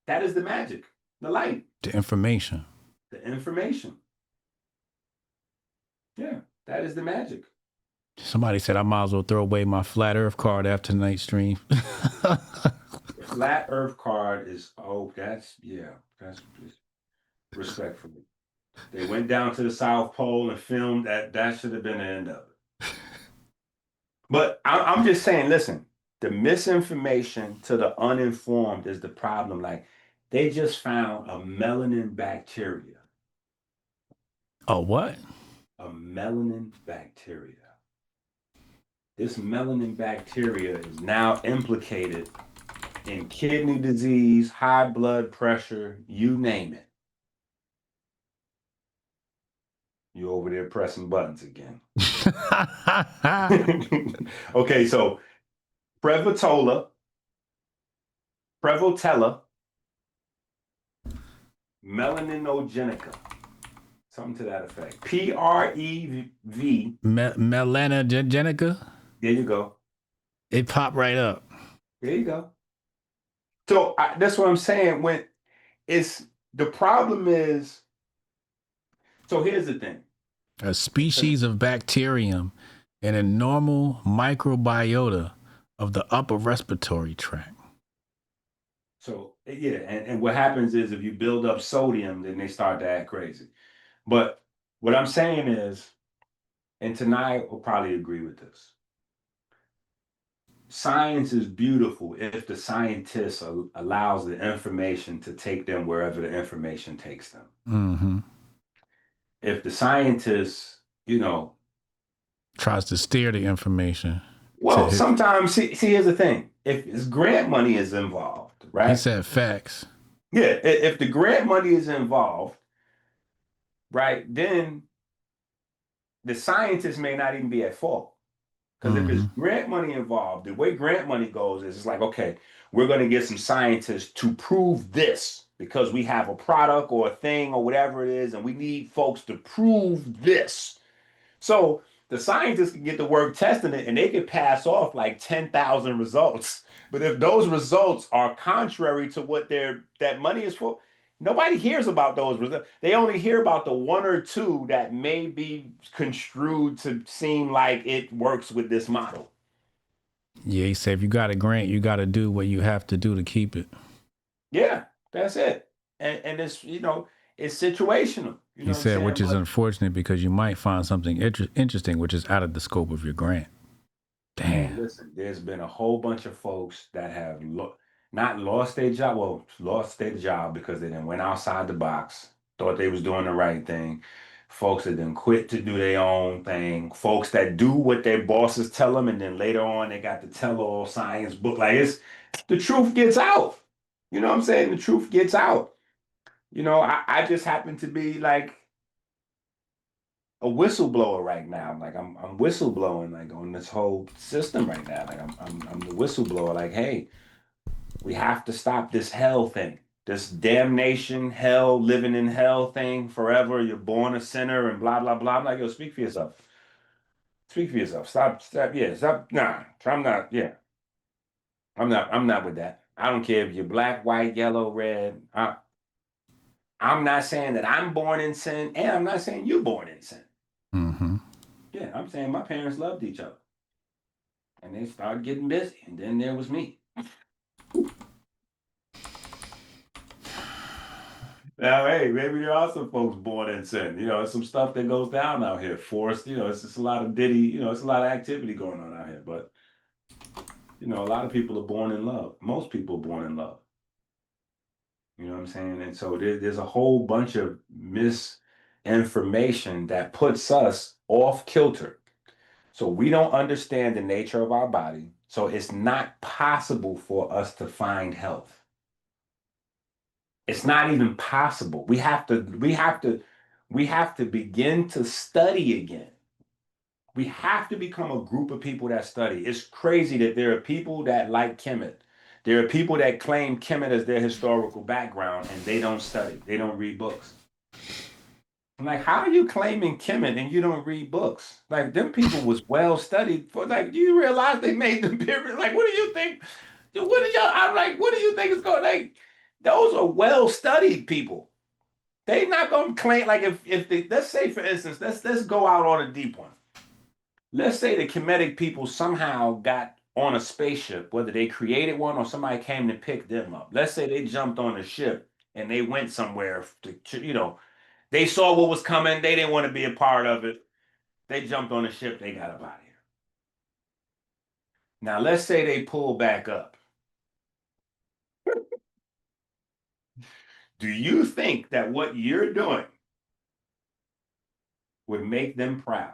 That is the magic. The light. The information. The information. Yeah, that is the magic. Somebody said I might as well throw away my flat earth card after tonight's stream. Flat earth card is, that's respectfully. They went down to the South Pole and filmed that. That should have been the end of it. But I'm just saying, listen, the misinformation to the uninformed is the problem. Like, they just found a melanin bacteria. Oh, what? A melanin bacteria. This melanin bacteria is now implicated in kidney disease, high blood pressure, you name it. You over there pressing buttons again. Okay, so Prevotella, melaninogenica. Something to that effect. PREV. Melanogenica. There you go. It popped right up. There you go. So that's what I'm saying. When it's the problem is, so here's the thing. A species of bacterium in a normal microbiota of the upper respiratory tract. So yeah, and what happens is if you build up sodium, then they start to act crazy. But what I'm saying is, and tonight will probably agree with this. Science is beautiful if the scientist allows the information to take them wherever the information takes them. Mm-hmm. If the scientist, tries to steer the information. Well, sometimes, see, here's the thing. If it's grant money is involved, right? He said facts. Yeah, if the grant money is involved, right, then the scientist may not even be at fault. Because if it's grant money involved, the way grant money goes is it's like, okay, we're going to get some scientists to prove this because we have a product or a thing or whatever it is, and we need folks to prove this. So the scientists can get to work testing it, and they can pass off like 10,000 results. But if those results are contrary to what that money is for, nobody hears about those results. They only hear about the one or two that may be construed to seem like it works with this model. Yeah, he said if you got a grant, you got to do what you have to do to keep it. Yeah, that's it. And it's, it's situational. He said, which is unfortunate because you might find something interesting, which is out of the scope of your grant. Damn. Listen, there's been a whole bunch of folks that have not lost their job. Well, lost their job because they then went outside the box, thought they was doing the right thing. Folks that then quit to do their own thing. Folks that do what their bosses tell them, and then later on they got the tell-all science book. Like the truth gets out. You know what I'm saying? The truth gets out. I just happen to be like a whistleblower right now. Like I'm whistleblowing like on this whole system right now. Like I'm the whistleblower. Like, hey, we have to stop this hell thing, this damnation, hell, living in hell thing forever. You're born a sinner and blah blah blah. I'm like, yo, speak for yourself. Speak for yourself. Stop. Yeah, stop. Nah, I'm not. Yeah, I'm not with that. I don't care if you're black, white, yellow, red. I'm not saying that I'm born in sin, and I'm not saying you're born in sin. Mm-hmm. Yeah, I'm saying my parents loved each other. And they started getting busy, and then there was me. Now, hey, maybe there are some folks born in sin. It's some stuff that goes down out here. Forced, it's just a lot of it's a lot of activity going on out here. But, a lot of people are born in love. Most people are born in love. You know what I'm saying? And so there's a whole bunch of misinformation that puts us off kilter. So we don't understand the nature of our body. So it's not possible for us to find health. It's not even possible. We have to begin to study again. We have to become a group of people that study. It's crazy that there are people that like KeMed. There are people that claim KeMed as their historical background and they don't study. They don't read books. I'm like, how are you claiming KeMed and you don't read books? Like, them people was well studied for, like, do you realize they made the pyramid? Like, what do you think? I'm like, what do you think is going, like, those are well studied people. They not going to claim, like, if they, let's say, for instance, let's go out on a deep one. Let's say the Kemetic people somehow got on a spaceship, whether they created one or somebody came to pick them up. Let's say they jumped on a ship and they went somewhere to, they saw what was coming. They didn't want to be a part of it. They jumped on a ship. They got up out of here. Now, let's say they pull back up. Do you think that what you're doing would make them proud?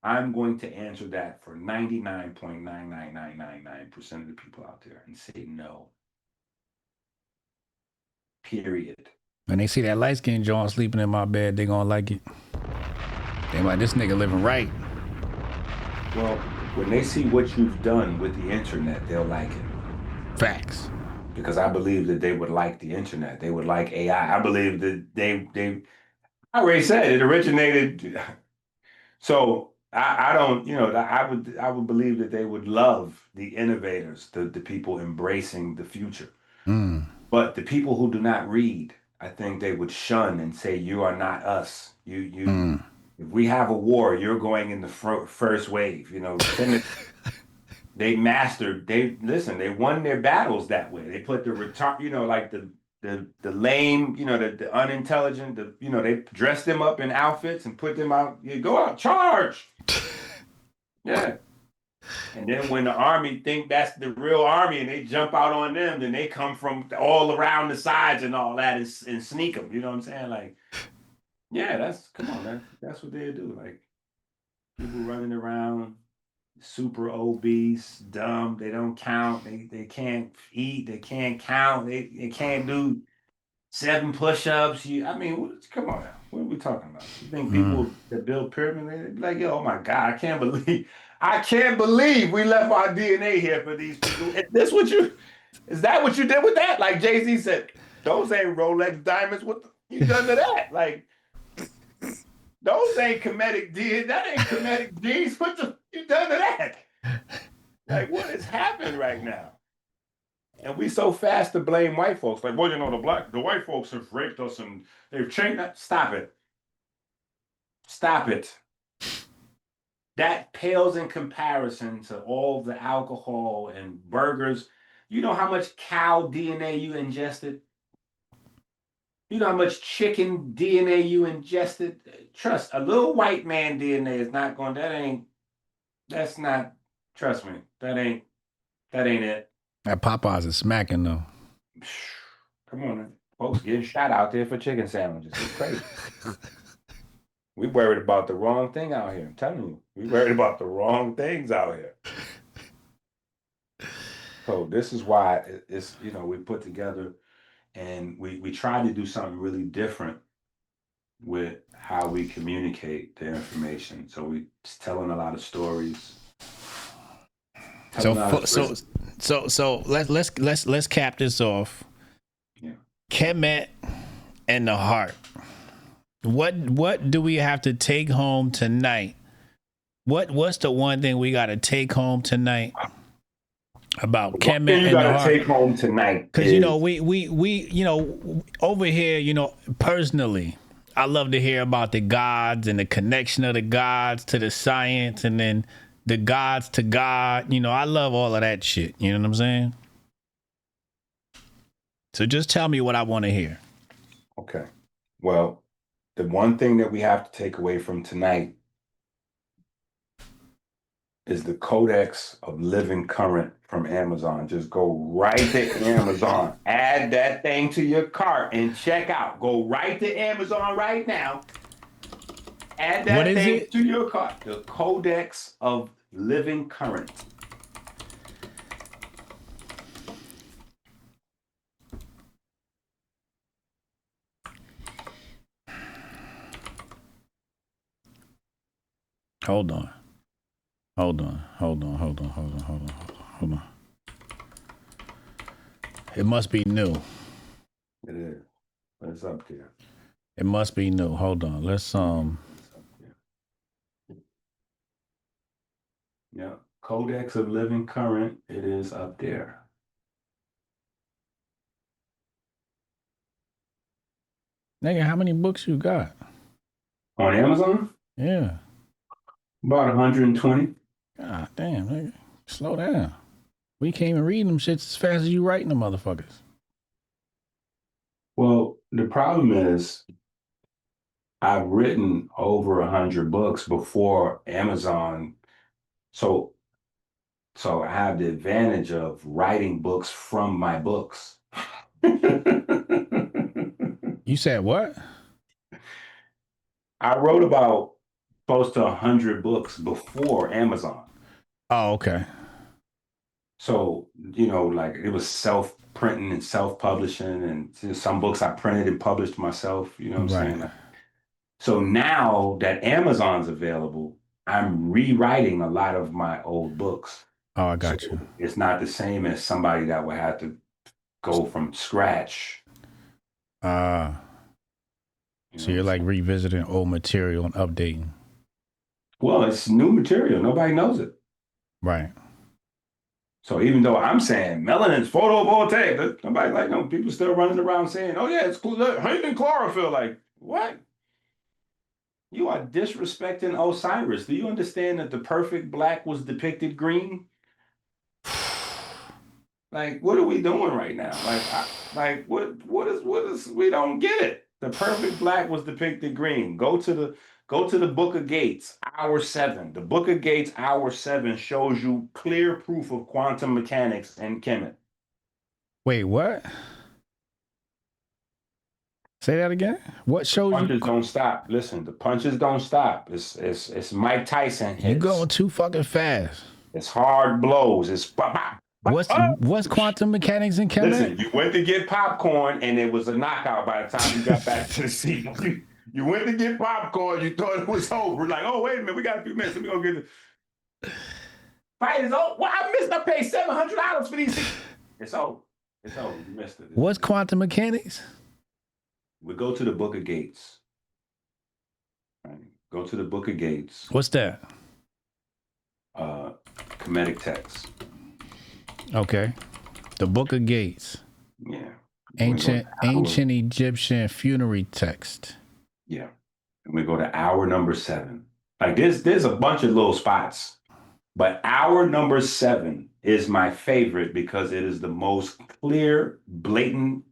I'm going to answer that for 99.99999% of the people out there and say no. Period. When they see that light-skinned John sleeping in my bed, they gonna like it. They like, this nigga living right. Well, when they see what you've done with the internet, they'll like it. Facts. because I believe that they would like the internet. They would like AI. I believe that I already said it originated. So I don't, I would believe that they would love the innovators, the people embracing the future. Mm. But the people who do not read, I think they would shun and say, "You are not us. You. Mm. If we have a war, you're going in the first wave." They mastered. They won their battles that way. They put the retard, like the lame, the unintelligent, they dressed them up in outfits and put them out. You go out, charge. Yeah. And then when the army think that's the real army and they jump out on them, then they come from all around the sides and all that and sneak them. You know what I'm saying? Like, yeah, come on, that's what they do. Like people running around, super obese, dumb. They don't count. They can't eat. They can't count. They can't do 7 push-ups. Come on now. What are we talking about? You think people that build pyramids, they be like, yo, oh my God, I can't believe we left our DNA here for these people. Is that what you did with that? Like Jay-Z said, those ain't Rolex diamonds. What you done to that? Like, those ain't comedic deeds. That ain't comedic deeds. What you done to that? Like, what is happening right now? And we so fast to blame white folks. Like, well, the white folks have raped us and they've changed that. Stop it. Stop it. That pales in comparison to all the alcohol and burgers. You know how much cow DNA you ingested? You know how much chicken DNA you ingested? Trust, a little white man DNA is not going, trust me, that ain't it. That Popeyes is smacking though. Come on, man. Folks getting shot out there for chicken sandwiches. It's crazy. We worried about the wrong thing out here. I'm telling you, we worried about the wrong things out here. So this is why it's we put together and we try to do something really different with how we communicate the information. So we telling a lot of stories. So let's cap this off. Yeah. Kemet and the heart. What do we have to take home tonight? What's the one thing we got to take home tonight about Kemet and the heart? Take home tonight, because we over here, personally, I love to hear about the gods and the connection of the gods to the science, and then the gods to God. I love all of that shit. You know what I'm saying? So just tell me what I want to hear. Okay. Well, the one thing that we have to take away from tonight is the Codex of Living Current from Amazon. Just go right to Amazon, add that thing to your cart and check out. Go right to Amazon right now. Add that thing to your cart. The Codex of Living Current. Hold on. It must be new. It is. But it's up there. It must be new. Hold on. Let's Yeah. Codex of Living Current. It is up there. Nigga, how many books you got? On Amazon? Yeah. About 120. God damn, nigga. Slow down. We can't even read them shits as fast as you writing them motherfuckers. Well, the problem is I've written over 100 books before Amazon. So I have the advantage of writing books from my books. You said what? I wrote about close to 100 books before Amazon. Oh, okay. So, like it was self-printing and self-publishing, and some books I printed and published myself, you know what I'm saying? So now that Amazon's available, I'm rewriting a lot of my old books. Oh, I got you. It's not the same as somebody that would have to go from scratch. So you're like revisiting old material and updating. Well, it's new material. Nobody knows it. Right. So even though I'm saying melanin's photovoltaic, nobody like, no, people still running around saying, oh yeah, it's Haitian chlorophyll. Like, what? You are disrespecting Osiris. Do you understand that the perfect black was depicted green? Like, what are we doing right now? Like, what is, we don't get it. The perfect black was depicted green. Go to the Book of Gates, hour 7. The Book of Gates, hour 7 shows you clear proof of quantum mechanics and chemistry. Wait, what? Say that again. What shows you? Punches don't stop. Listen, the punches don't stop. It's Mike Tyson hits. You going too fucking fast. It's hard blows. It's what's quantum mechanics and chemistry? Listen, you went to get popcorn and it was a knockout by the time you got back to the seat. You went to get popcorn. You thought it was over. Like, oh wait a minute, we got a few minutes. Let me go get it. Fight is over. Well, I missed. I paid $700 for these. It's over. It's over. You missed it. What's quantum mechanics? We go to the Book of Gates. Right. Go to the Book of Gates. What's that? Kemetic text. Okay. The Book of Gates. Yeah. Ancient Egyptian funerary text. Yeah. And we go to hour number 7. Like there's a bunch of little spots. But hour number 7 is my favorite because it is the most clear, blatant,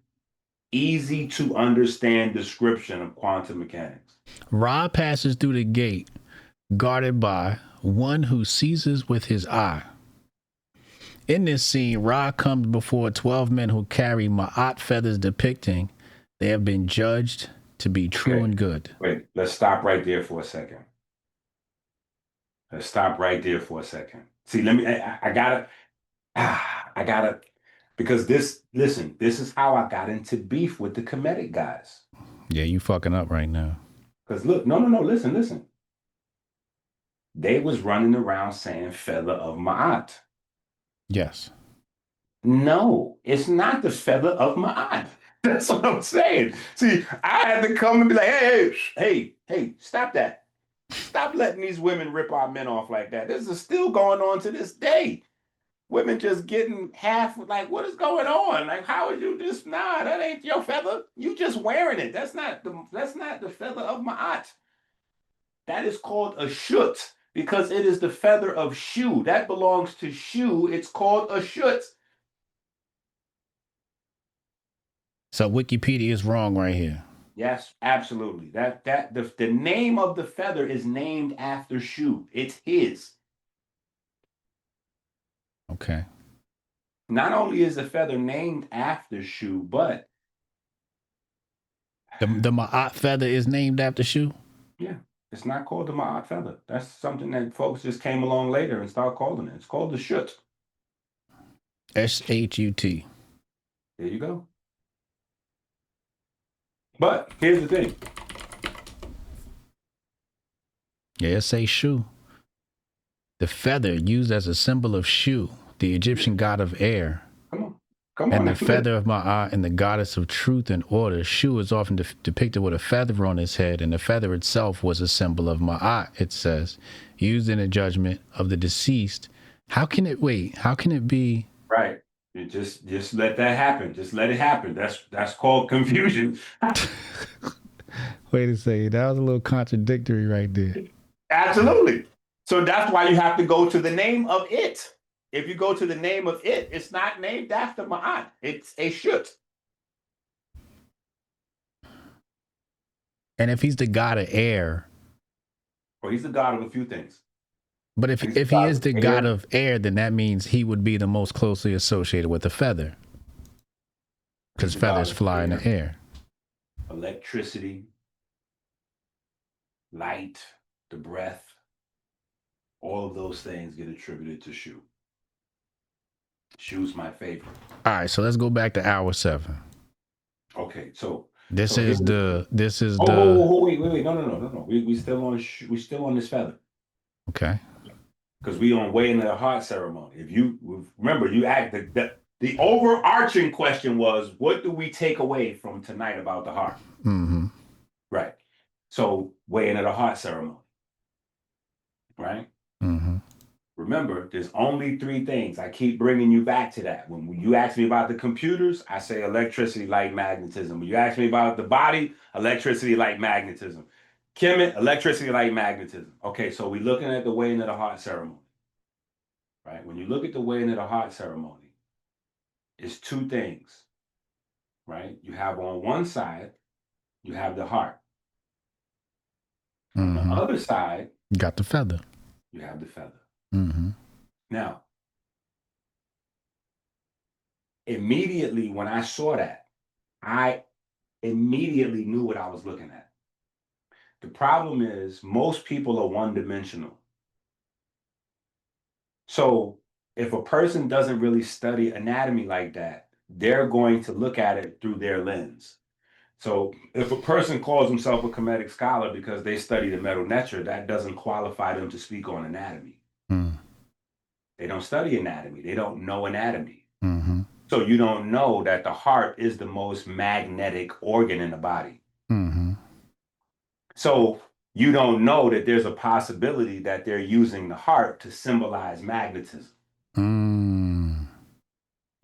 easy to understand description of quantum mechanics. Ra passes through the gate, guarded by one who seizes with his eye. In this scene, Ra comes before 12 men who carry Ma'at feathers depicting they have been judged to be true and good. Wait, let's stop right there for a second. See, I gotta, because this is how I got into beef with the Kemetic guys. Yeah, you fucking up right now. Because look, no, listen. They was running around saying feather of Ma'at. Yes. No, it's not the feather of Ma'at. That's what I'm saying. See, I had to come and be like, hey, stop that. Stop letting these women rip our men off like that. This is still going on to this day. Women just getting half, like, what is going on? Like, how would you just, nah, that ain't your feather. You just wearing it. That's not the feather of Ma'at. That is called a shut because it is the feather of Shu. That belongs to Shu. It's called a shut. So Wikipedia is wrong right here. Yes, absolutely. The name of the feather is named after Shu. It's his. Okay. Not only is the feather named after Shu, but the Ma'at feather is named after Shu? Yeah. It's not called the Ma'at feather. That's something that folks just came along later and started calling it. It's called the shut. S-H-U-T. There you go. But here's the thing. Yeah, it says Shu. The feather used as a symbol of Shu, the Egyptian god of air. Come on. And the feather of Ma'at and the goddess of truth and order. Shu is often depicted with a feather on his head, and the feather itself was a symbol of Ma'at, it says, used in the judgment of the deceased. How can it be? Right. You just let that happen. Just let it happen. That's called confusion. Wait a second. That was a little contradictory right there. Absolutely. So that's why you have to go to the name of it. If you go to the name of it, it's not named after Ma'at. It's a shut. And if he's the god of air. Well, he's the god of a few things. But if he is the god of air, then that means he would be the most closely associated with the feather. Because feathers fly in the air. Electricity, light, the breath, all of those things get attributed to Shu. Shu's my favorite. All right, so let's go back to hour 7. Okay, so this is the wait, no. We still on this feather. Okay. Because we on way into the heart ceremony. If you remember, you act the the overarching question was, what do we take away from tonight about the heart? Mm-hmm. Right. So weighing of the heart ceremony. Right. Mm-hmm. Remember, there's only three things. I keep bringing you back to that. When you ask me about the computers, I say electricity, light, magnetism. When you ask me about the body, electricity, light, magnetism. Electricity, light, magnetism. Okay, so we're looking at the weighing of the heart ceremony. Right? When you look at the weighing of the heart ceremony, it's two things. Right? You have on one side, you have the heart. On the other side, you got the feather. You have the feather. Mm-hmm. Now, immediately when I saw that, I immediately knew what I was looking at. The problem is most people are one-dimensional. So if a person doesn't really study anatomy like that, they're going to look at it through their lens. So if a person calls himself a comedic scholar because they study the metal nature, that doesn't qualify them to speak on anatomy. Mm. They don't study anatomy. They don't know anatomy. Mm-hmm. So you don't know that the heart is the most magnetic organ in the body. Mm-hmm. So you don't know that there's a possibility that they're using the heart to symbolize magnetism. Mm.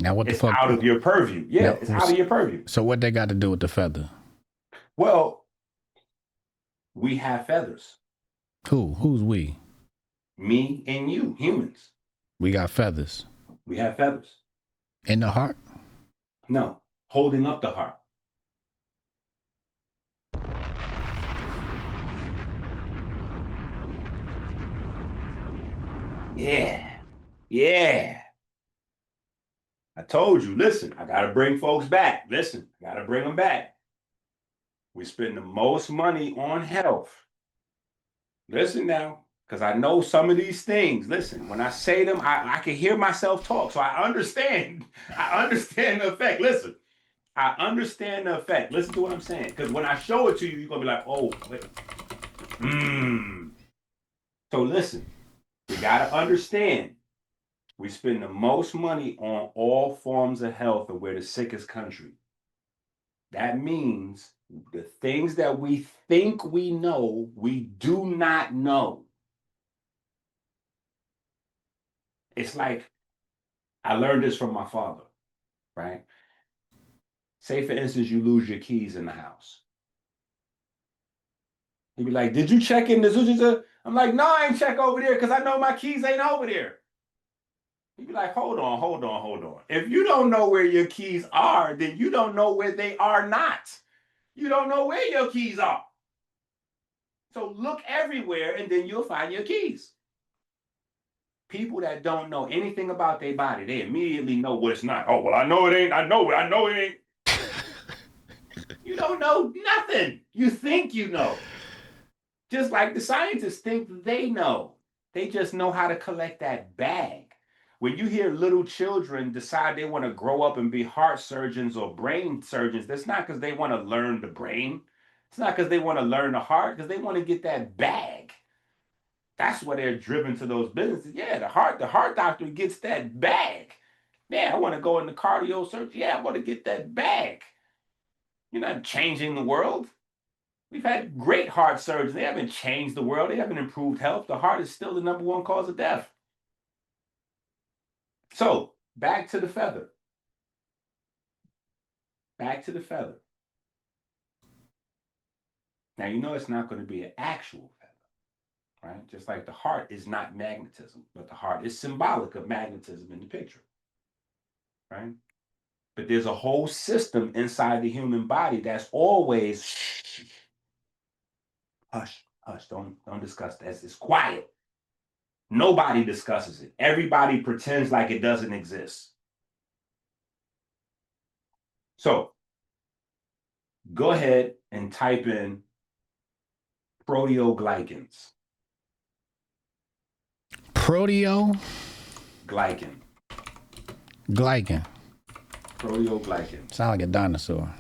Now what the It's fuck? out of your purview. Yeah, now, it's out of your purview. So what they got to do with the feather? Well, we have feathers. Who's we? Me and you, humans. We got feathers. We have feathers. In the heart? No, holding up the heart. Yeah. I told you, listen, I got to bring folks back. Listen, I got to bring them back. We spend the most money on health. Listen now, because I know some of these things. Listen, when I say them, I can hear myself talk. So I understand. I understand the effect. Listen, I understand the effect. Listen to what I'm saying. Because when I show it to you, you're going to be like, oh, wait. So listen, we got to understand. We spend the most money on all forms of health, and we're the sickest country. That means the things that we think we know, we do not know. It's like, I learned this from my father, right? Say, for instance, you lose your keys in the house. He'd be like, did you check in the... I'm like, no, I ain't check over there because I know my keys ain't over there. He'd be like, hold on. If you don't know where your keys are, then you don't know where they are not. You don't know where your keys are. So look everywhere and then you'll find your keys. People that don't know anything about their body, they immediately know what it's not. Oh, well, I know it ain't. I know it ain't. You don't know nothing. You think you know. Just like the scientists think they know. They just know how to collect that bag. When you hear little children decide they want to grow up and be heart surgeons or brain surgeons, that's not because they want to learn the brain. It's not because they want to learn the heart, because they want to get that bag. That's why they're driven to those businesses. Yeah, the heart doctor gets that bag. Yeah, I want to go into cardio surgery. Yeah, I want to get that bag. You're not changing the world. We've had great heart surgeons. They haven't changed the world. They haven't improved health. The heart is still the number one cause of death. So, back to the feather. Back to the feather. Now, you know it's not going to be an actual feather, right? Just like the heart is not magnetism, but the heart is symbolic of magnetism in the picture, right? But there's a whole system inside the human body that's always hush, don't discuss that. It's quiet. Nobody discusses it. Everybody pretends like it doesn't exist. So go ahead and type in proteoglycans. Glycan. Proteoglycans. Sound like a dinosaur.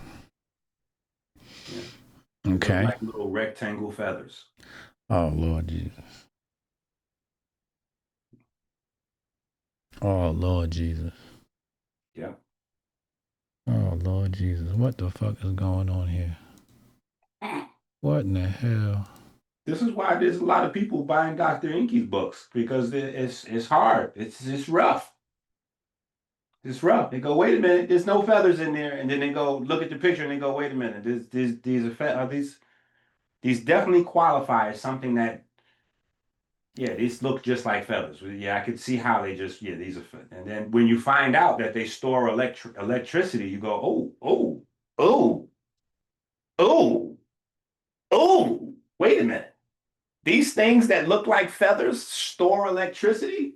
Yeah. Okay. Like little rectangle feathers. Oh, Lord Jesus. Oh, Lord Jesus. Yeah. Oh Lord Jesus, what the fuck is going on here? What in the hell? This is why there's a lot of people buying Dr. EnQi's books, because it's hard. It's rough. It's rough. They go, wait a minute, there's no feathers in there, and then they go look at the picture and they go, wait a minute, these definitely qualify as something that, yeah, these look just like feathers. Yeah, I could see how they just, yeah, these are feathers. And then when you find out that they store electricity, you go, oh, oh, oh, wait a minute. These things that look like feathers store electricity?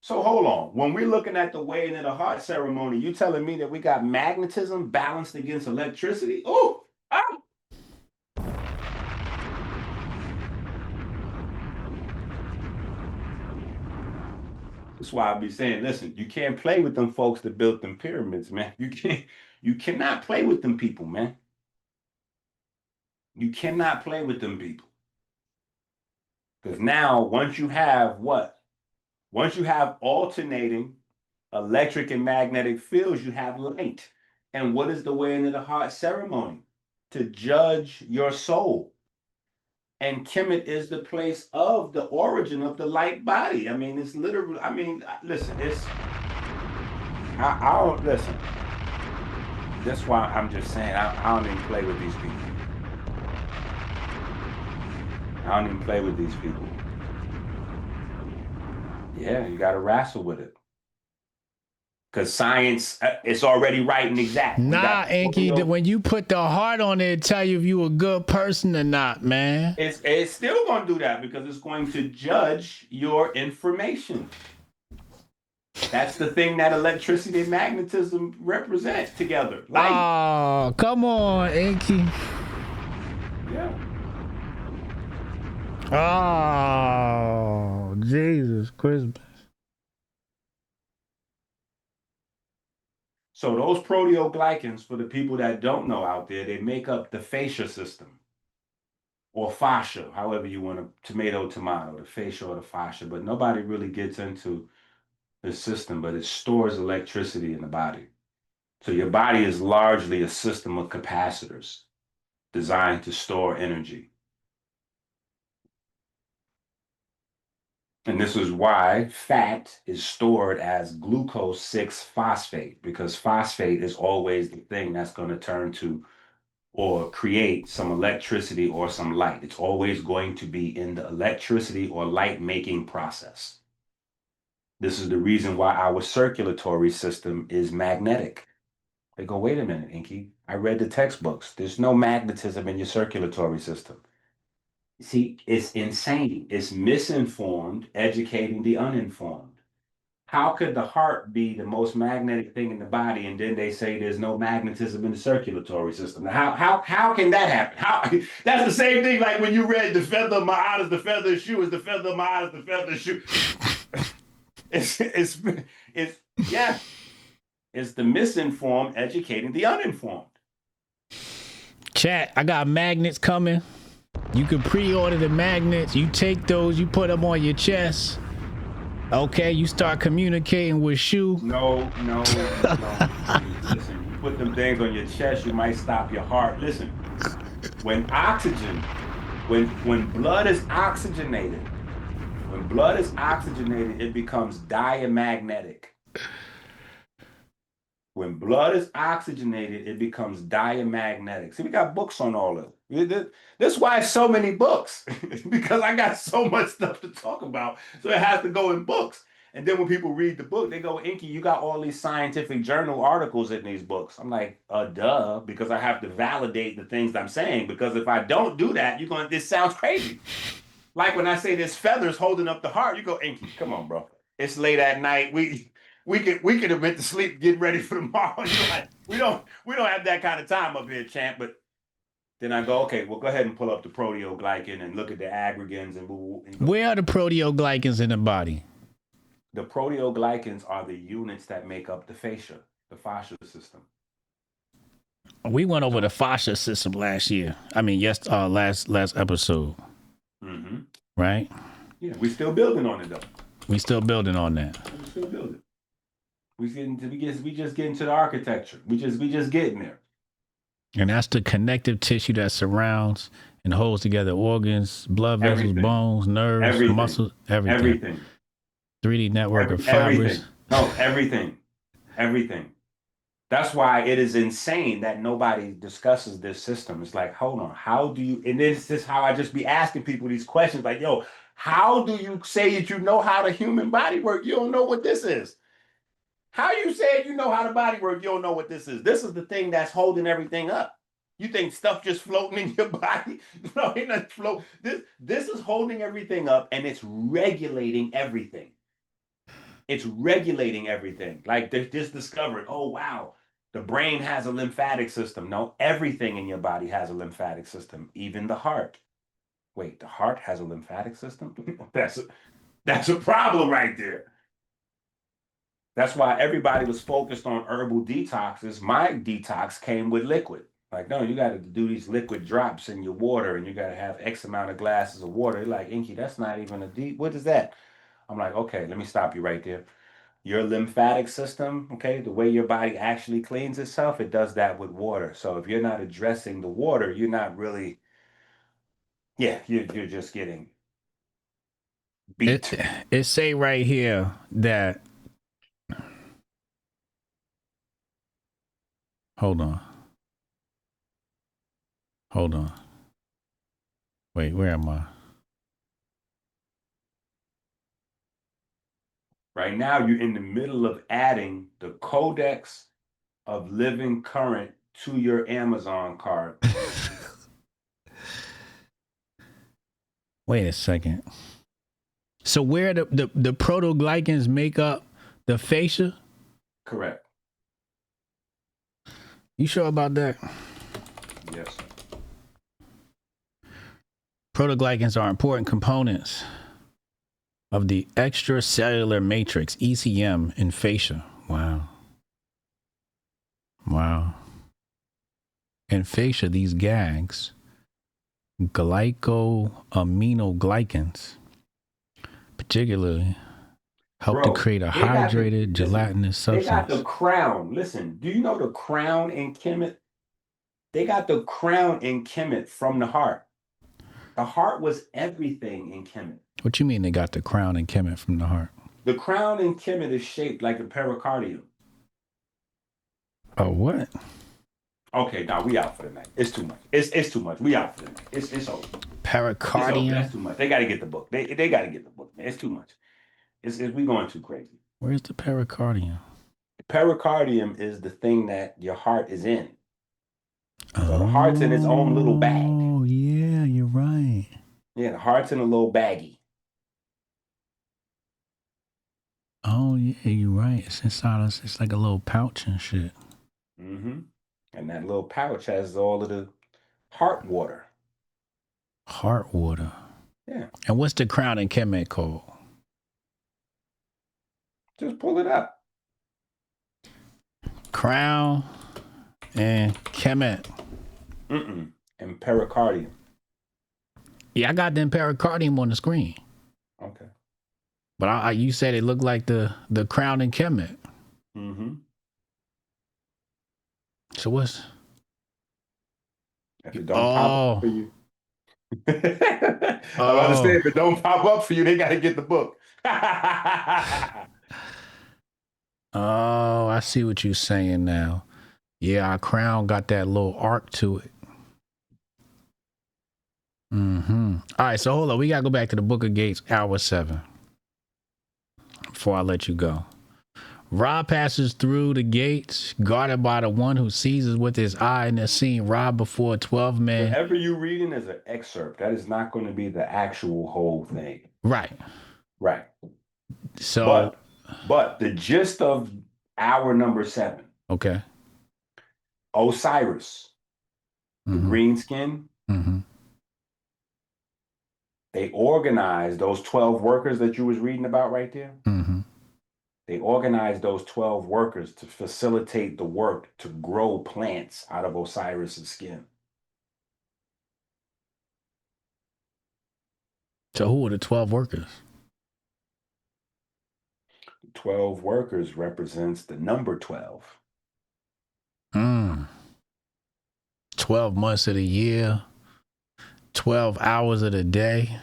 So hold on. When we're looking at the weighing of the heart ceremony, you telling me that we got magnetism balanced against electricity? Oh, ah. That's why I be saying, listen, you can't play with them folks that built them pyramids, man. You cannot play with them people, man. You cannot play with them people. Because now, once you have what? Once you have alternating electric and magnetic fields, you have light. And what is the weighing of the heart ceremony? To judge your soul. And Kemet is the place of the origin of the light body. I mean, it's literally, I mean, listen, I don't, listen. That's why I'm just saying, I don't even play with these people. I don't even play with these people. Yeah, you got to wrestle with it. Because science is already right and exact. Nah, EnQi, when you put the heart on it, tell you if you a good person or not, man. It's still going to do that because it's going to judge your information. That's the thing that electricity and magnetism represent together. Light. Oh, come on, EnQi. Yeah. Oh, Jesus Christmas. So those proteoglycans, for the people that don't know out there, they make up the fascia system. Or fascia, however you want to, tomato, the fascia or the fascia. But nobody really gets into the system, but it stores electricity in the body. So your body is largely a system of capacitors designed to store energy. And this is why fat is stored as glucose 6-phosphate, because phosphate is always the thing that's going to turn to or create some electricity or some light. It's always going to be in the electricity or light making process. This is the reason why our circulatory system is magnetic. They go, wait a minute, EnQi, I read the textbooks. There's no magnetism in your circulatory system. See, it's insane. It's misinformed, educating the uninformed. How could the heart be the most magnetic thing in the body, and then they say there's no magnetism in the circulatory system? How can that happen? How that's the same thing like when you read the feather of my eye is the feather of the shoe is the feather of my eye is the feather of the shoe. It's yeah. It's the misinformed educating the uninformed. Chat, I got magnets coming. You can pre-order the magnets. You take those, you put them on your chest. Okay, you start communicating with Shu. No. Listen, you put them things on your chest, you might stop your heart. Listen, when blood is oxygenated, it becomes diamagnetic. When blood is oxygenated, it becomes diamagnetic. See, we got books on all of it. That's why so many books, because I got so much stuff to talk about. So it has to go in books. And then when people read the book, they go, EnQi, you got all these scientific journal articles in these books. I'm like, duh, because I have to validate the things I'm saying. Because if I don't do that, this sounds crazy. Like when I say there's feathers holding up the heart, you go, EnQi, come on, bro. It's late at night. We could have went to sleep, getting ready for tomorrow. You're like, we don't have that kind of time up here, champ. But then I go, okay, well, go ahead and pull up the proteoglycan and look at the aggregens and where are the proteoglycans in the body? The proteoglycans are the units that make up the fascia system. We went over the fascia system last year. I mean, last episode. Mm-hmm. Right? Yeah, we're still building on it though. We still building on that. We're still building. We just getting to the architecture. We just getting there. And that's the connective tissue that surrounds and holds together organs, blood vessels, Everything. bones, nerves, Everything. muscles, everything. Everything. 3D network of fibers. Everything. No, everything. Everything. That's why it is insane that nobody discusses this system. It's like, hold on, how do you, and this is how I just be asking people these questions like, yo, how do you say that you know how the human body works? You don't know what this is. How you say you know how the body works, you don't know what this is. This is the thing that's holding everything up. You think stuff just floating in your body? No, it doesn't float. This is holding everything up and it's regulating everything. It's regulating everything. Like they're just discovering, oh, wow, the brain has a lymphatic system. No, everything in your body has a lymphatic system, even the heart. Wait, the heart has a lymphatic system? That's a problem right there. That's why everybody was focused on herbal detoxes. My detox came with liquid. Like, no, you got to do these liquid drops in your water and you got to have X amount of glasses of water. They're like, EnQi, that's not even a deep. What is that? I'm like, okay, let me stop you right there. Your lymphatic system, okay, the way your body actually cleans itself, it does that with water. So if you're not addressing the water, you're not really, yeah, you're just getting beat. It say right here that, hold on. Wait, where am I? Right now, you're in the middle of adding the Codex of Living Current to your Amazon cart. Wait a second. So where the protoglycans make up the fascia? Correct. You sure about that? Yes. Protoglycans are important components of the extracellular matrix, ECM, in fascia. Wow. In fascia, these gags, glycoaminoglycans, particularly help to create a hydrated, gelatinous substance. They got the crown. Listen, do you know the crown in Kemet? They got the crown in Kemet from the heart. The heart was everything in Kemet. What you mean they got the crown in Kemet from the heart? The crown in Kemet is shaped like a pericardium. Oh, what? Okay, now we out for the night. It's too much. It's too much. We out for the night. It's over. Pericardium? That's too much. They got to get the book. They got to get the book, man. It's too much. We going too crazy. Where's the pericardium? The pericardium is the thing that your heart is in. So the heart's in its own little bag. Oh, yeah, you're right. Yeah, the heart's in a little baggie. Oh, yeah, you're right. It's inside us. It's like a little pouch and shit. Mm-hmm. And that little pouch has all of the heart water. Heart water. Yeah. And what's the crown in Kemet called? Just pull it up. Crown and Kemet. And pericardium. Yeah, I got them pericardium on the screen. Okay. But you said it looked like the crown in Kemet. Mm-hmm. So what's... If it don't pop up for you. I understand. If it don't pop up for you, they got to get the book. Oh, I see what you're saying now. Yeah, our crown got that little arc to it. All right, so hold on. We got to go back to the Book of Gates, hour 7. Before I let you go. Ra passes through the gates, guarded by the one who seizes with his eye, and is seen Ra before 12 men. Whatever you're reading is an excerpt. That is not going to be the actual whole thing. Right. So, but the gist of hour number 7. Okay. Osiris, the green skin. They organized those 12 workers that you was reading about right there. They organized those 12 workers to facilitate the work to grow plants out of Osiris's skin. So who are the 12 workers? The 12 workers represents the number 12. 12 months of the year, 12 hours of the day.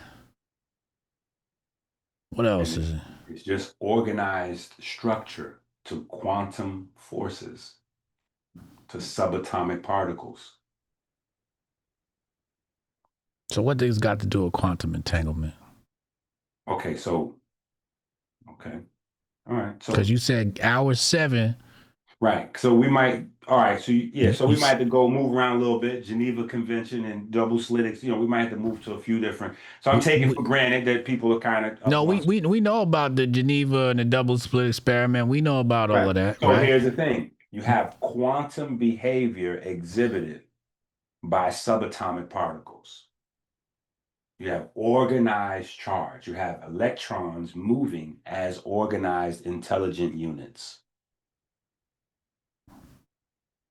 What else is it? It's just organized structure to quantum forces, to subatomic particles. So what things got to do with quantum entanglement? Okay. All right. So because you said hour 7. Right. So we might, all right. So so we might have to go move around a little bit. Geneva Convention and double slitics, we might have to move to a few different. So I'm taking for granted that people are kind of. No, we know about the Geneva and the double split experiment. We know about all of that. So here's the thing. You have quantum behavior exhibited by subatomic particles. You have organized charge. You have electrons moving as organized intelligent units.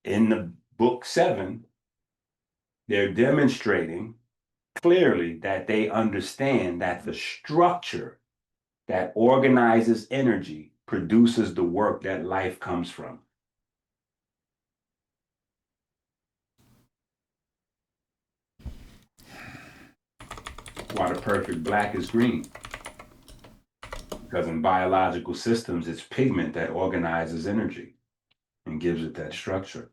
In the book 7, they're demonstrating clearly that they understand that the structure that organizes energy produces the work that life comes from. Why the perfect black is green. Because in biological systems, it's pigment that organizes energy and gives it that structure.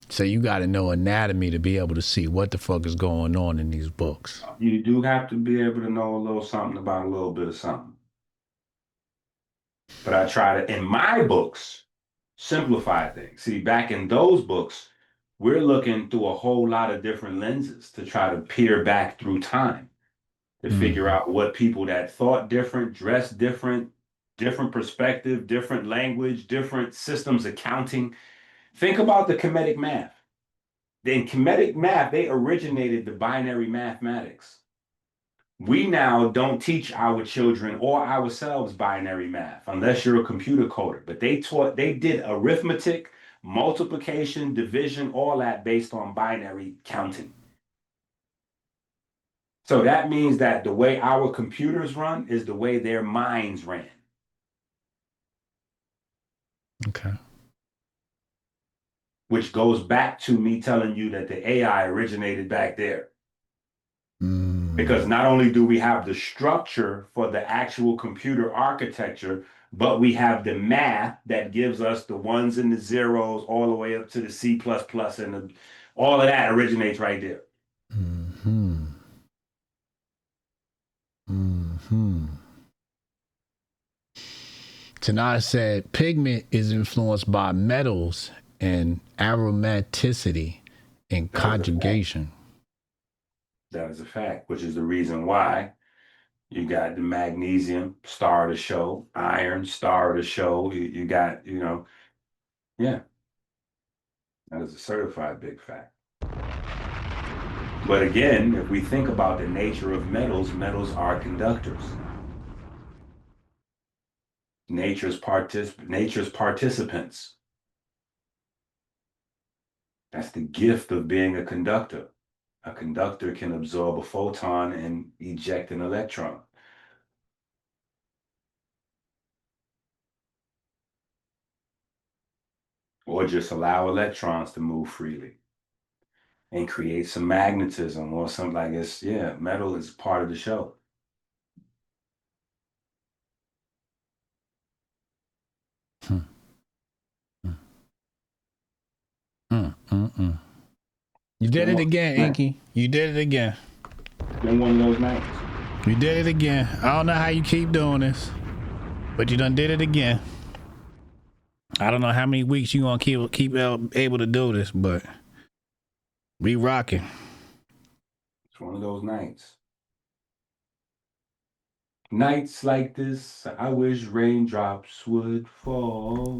So you got to know anatomy to be able to see what the fuck is going on in these books. You do have to be able to know a little something about a little bit of something. But I try to, in my books, simplify things. See, back in those books, we're looking through a whole lot of different lenses to try to peer back through time to figure out what people that thought different, dressed different, different perspective, different language, different systems accounting. Think about the Kemetic math. In Kemetic math, they originated the binary mathematics. We now don't teach our children or ourselves binary math unless you're a computer coder. But they did arithmetic, multiplication, division, all that based on binary counting. So that means that the way our computers run is the way their minds ran. Okay. Which goes back to me telling you that the AI originated back there. Because not only do we have the structure for the actual computer architecture, but we have the math that gives us the ones and the zeros all the way up to the C++ and all of that originates right there. Tanada said pigment is influenced by metals and aromaticity and conjugation. That is a fact, which is the reason why you got the magnesium, star of the show, iron, star of the show. You got, yeah. That is a certified big fact. But again, if we think about the nature of metals, metals are conductors. Nature's participants. That's the gift of being a conductor. A conductor can absorb a photon and eject an electron. Or just allow electrons to move freely and create some magnetism or something like this. Yeah, metal is part of the show. You did it again, EnQi. You did it again. Been one of those nights. You did it again. I don't know how you keep doing this, but you done did it again. I don't know how many weeks you gonna keep able to do this, but we rocking. It's one of those nights. Nights like this, I wish raindrops would fall.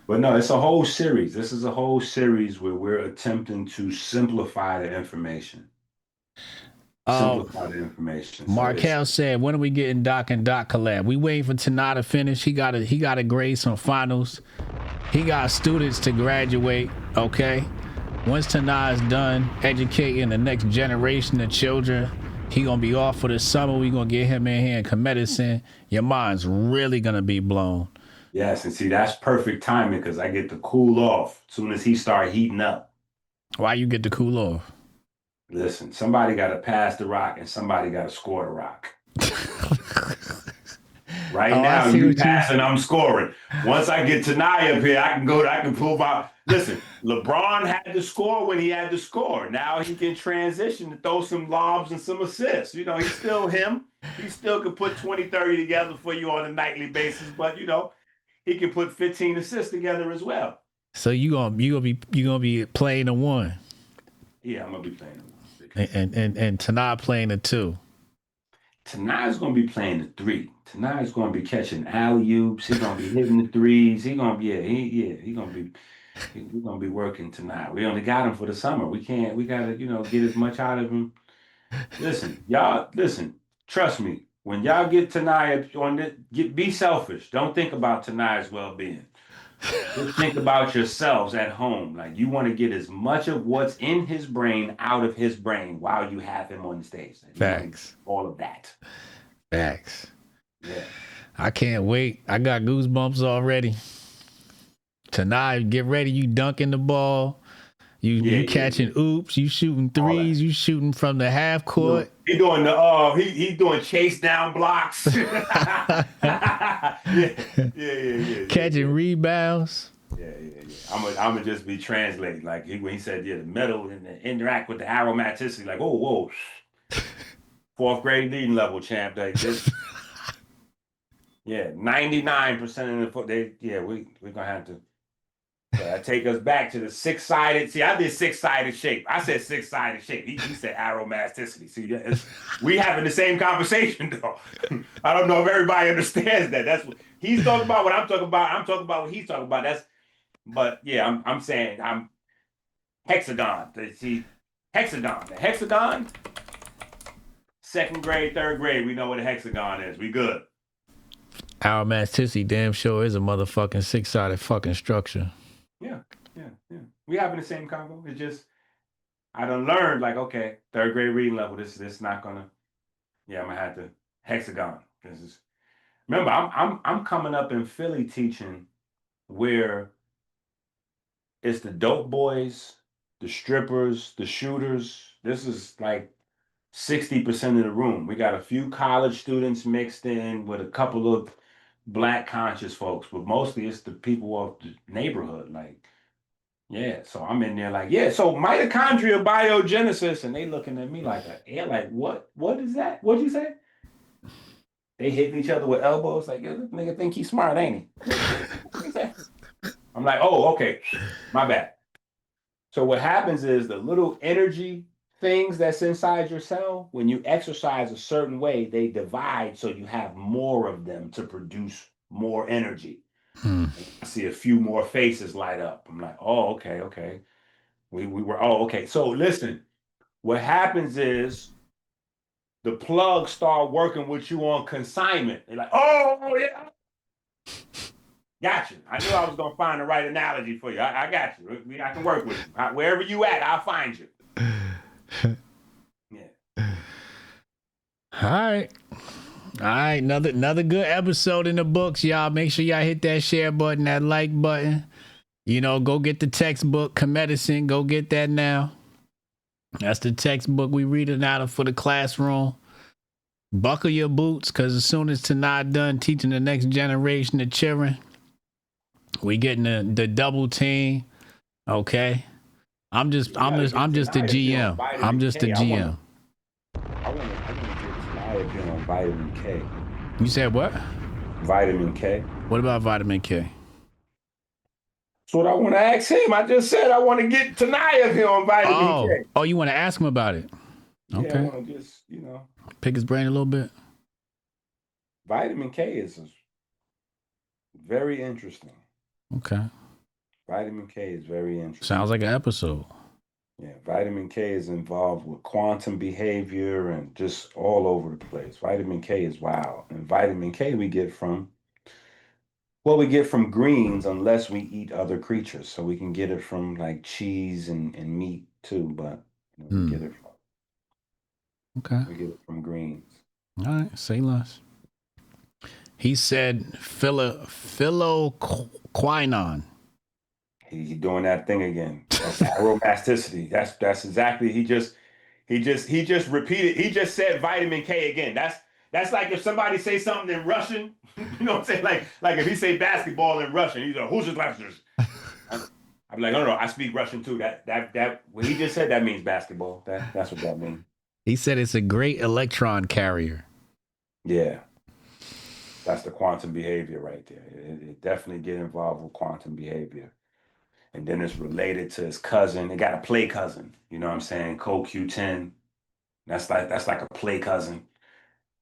But no, it's a whole series. This is a whole series where we're attempting to simplify the information. Simplify the information. Markel said, "When are we getting Doc and Doc collab? We waiting for Tanada to finish. He got to grade some finals. He got students to graduate. Okay, Once Tanai's done educating the next generation of children, he gonna be off for the summer. We gonna get him in here and KeMedicine. Your mind's really gonna be blown. Yes, and see, that's perfect timing because I get to cool off as soon as he start heating up. Why you get to cool off? Listen, somebody got to pass the rock and somebody got to score the rock. Right now, you passing, I'm scoring. Once I get Tanai up here, I can prove out. Listen, LeBron had to score when he had to score. Now he can transition to throw some lobs and some assists. You know, he's still him. He still can put 20, 30 together for you on a nightly basis, but you know, he can put 15 assists together as well. So you gonna be playing a 1. Yeah, I'm gonna be playing a 1. And Tanai playing a 2. Tanai's gonna be playing the 3. Tanai's gonna be catching alley-oops. He's gonna be hitting the threes. He's gonna be working tonight. We only got him for the summer. We gotta, get as much out of him. Listen, y'all, trust me. When y'all get Tanai on it, be selfish. Don't think about Tanai's well-being. Just think about yourselves at home. Like you want to get as much of what's in his brain out of his brain while you have him on the stage. Like, Facts. All of that. Facts. Yeah. I can't wait. I got goosebumps already. Tonight, get ready. You dunking the ball. You catching oops. You shooting threes. You shooting from the half court. He doing the he doing chase down blocks. yeah. Catching rebounds. Yeah. I'm gonna just be translating like when he said the metal and interact with the aromaticity. Like whoa. 4th grade leading level champ. Like this. Yeah, 99% of the we're gonna have to. That take us back to the 6-sided. See, I did 6-sided shape. I said 6-sided shape. He said aromaticity. See, we having the same conversation though. I don't know if everybody understands that. That's what he's talking about. What I'm talking about. I'm talking about what he's talking about. I'm saying I'm hexagon. See, hexagon. The hexagon. 2nd grade, 3rd grade. We know what a hexagon is. We good. Aromaticity damn sure is a motherfucking 6-sided fucking structure. Yeah. We having the same convo. It's just I done learned like, okay, 3rd grade reading level. This not gonna. Yeah, I'm gonna have to hexagon. Remember, I'm coming up in Philly teaching where it's the dope boys, the strippers, the shooters. This is like 60% of the room. We got a few college students mixed in with a couple of Black conscious folks, but mostly it's the people of the neighborhood. Like, yeah, so I'm in there like, yeah, so mitochondria biogenesis, and they looking at me like, what is that? What'd you say? They hitting each other with elbows like, yeah, this nigga think he's smart, ain't he? I'm like, oh, okay, my bad. So what happens is the little energy things that's inside your cell, when you exercise a certain way, they divide so you have more of them to produce more energy. I see a few more faces light up. I'm like, oh, okay. We were, okay. So listen, what happens is the plugs start working with you on consignment. They're like, oh, yeah. Got you. I knew I was going to find the right analogy for you. I got you. I can work with you. Wherever you at, I'll find you. Yeah. All right. Another good episode in the books, y'all. Make sure y'all hit that share button, that like button. Go get the textbook, KeMedicine. Go get that now. That's the textbook we reading out of for the classroom. Buckle your boots, because as soon as tonight done teaching the next generation of children, we getting the double team. Okay. I'm just the GM. I'm just the GM. I want to get tonight on vitamin K. You said what? Vitamin K. What about vitamin K? That's what I want to ask him. I just said I want to get tonight of him on vitamin K. Oh, you want to ask him about it? Okay. Yeah, I want to just, pick his brain a little bit. Vitamin K is very interesting. Okay. Vitamin K is very interesting. Sounds like an episode. Yeah, vitamin K is involved with quantum behavior and just all over the place. Vitamin K is wild. And vitamin K we get from, Well, we get from greens unless we eat other creatures. So we can get it from like cheese and meat too, but we get it from Okay. we get it from greens. All right. Say less. He said phylloquinone. He doing that thing again. That's aromaticity. That's exactly he just repeated. He just said vitamin K again. That's like if somebody say something in Russian, you know what I'm saying? Like if he say basketball in Russian, he's like, who's his lefties? I'm like, no, I speak Russian too. That what he just said, that means basketball. That's what that means. He said it's a great electron carrier. Yeah. That's the quantum behavior right there. It definitely get involved with quantum behavior. And then it's related to his cousin. They got a play cousin. You know what I'm saying? CoQ10. That's like a play cousin.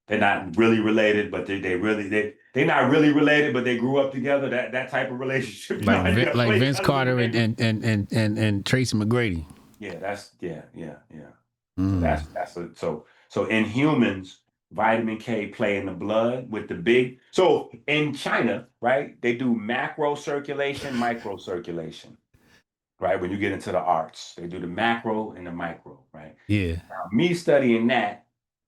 They're not really related, but they're not really related, but they grew up together. That type of relationship. Like Vince Carter and Tracy McGrady. Yeah, So in humans, vitamin K play in the blood with the big. So in China, right, they do macro circulation, micro circulation, right? When you get into the arts, they do the macro and the micro, right? Yeah. Now, me studying that,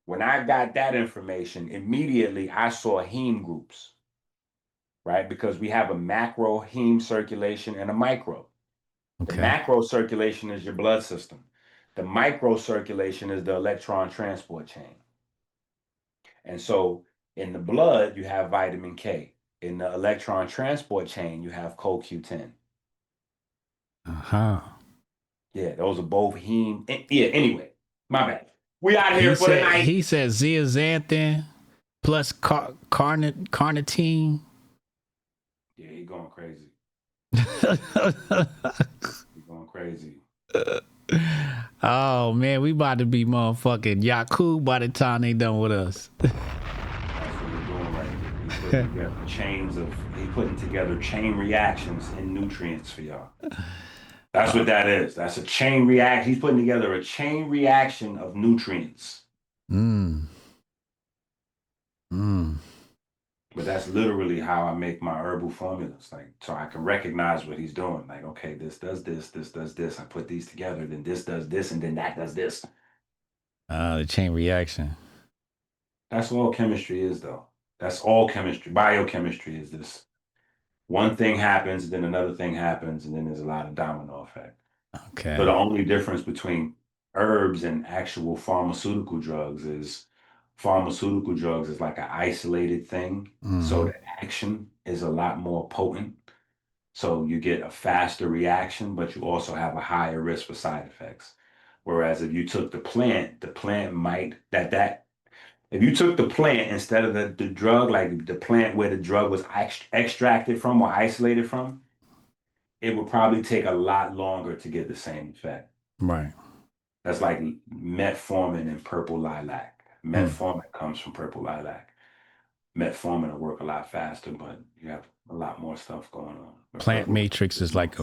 when I got that information, immediately I saw heme groups, right? Because we have a macro heme circulation and a micro. Okay. The macro circulation is your blood system. The micro circulation is the electron transport chain. And so in the blood, you have vitamin K. In the electron transport chain, you have CoQ10. Uh-huh. Yeah, those are both heme. Yeah, anyway, my bad. We out here for the night. He said zeaxanthin plus carnitine. Yeah, he going crazy. He going crazy. Oh, man, we about to be motherfucking Yaku by the time they done with us. That's what we're doing right here. He's putting together chain reactions in nutrients for y'all. That's what that is. That's a chain reaction. He's putting together a chain reaction of nutrients. But that's literally how I make my herbal formulas. Like, so I can recognize what he's doing. Like, okay, this does this, this does this. I put these together, then this does this, and then that does this. The chain reaction. That's all chemistry is, though. That's all chemistry. Biochemistry is this. One thing happens, then another thing happens, and then there's a lot of domino effect. Okay. So the only difference between herbs and actual pharmaceutical drugs is pharmaceutical drugs is like an isolated thing. So the action is a lot more potent. So you get a faster reaction, but you also have a higher risk for side effects. Whereas if you took the plant might if you took the plant instead of the drug, like the plant where the drug was extracted from or isolated from, it would probably take a lot longer to get the same effect. Right. That's like metformin and purple lilac. Metformin comes from purple lilac. Metformin will work a lot faster, but you have a lot more stuff going on. Plant matrix is like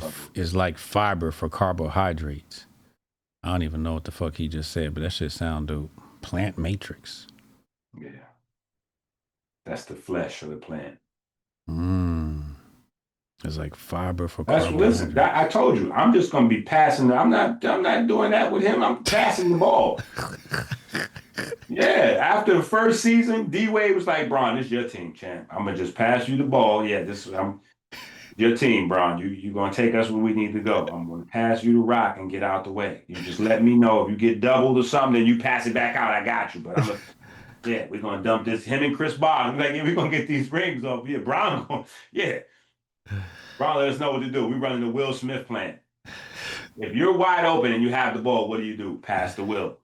fiber for carbohydrates. I don't even know what the fuck he just said, but that shit sound dope. Plant matrix. Yeah. That's the flesh of the plant. It's like fiber for carbohydrates. Listen, I told you, I'm just gonna be passing. I'm not doing that with him. I'm passing the ball. Yeah, after the first season, D-Wade was like, Bron, this is your team, champ. I'm gonna just pass you the ball. Yeah, I'm your team, Bron. You're gonna take us where we need to go. I'm gonna pass you the rock and get out the way. You just let me know if you get doubled or something, then you pass it back out. I got you. But we're gonna dump this. Him and Chris Bosh. I'm like, yeah, we're gonna get these rings off. Yeah, Bron. Yeah. Bron, let us know what to do. We're running the Will Smith plan. If you're wide open and you have the ball, what do? Pass the Will.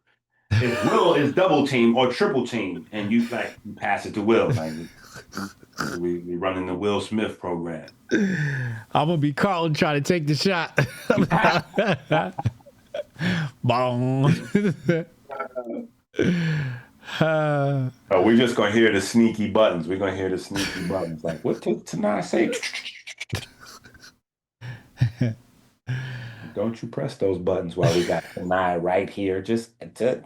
If Will is double team or triple team, and you pass it to Will. Like we running the Will Smith program. I'm gonna be Carlton trying to take the shot. Boom. Oh, we're just gonna hear the sneaky buttons. We're gonna hear the sneaky buttons. Like, what did Tanai say? Don't you press those buttons while we got Tanai right here. Just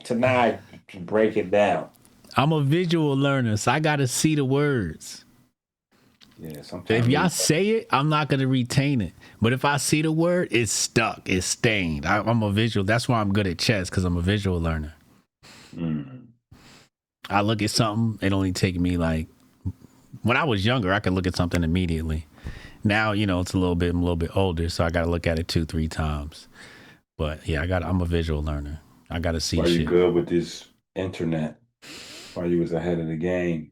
Tanai, break it down. I'm a visual learner, so I gotta see the words. Yeah, sometimes. If y'all say it, I'm not gonna retain it. But if I see the word, it's stuck. It's stained. I'm a visual. That's why I'm good at chess, because I'm a visual learner. I look at something. It only take me like, when I was younger, I could look at something immediately. Now, it's I'm a little bit older, so I got to look at it 2-3 times. But yeah, I'm a visual learner. I got to see shit. Why you good with this internet? Why you was ahead of the game?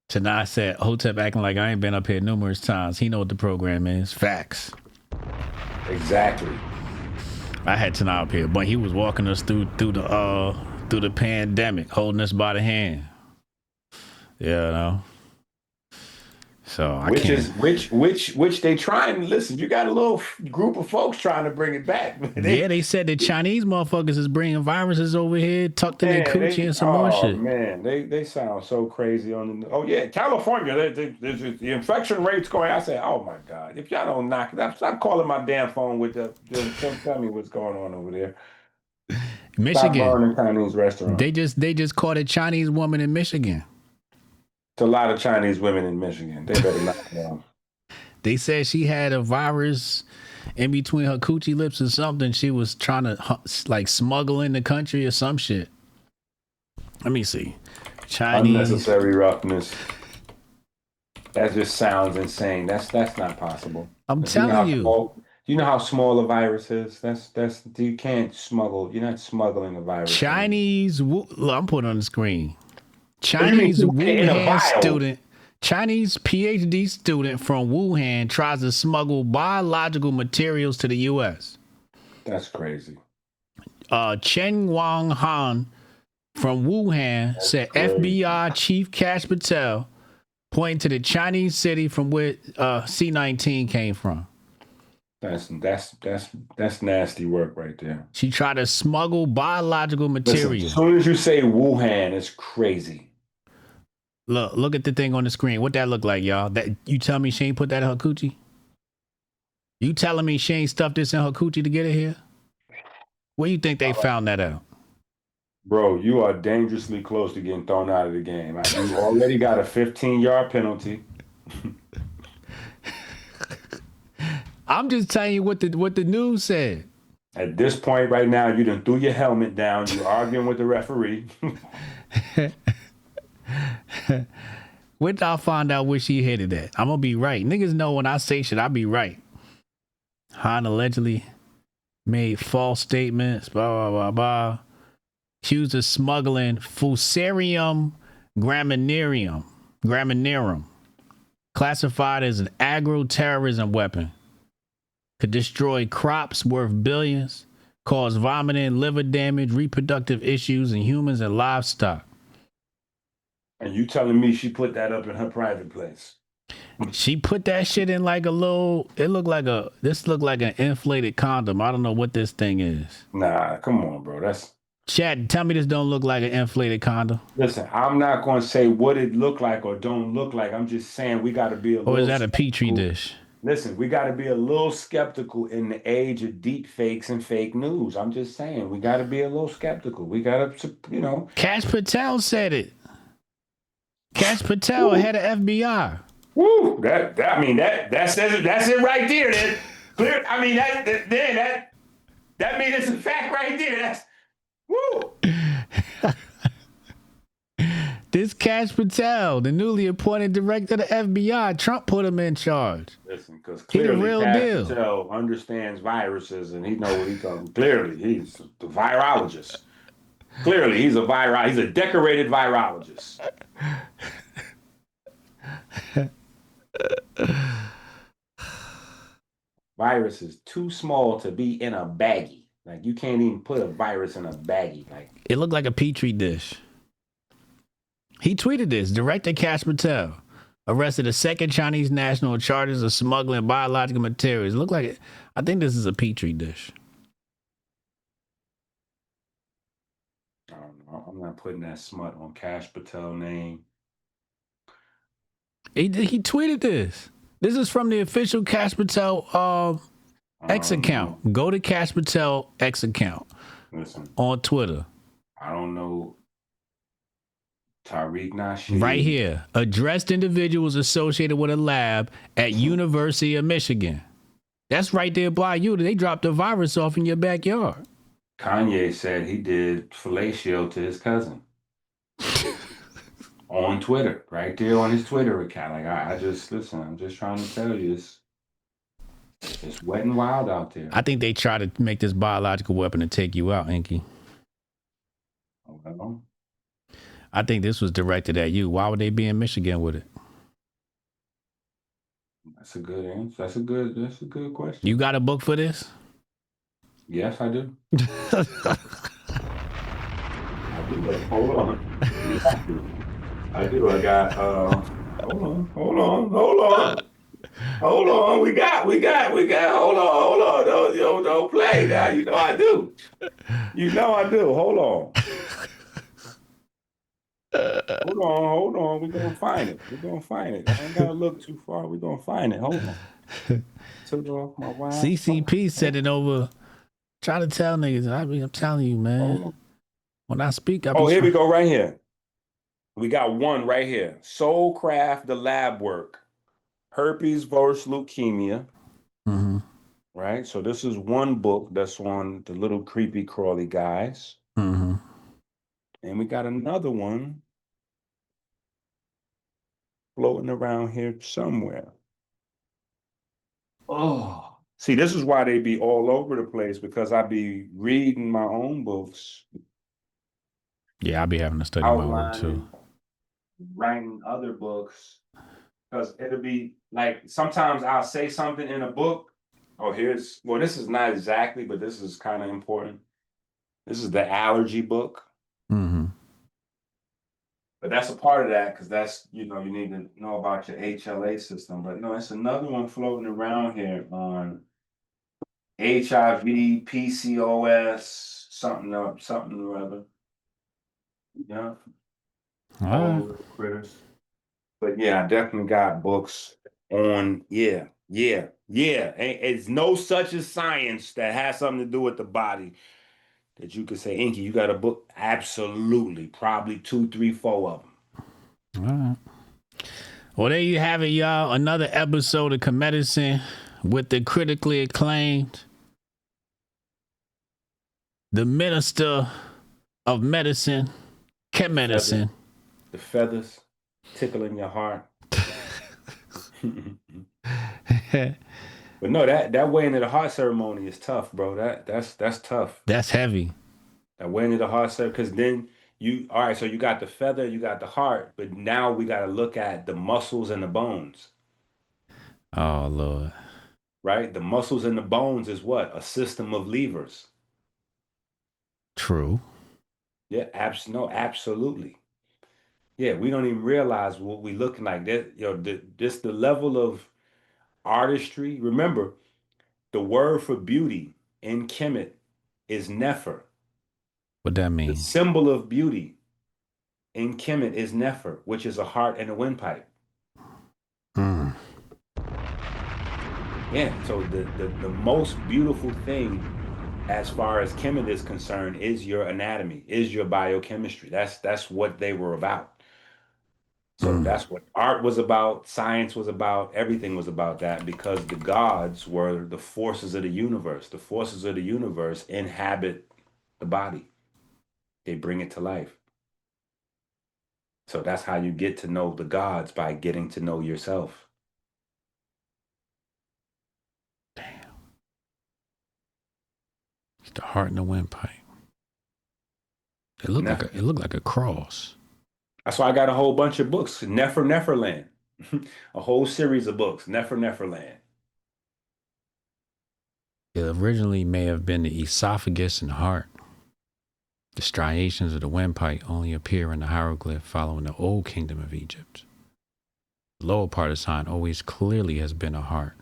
Tanai said, Hotep acting like I ain't been up here numerous times. He know what the program is. Facts. Exactly. I had Tanai up here, but he was walking us through the pandemic, holding us by the hand. So which they trying to listen. You got a little group of folks trying to bring it back. They said the Chinese motherfuckers is bringing viruses over here, tucked in their coochie and some more shit. Man, they sound so crazy on the. California, the infection rates going. I say, oh my God, if y'all don't knock it up, stop calling my damn phone with the. Tell me what's going on over there. Michigan, Chinese restaurant. They just caught a Chinese woman in Michigan. It's a lot of Chinese women in Michigan. They better knock it down. They said she had a virus in between her coochie lips or something. She was trying to like smuggle in the country or some shit. Let me see. Chinese unnecessary roughness. That just sounds insane. That's not possible. I'm telling you. You know how small a virus is? That's you can't smuggle. You're not smuggling a virus. Chinese. I'm putting on the screen. Chinese Wuhan student. Chinese PhD student from Wuhan tries to smuggle biological materials to the U.S. That's crazy. Chen Wang Han from Wuhan said FBI Chief Kash Patel, pointing to the Chinese city from where C-19 came from. That's nasty work right there. She tried to smuggle biological material. Listen, as soon as you say Wuhan, it's crazy. Look at the thing on the screen. What that look like, y'all? That you tell me she ain't put that in her coochie? You telling me she ain't stuffed this in her coochie to get it here? Where you think they found that out? Bro, you are dangerously close to getting thrown out of the game. You already got a 15-yard penalty. I'm just telling you what the news said. At this point right now, you done threw your helmet down. You're arguing with the referee. When did I find out where she headed at? I'm gonna be right. Niggas know when I say shit, I be right. Han allegedly made false statements, blah, blah, blah, blah. Accused of smuggling Fusarium graminearum, classified as an agro-terrorism weapon. Could destroy crops worth billions, cause vomiting, liver damage, reproductive issues in humans and livestock. And you telling me she put that up in her private place? She put that shit in like a little, this looked like an inflated condom. I don't know what this thing is. Nah, come on, bro. Chad, tell me this don't look like an inflated condom. Listen, I'm not going to say what it look like or don't look like. I'm just saying we got to be a little. Or is that a petri dish? Listen, we got to be a little skeptical in the age of deep fakes and fake news. I'm just saying we got to be a little skeptical. We got to, Kash Patel said it. Kash Patel, head of FBI. Woo! That's it right there. That clear. I mean that means it's a fact right there. That's woo. This Kash Patel, the newly appointed director of the FBI, Trump put him in charge. Listen, because clearly Kash Patel understands viruses and he knows what he's talking. Clearly, he's the virologist. Clearly, he's a decorated virologist. Virus is too small to be in a baggie. Like you can't even put a virus in a baggie. Like it looked like a petri dish. He tweeted this. Director Kash Patel arrested a second Chinese national on charges of smuggling biological materials. Look like it. I think this is a petri dish. I don't know. I'm not putting that smut on Kash Patel name. He tweeted this. This is from the official Kash Patel X account. Go to Kash Patel X account. Listen, on Twitter. I don't know Tariq Nasheed. Right here. Addressed individuals associated with a lab at University of Michigan. That's right there by you. They dropped a virus off in your backyard. Kanye said he did fellatio to his cousin on Twitter, right there on his Twitter account. Like, I just, listen, I'm just trying to tell you, it's wet and wild out there. I think they try to make this biological weapon to take you out, EnQi. Well, I think this was directed at you. Why would they be in Michigan with it? that's a good answer. That's a good question. You got a book for this? Yes, I do. Hold on. I do. I got hold on. We got. Hold on. Don't play now. You know I do. Hold on. Hold on. We're gonna find it. I ain't gotta look too far. We're gonna find it. Hold on. Took off my wire. CCP said it over. Try to tell niggas. I'm telling you, man. When I speak, here we go. Right here. We got one right here. Soulcraft, the lab work. Herpes versus leukemia. Mm-hmm. Right. So this is one book that's on the little creepy crawly guys. Mm-hmm. And we got another one floating around here somewhere. Oh, see, this is why they be all over the place, because I be reading my own books. Yeah, I be having to study my work too. Writing other books, because it'll be like, sometimes I'll say something in a book. Oh, this is not exactly, but this is kind of important. This is the allergy book. Mm-hmm. But that's a part of that, because that's, you need to know about your HLA system. But no, it's another one floating around here on HIV, PCOS, something or other. Yeah. All the critters. But yeah, I definitely got books on, yeah. It's no such as science that has something to do with the body that you could say, EnQi, you got a book? Absolutely. Probably 2, 3, 4 of them. All right. Well, there you have it, y'all. Another episode of KeMedicine with the critically acclaimed, the minister of medicine, KeMedicine. The feathers tickling your heart. But no, that way into the heart ceremony is tough, bro. That's tough. That's heavy. That way into the heart ceremony, because then so you got the feather, you got the heart, but now we got to look at the muscles and the bones. Oh, Lord. Right? The muscles and the bones is what? A system of levers. True. Yeah, absolutely. Yeah, we don't even realize what we looking like. That, the level of artistry. Remember, the word for beauty in Kemet is Nefer. What that The means? symbol of beauty in Kemet is Nefer, which is a heart and a windpipe. Mm. Yeah, so the most beautiful thing as far as Kemet is concerned is your anatomy, is your biochemistry. That's what they were about. So that's what art was about, science was about, everything was about that, because the gods were the forces of the universe. The forces of the universe inhabit the body. They bring it to life. So that's how you get to know the gods, by getting to know yourself. Damn. It's the heart and the windpipe. It looked like a cross. That's why I got a whole bunch of books. Neferland. A whole series of books. Neferland. It originally may have been the esophagus and heart. The striations of the windpipe only appear in the hieroglyph following the old kingdom of Egypt. The lower part of the sign always clearly has been a heart,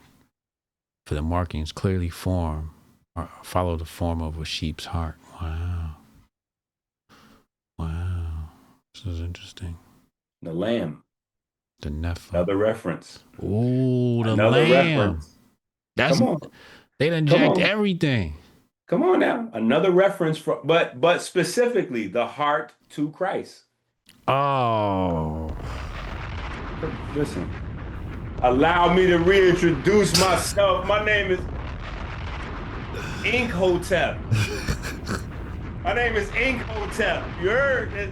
for the markings clearly follow the form of a sheep's heart. Wow. This is interesting. The lamb. The Nephilim. Another reference. Oh, the Another lamb. reference. Come on. They done jacked everything. Come on now. Another reference but specifically the heart to Christ. Oh. Listen. Allow me to reintroduce myself. My name is EnQi. My name is EnQi. You heard it?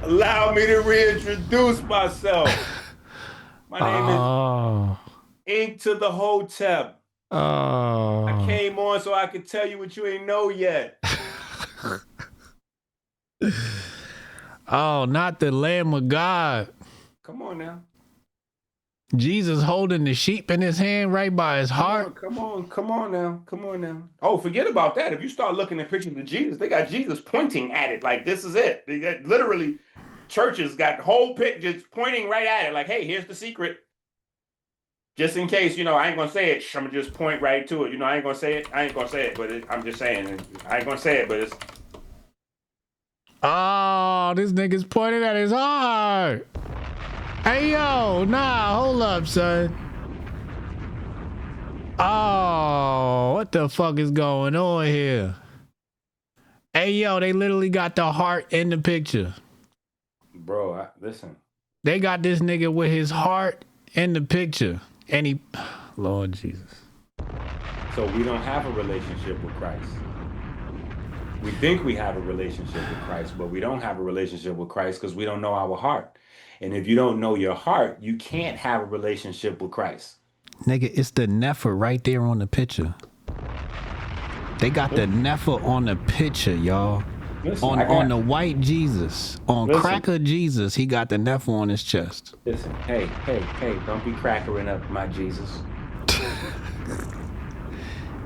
Allow me to reintroduce myself. My name is Ink to the Hotep. I came on so I could tell you what you ain't know yet. Oh, not the Lamb of God. Come on now. Jesus holding the sheep in his hand right by his heart. Come on now. Oh, forget about that. If you start looking at pictures of Jesus, they got Jesus pointing at it like this is it. They got literally churches got whole pictures pointing right at it like, hey, here's the secret. Just in case, I ain't gonna say it. I'm gonna just point right to it. I ain't gonna say it, but I'm just saying. I ain't gonna say it, but it's. Oh, this nigga's pointing at his heart. Hey, yo, nah, hold up, son. Oh, what the fuck is going on here? Hey, yo, they literally got the heart in the picture. Bro, listen. They got this nigga with his heart in the picture. And he, Lord Jesus. So we don't have a relationship with Christ. We think we have a relationship with Christ, but we don't have a relationship with Christ because we don't know our heart. And if you don't know your heart, you can't have a relationship with Christ. Nigga, it's the Nepher right there on the picture. They got the Nepher on the picture, y'all. Listen, on the white Jesus. Cracker Jesus, he got the Nepher on his chest. Listen, hey, don't be crackering up my Jesus.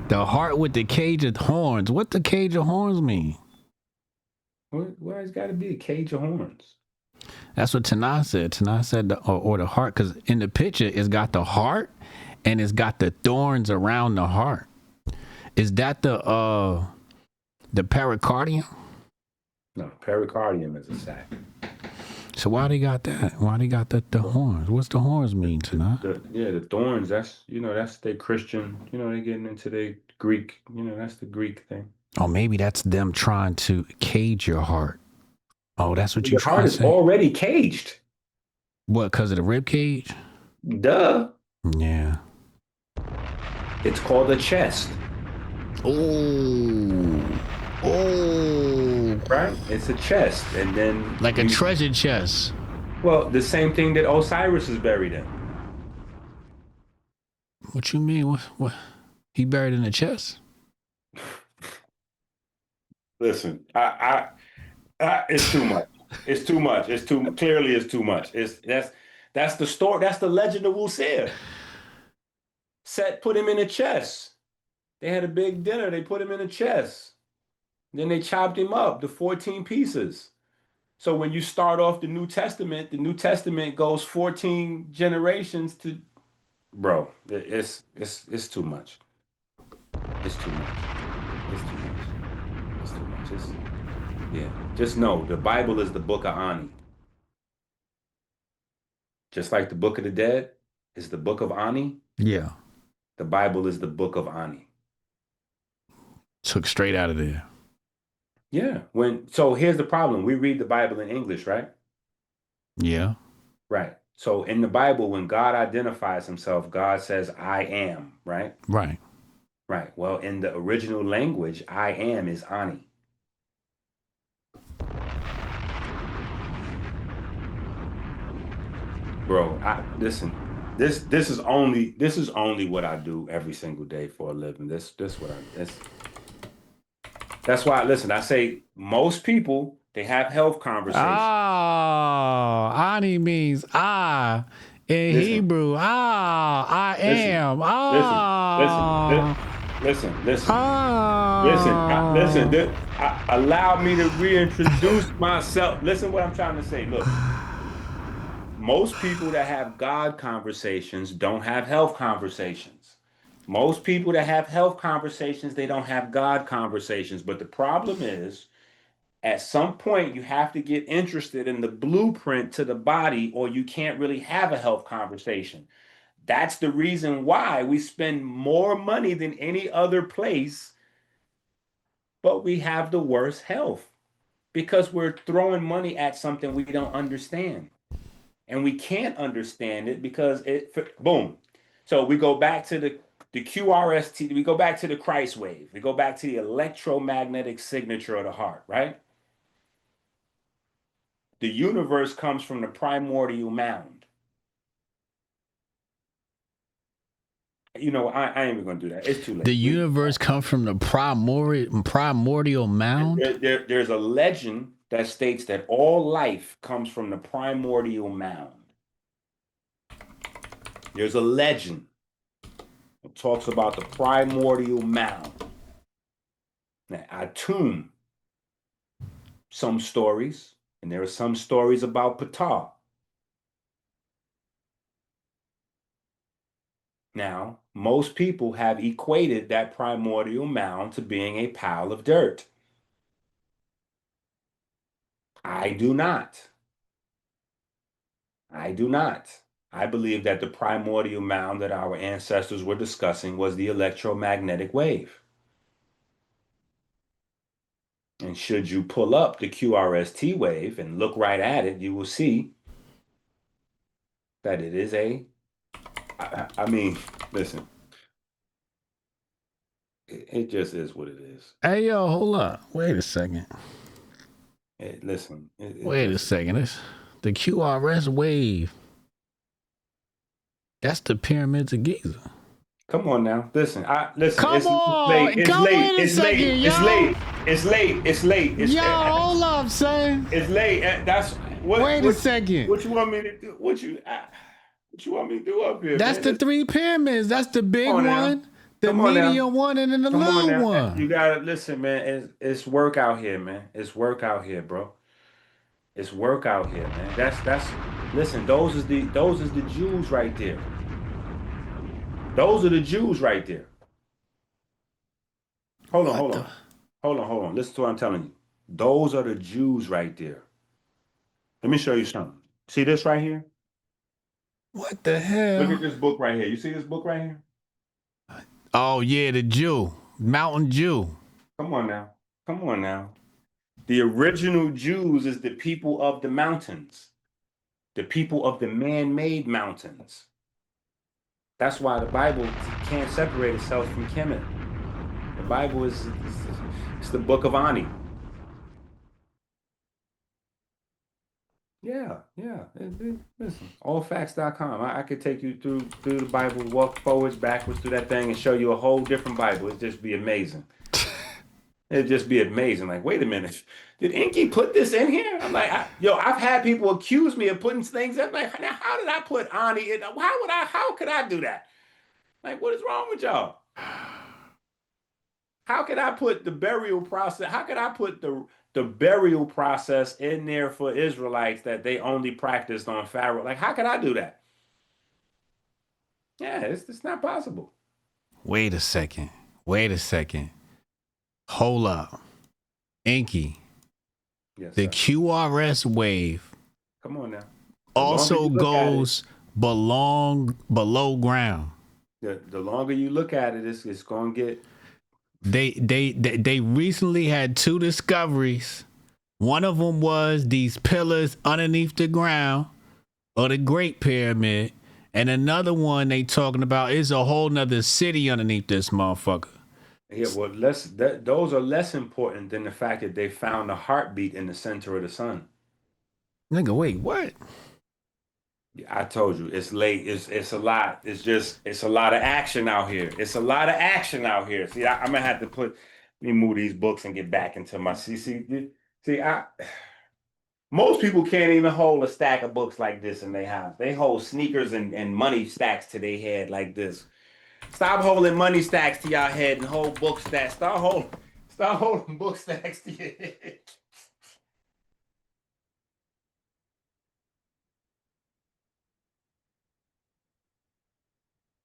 The heart with the cage of horns. What the cage of horns mean? Why it's got to be a cage of horns? That's what Tanah said. Tanah said or the heart, because in the picture it's got the heart and it's got the thorns around the heart. Is that the pericardium? No, pericardium is a sac. So why they got that? Why they got the horns? What's the horns mean, Tanah? The thorns, that's their Christian, they getting into their Greek, that's the Greek thing. Oh, maybe that's them trying to cage your heart. Oh, that's what you're trying to say? Your heart is already caged. What, because of the rib cage? Duh. Yeah. It's called a chest. Oh. Right? It's a chest. And then... Like a treasure chest. Well, the same thing that Osiris is buried in. What you mean? What? He buried in a chest? Listen, it's too much. It's too much. It's too much. That's the story. That's the legend of Wusia. Set put him in a chest. They had a big dinner. They put him in a chest. Then they chopped him up to 14 pieces. So when you start off the New Testament goes 14 generations to. Bro, it's too much. It's too much. Just know the Bible is the book of Ani. Just like the book of the dead is the book of Ani. Yeah. The Bible is the book of Ani. Took straight out of there. Yeah. So here's the problem. We read the Bible in English, right? Yeah. Right. So in the Bible, when God identifies himself, God says, I am, right? Right. Right. Well, in the original language, I am is Ani. Bro, listen. This is only what I do every single day for a living. That's why, listen, I say most people, they have health conversations. Oh, Ani means I in Hebrew. I am. Listen. Allow me to reintroduce myself. Listen what I'm trying to say. Look. Most people that have God conversations don't have health conversations. Most people that have health conversations, they don't have God conversations. But the problem is, at some point, you have to get interested in the blueprint to the body, or you can't really have a health conversation. That's the reason why we spend more money than any other place, but we have the worst health. Because we're throwing money at something we don't understand. And we can't understand it because boom. So we go back to the QRST, we go back to the Christ wave, we go back to the electromagnetic signature of the heart, right? The universe comes from the primordial mound. You know, I ain't even gonna do that. It's too late. The universe comes from the primordial mound. There's a legend that states that all life comes from the primordial mound. There's a legend that talks about the primordial mound. Now, I tune some stories, and there are some stories about Ptah. Now, most people have equated that primordial mound to being a pile of dirt. I do not. I do not. I believe that the primordial mound that our ancestors were discussing was the electromagnetic wave. And should you pull up the QRST wave and look right at it, you will see that it is I mean, listen, it just is what it is. Hey, yo, hold up. Wait a second. Listen. Wait a second. It's the QRS wave. That's the pyramids of Giza. Come on now. Listen. Listen. Come on. It's late. Yo, hold up, son. It's late. Wait a second. What you want me to do? What you want me to do up here? That's the three pyramids. That's the big one, the medium one, and then the little one. You gotta listen, man. It's work out here, man. It's work out here, bro. It's work out here, man. That's listen, those is the Jews right there. Those are the Jews right there. Hold on. Listen to what I'm telling you. Those are the Jews right there. Let me show you something. See this right here? What the hell? Look at this book right here. You see this book right here? Oh, yeah, the Jew. Mountain Jew. Come on now. The original Jews is the people of the mountains. The people of the man-made mountains. That's why the Bible can't separate itself from Kemet. The Bible it's the book of Ani. Yeah. Listen, allfacts.com. I could take you through the Bible, walk forwards, backwards through that thing, and show you a whole different Bible. It'd just be amazing. It'd just be amazing. Like, wait a minute, did EnQi put this in here? I'm like, I've had people accuse me of putting things in. Like, now, how did I put Ani in? How could I do that? Like, what is wrong with y'all? How could I put the burial process? How could I put the burial process in there for Israelites that they only practiced on Pharaoh? Like, how could I do that? Yeah, it's not possible. Wait a second. Hold up. EnQi. Yes, the sir. QRS wave. Come on now. Also goes below ground. The longer you look at it, it's going to get. They recently had two discoveries. One of them was these pillars underneath the ground of the Great Pyramid. And another one they talking about is a whole nother city underneath this motherfucker. Yeah, well, those are less important than the fact that they found a heartbeat in the center of the sun. Nigga, wait, what? Yeah, I told you, it's late. It's a lot. It's a lot of action out here. See, I'm gonna have to let me move these books and get back into my most people can't even hold a stack of books like this in their house. They hold sneakers and money stacks to their head like this. Stop holding money stacks to your head and hold book stacks. Start holding book stacks to your head.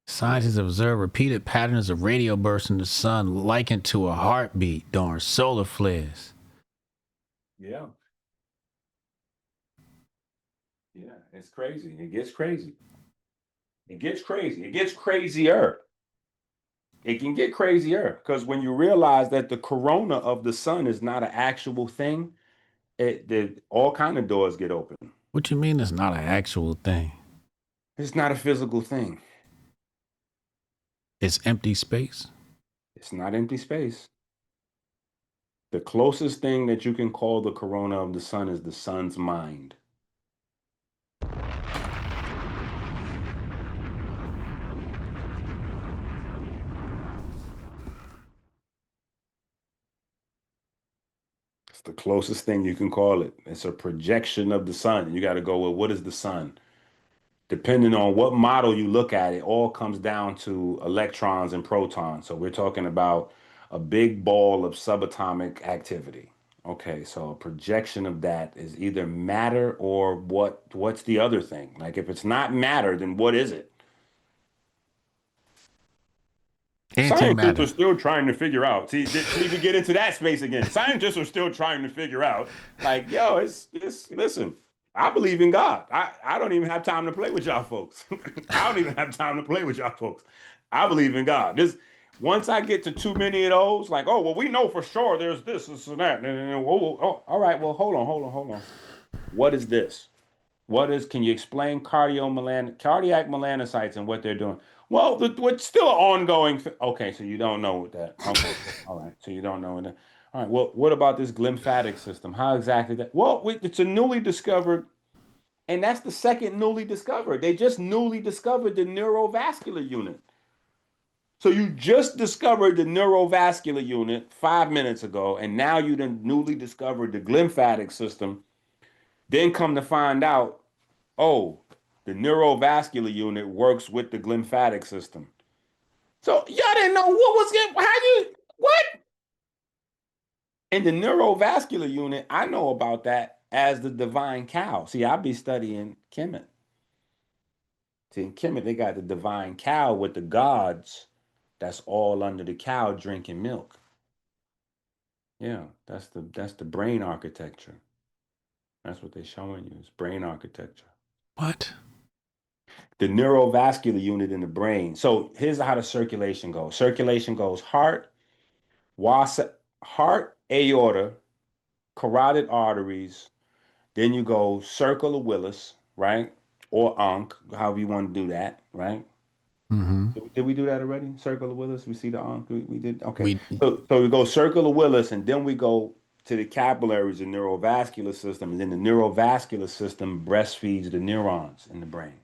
Scientists observe repeated patterns of radio bursts in the sun likened to a heartbeat during solar flares. Yeah. Yeah, it's crazy. It gets crazy. It gets crazier. It can get crazier because when you realize that the corona of the sun is not an actual thing, All kind of doors get open. What you mean it's not an actual thing? It's not a physical thing. It's empty space. It's not empty space. The closest thing that you can call the corona of the sun is the sun's mind. It's the closest thing you can call it. It's a projection of the sun. You got to go, well, what is the sun? Depending on what model you look at, it all comes down to electrons and protons. So we're talking about a big ball of subatomic activity. Okay, so a projection of that is either matter or what's the other thing? Like if it's not matter, then what is it? Scientists are still trying to figure out. See, we get into that space again. Scientists are still trying to figure out, like, yo, it's listen, I believe in God. I don't even have time to play with y'all folks. I don't even have time to play with y'all folks. I believe in God. Once I get to too many of those, like, oh, well, we know for sure there's this and that. Oh, all right, well, hold on. What is this? Can you explain cardiac melanocytes and what they're doing? Well, it's still an ongoing. Okay, so you don't know that. Okay, all right, so you don't know that. All right, well, what about this glymphatic system? How exactly that? Well, it's a newly discovered, and that's the second newly discovered. They just newly discovered the neurovascular unit. So you just discovered the neurovascular unit 5 minutes ago, and now you then newly discovered the glymphatic system. Then come to find out, oh, the neurovascular unit works with the glymphatic system. So y'all didn't know what? And the neurovascular unit, I know about that as the divine cow. See, I be studying Kemet. See, in Kemet, they got the divine cow with the gods that's all under the cow drinking milk. Yeah, that's the brain architecture. That's what they're showing you, is brain architecture. What? The neurovascular unit in the brain. So here's how the circulation goes. Circulation goes heart, aorta, carotid arteries. Then you go circle of Willis, right? Or Ankh, however you want to do that, right? Mm-hmm. Did we do that already? Circle of Willis. We see the Ankh. We did. Okay. So we go circle of Willis, and then we go to the capillaries, the neurovascular system, and then the neurovascular system breastfeeds the neurons in the brain.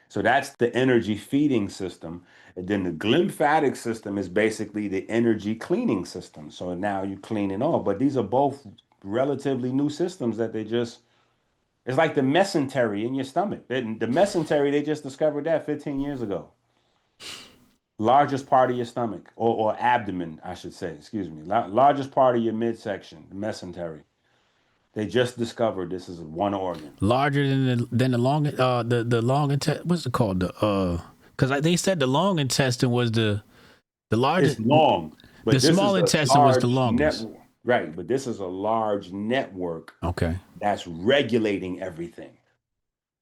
So that's the energy feeding system. And then the glymphatic system is basically the energy cleaning system. So now you clean it off. But these are both relatively new systems that it's like the mesentery in your stomach. The mesentery, they just discovered that 15 years ago. Largest part of your stomach, or abdomen, I should say, excuse me. Largest part of your midsection, the mesentery. They just discovered this is one organ. Larger than the long the long intestine. What's it called? Because they said the long intestine was the largest. It's long, but the small intestine was the longest. Right, but this is a large network. Okay. That's regulating everything.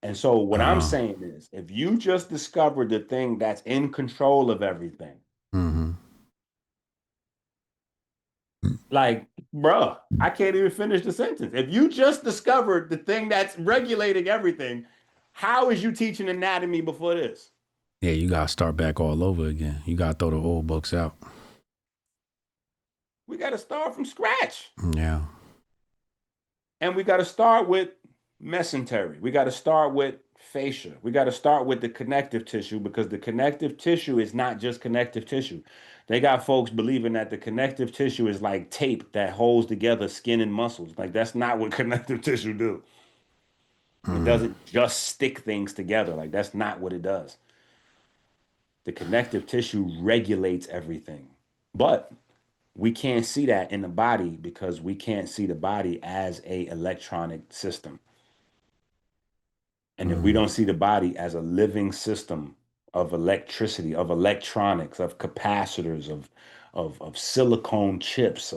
And so what I'm saying is, if you just discovered the thing that's in control of everything, like, bruh, I can't even finish the sentence. If you just discovered the thing that's regulating everything, how is you teaching anatomy before this? Yeah, you got to start back all over again. You got to throw the old books out. We got to start from scratch. Yeah. And we got to start with mesentery. We got to start with fascia. We got to start with the connective tissue, because the connective tissue is not just connective tissue. They got folks believing that the connective tissue is like tape that holds together skin and muscles. Like, that's not what connective tissue do. It doesn't just stick things together. Like, that's not what it does. The connective tissue regulates everything. But we can't see that in the body because we can't see the body as an electronic system. And if we don't see the body as a living system of electricity, of electronics, of capacitors, of silicone chips,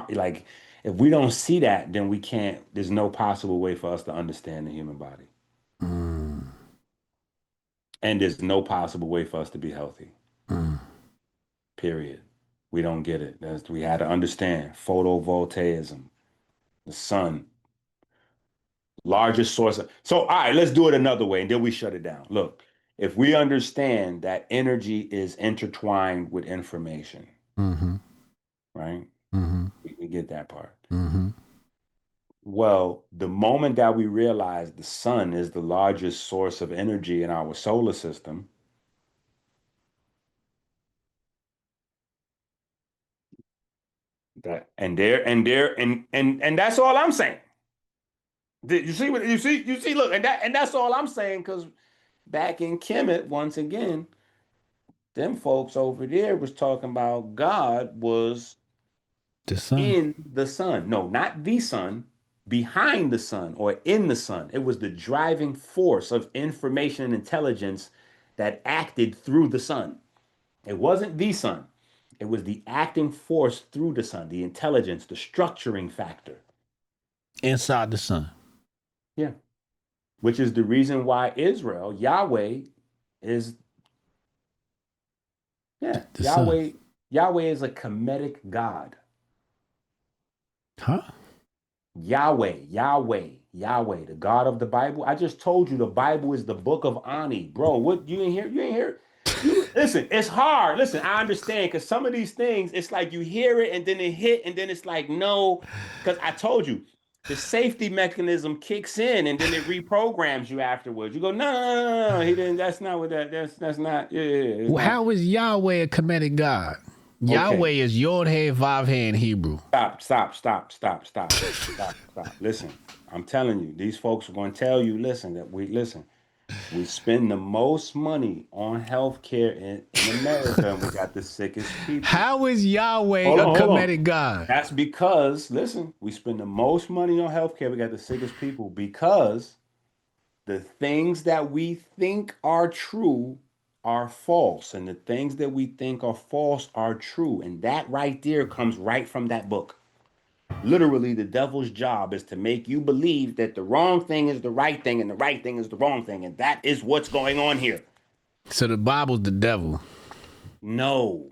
like, if we don't see that, then we can't, there's no possible way for us to understand the human body. And there's no possible way for us to be healthy. Period. We don't get it. We had to understand photovoltaicism. The sun. Largest source of, so all right, let's do it another way and then we shut it down. Look, if we understand that energy is intertwined with information, right? We get that part. Well, the moment that we realize the sun is the largest source of energy in our solar system, and that's all I'm saying. Did you see what you see? Look, and that's all I'm saying, because back in Kemet, once again, them folks over there was talking about God was The sun. in the sun. No, not the sun, behind the sun or in the sun. It was the driving force of information and intelligence that acted through the sun. It wasn't the sun. It was the acting force through the sun, the intelligence, the structuring factor. Inside the sun. Yeah. Which is the reason why Israel, Yahweh, is Yahweh. Sun. Yahweh is a Kemetic God. Huh? Yahweh, the God of the Bible. I just told you the Bible is the book of Ani, bro. What you ain't hear? You ain't hear? Listen, it's hard. Listen, I understand, because some of these things, it's like you hear it and then it hit, and then it's like no, because I told you the safety mechanism kicks in and then it reprograms you afterwards. You go, no, he didn't. That's not what that's not. Yeah. Well, how is Yahweh a Kemetic God? Okay. Yahweh is Yod He Vav He in Hebrew. Stop. Listen, I'm telling you, these folks are going to tell you, we spend the most money on healthcare in America, and we got the sickest people. How is Yahweh a Kemetic God? That's because, listen, we spend the most money on healthcare, we got the sickest people, because the things that we think are true are false, and the things that we think are false are true. And that right there comes right from that book. Literally, the devil's job is to make you believe that the wrong thing is the right thing and the right thing is the wrong thing. And that is what's going on here. So the Bible's the devil. No.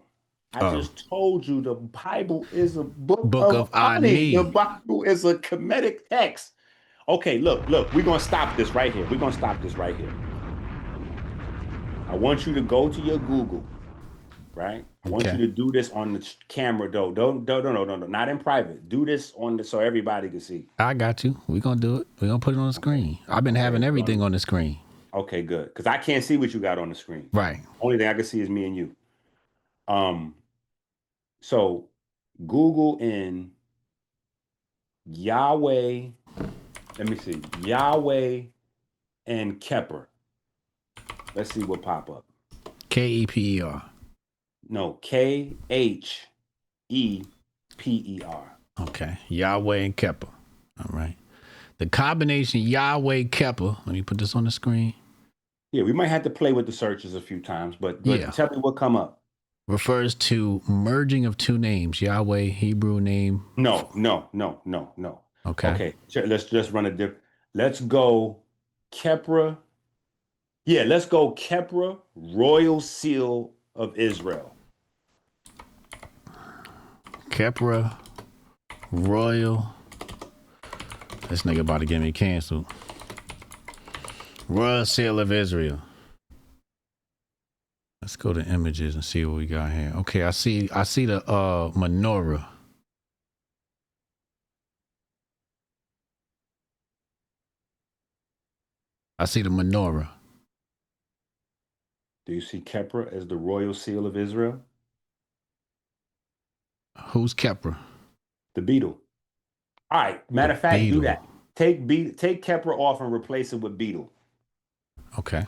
I just told you the Bible is a book of Ani. The Bible is a Kemetic text. Okay, look, we're going to stop this right here. I want you to go to your Google, right? I want you to do this on the camera, though. Don't, not in private. Do this so everybody can see. I got you. We're going to do it. We're going to put it on the screen. I've been having everything on the screen. Okay, good. Because I can't see what you got on the screen. Right. Only thing I can see is me and you. So Google in Yahweh. Let me see. Yahweh and Kepler. Let's see what pop up. Keper. No, Kheper. Okay. Yahweh and Kepler. All right. The combination Yahweh Kepler. Let me put this on the screen. Yeah, we might have to play with the searches a few times, but tell me what come up. Refers to merging of two names. Yahweh, Hebrew name. No. Okay. Let's just run a different. Let's go Kepler. Yeah, let's go Kepler, Royal Seal of Israel. Kepler, Royal. This nigga about to get me canceled. Royal Seal of Israel. Let's go to images and see what we got here. Okay, I see the menorah. I see the menorah. Do you see Kepler as the Royal Seal of Israel? Who's Kepler? The beetle. All right. Matter of fact, do that. Take Kepler off and replace it with beetle. Okay.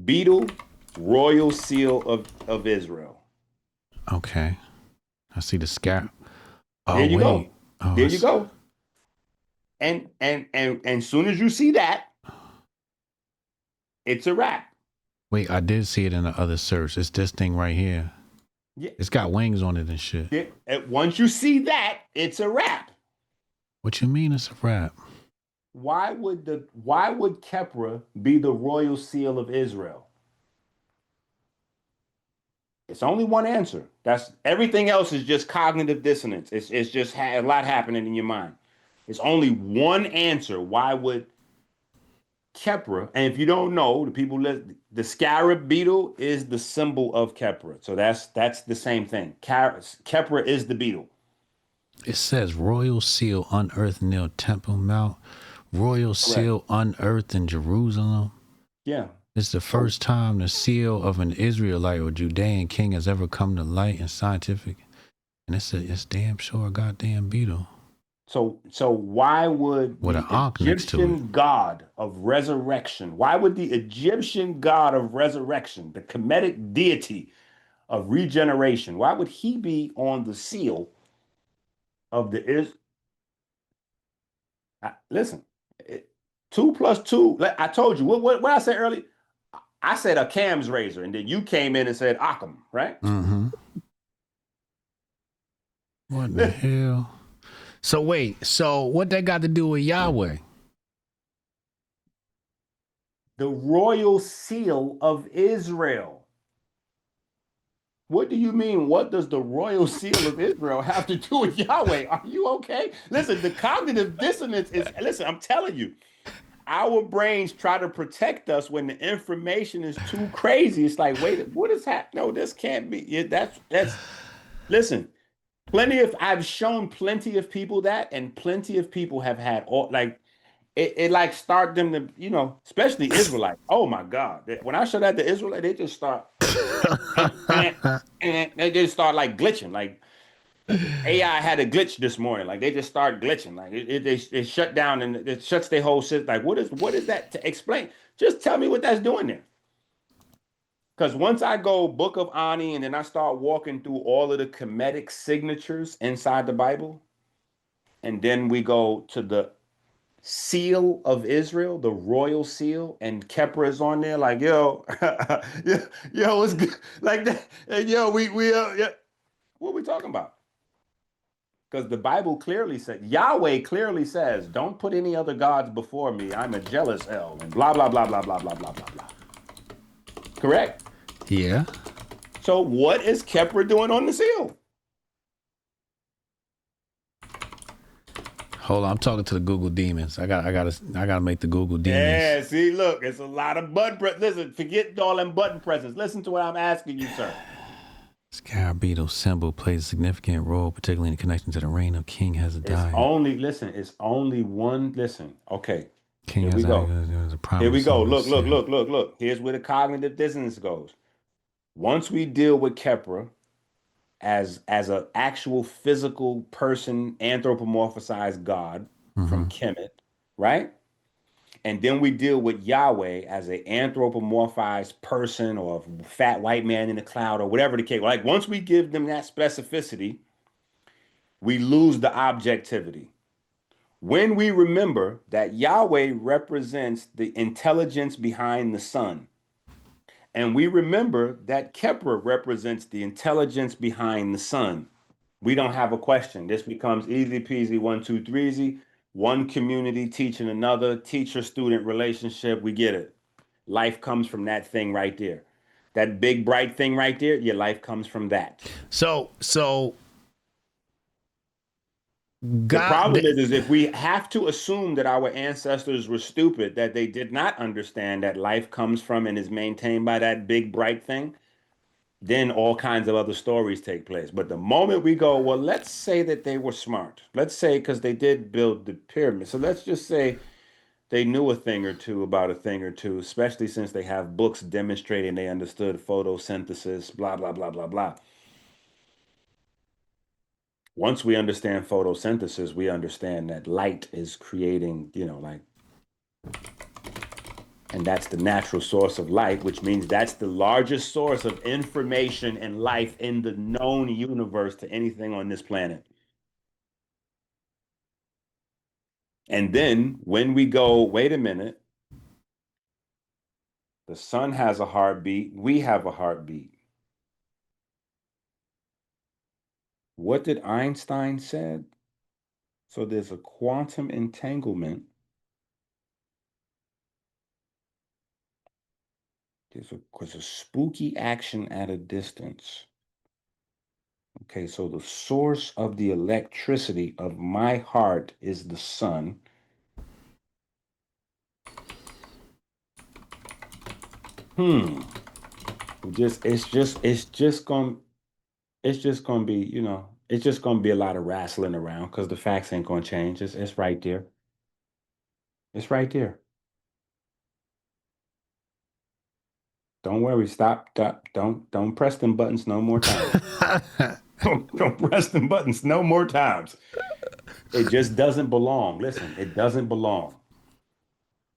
Beetle, Royal Seal of Israel. Okay. I see the scalp. Oh, there you go. Oh, there you go. And soon as you see that, it's a wrap. Wait, I did see it in the other search. It's this thing right here. Yeah. It's got wings on it and shit. Yeah. Once you see that, it's a wrap. What you mean it's a wrap? Why would Kepler be the Royal Seal of Israel? It's only one answer. That's everything else is just cognitive dissonance. It's just a lot happening in your mind. It's only one answer. Why would Kepra? And if you don't know, the scarab beetle is the symbol of Kepra. So that's the same thing. Kepra is the beetle. It says royal seal unearthed near Temple Mount. Royal Correct. seal unearthed in Jerusalem. Yeah. It's the first time the seal of an Israelite or Judean king has ever come to light in scientific. And it's damn sure a goddamn beetle. So why would With the an ankh next to it. Egyptian god of resurrection, why would the Egyptian god of resurrection, the Kemetic deity of regeneration, why would he be on the seal of the is? Listen, 2 + 2. I told you what I said earlier. I said a Cam's razor, and then you came in and said Occam, right? Mm-hmm. What the hell? So wait, so what that got to do with Yahweh? The royal seal of Israel. What do you mean? What does the royal seal of Israel have to do with Yahweh? Are you okay? Listen, the cognitive dissonance is, listen, I'm telling you, our brains try to protect us when the information is too crazy. It's like, wait, what is happening? No, this can't be. Listen, I've shown plenty of people that, and plenty of people have had all, like, it like start them to, especially Israelites. Oh my God. When I show that to Israelite, they just start, and they just start like glitching. Like AI had a glitch this morning. Like they just start glitching. Like it shut down and it shuts their whole system. Like what is that to explain? Just tell me what that's doing there. Because once I go Book of Ani and then I start walking through all of the Kemetic signatures inside the Bible, and then we go to the seal of Israel, the royal seal, and Kepra is on there. Like yo, yo, it's good. Like that. And yo, yeah. What are we talking about? Because the Bible clearly said, Yahweh clearly says, don't put any other gods before me. I'm a jealous hell, and blah, blah, blah, blah, blah, blah, blah, blah, blah. Correct? Yeah. So what is Kepra doing on the seal? Hold on, I'm talking to the Google demons. I gotta make the Google demons. Yeah, see, look, it's a lot of button press. Listen, forget all them button presses. Listen to what I'm asking you, sir. Scarab beetle symbol plays a significant role, particularly in connection to the reign of King Hezekiah. It's only one, listen, okay. King Here we Hezekiah go. is a prominent Here we go. symbol of Look, look, sin. look, look, look. Here's where the cognitive dissonance goes. Once we deal with Kepra as an actual physical person, anthropomorphized God from Kemet, right? And then we deal with Yahweh as an anthropomorphized person or a fat white man in the cloud or whatever the case. Like once we give them that specificity, we lose the objectivity. When we remember that Yahweh represents the intelligence behind the sun, and we remember that Kepler represents the intelligence behind the sun, we don't have a question. This becomes easy peasy, 1, 2, 3 easy. One community teaching another, teacher-student relationship. We get it. Life comes from that thing right there. That big bright thing right there, your life comes from that. So The problem is if we have to assume that our ancestors were stupid, that they did not understand that life comes from and is maintained by that big bright thing, then all kinds of other stories take place. But the moment we go, well, let's say that they were smart. Let's say because they did build the pyramid. So let's just say they knew a thing or two about a thing or two, especially since they have books demonstrating they understood photosynthesis, blah, blah, blah, blah, blah. Once we understand photosynthesis, we understand that light is creating, and that's the natural source of light, which means that's the largest source of information and life in the known universe to anything on this planet. And then when we go, wait a minute, the sun has a heartbeat, we have a heartbeat. What did Einstein said? So there's a quantum entanglement. There's a spooky action at a distance. Okay, so the source of the electricity of my heart is the sun. Hmm. It's just gonna be, it's just gonna be a lot of wrestling around because the facts ain't gonna change. It's right there. It's right there. Don't worry. Stop. Don't press them buttons no more times. Don't press them buttons no more times. It just doesn't belong. Listen, it doesn't belong.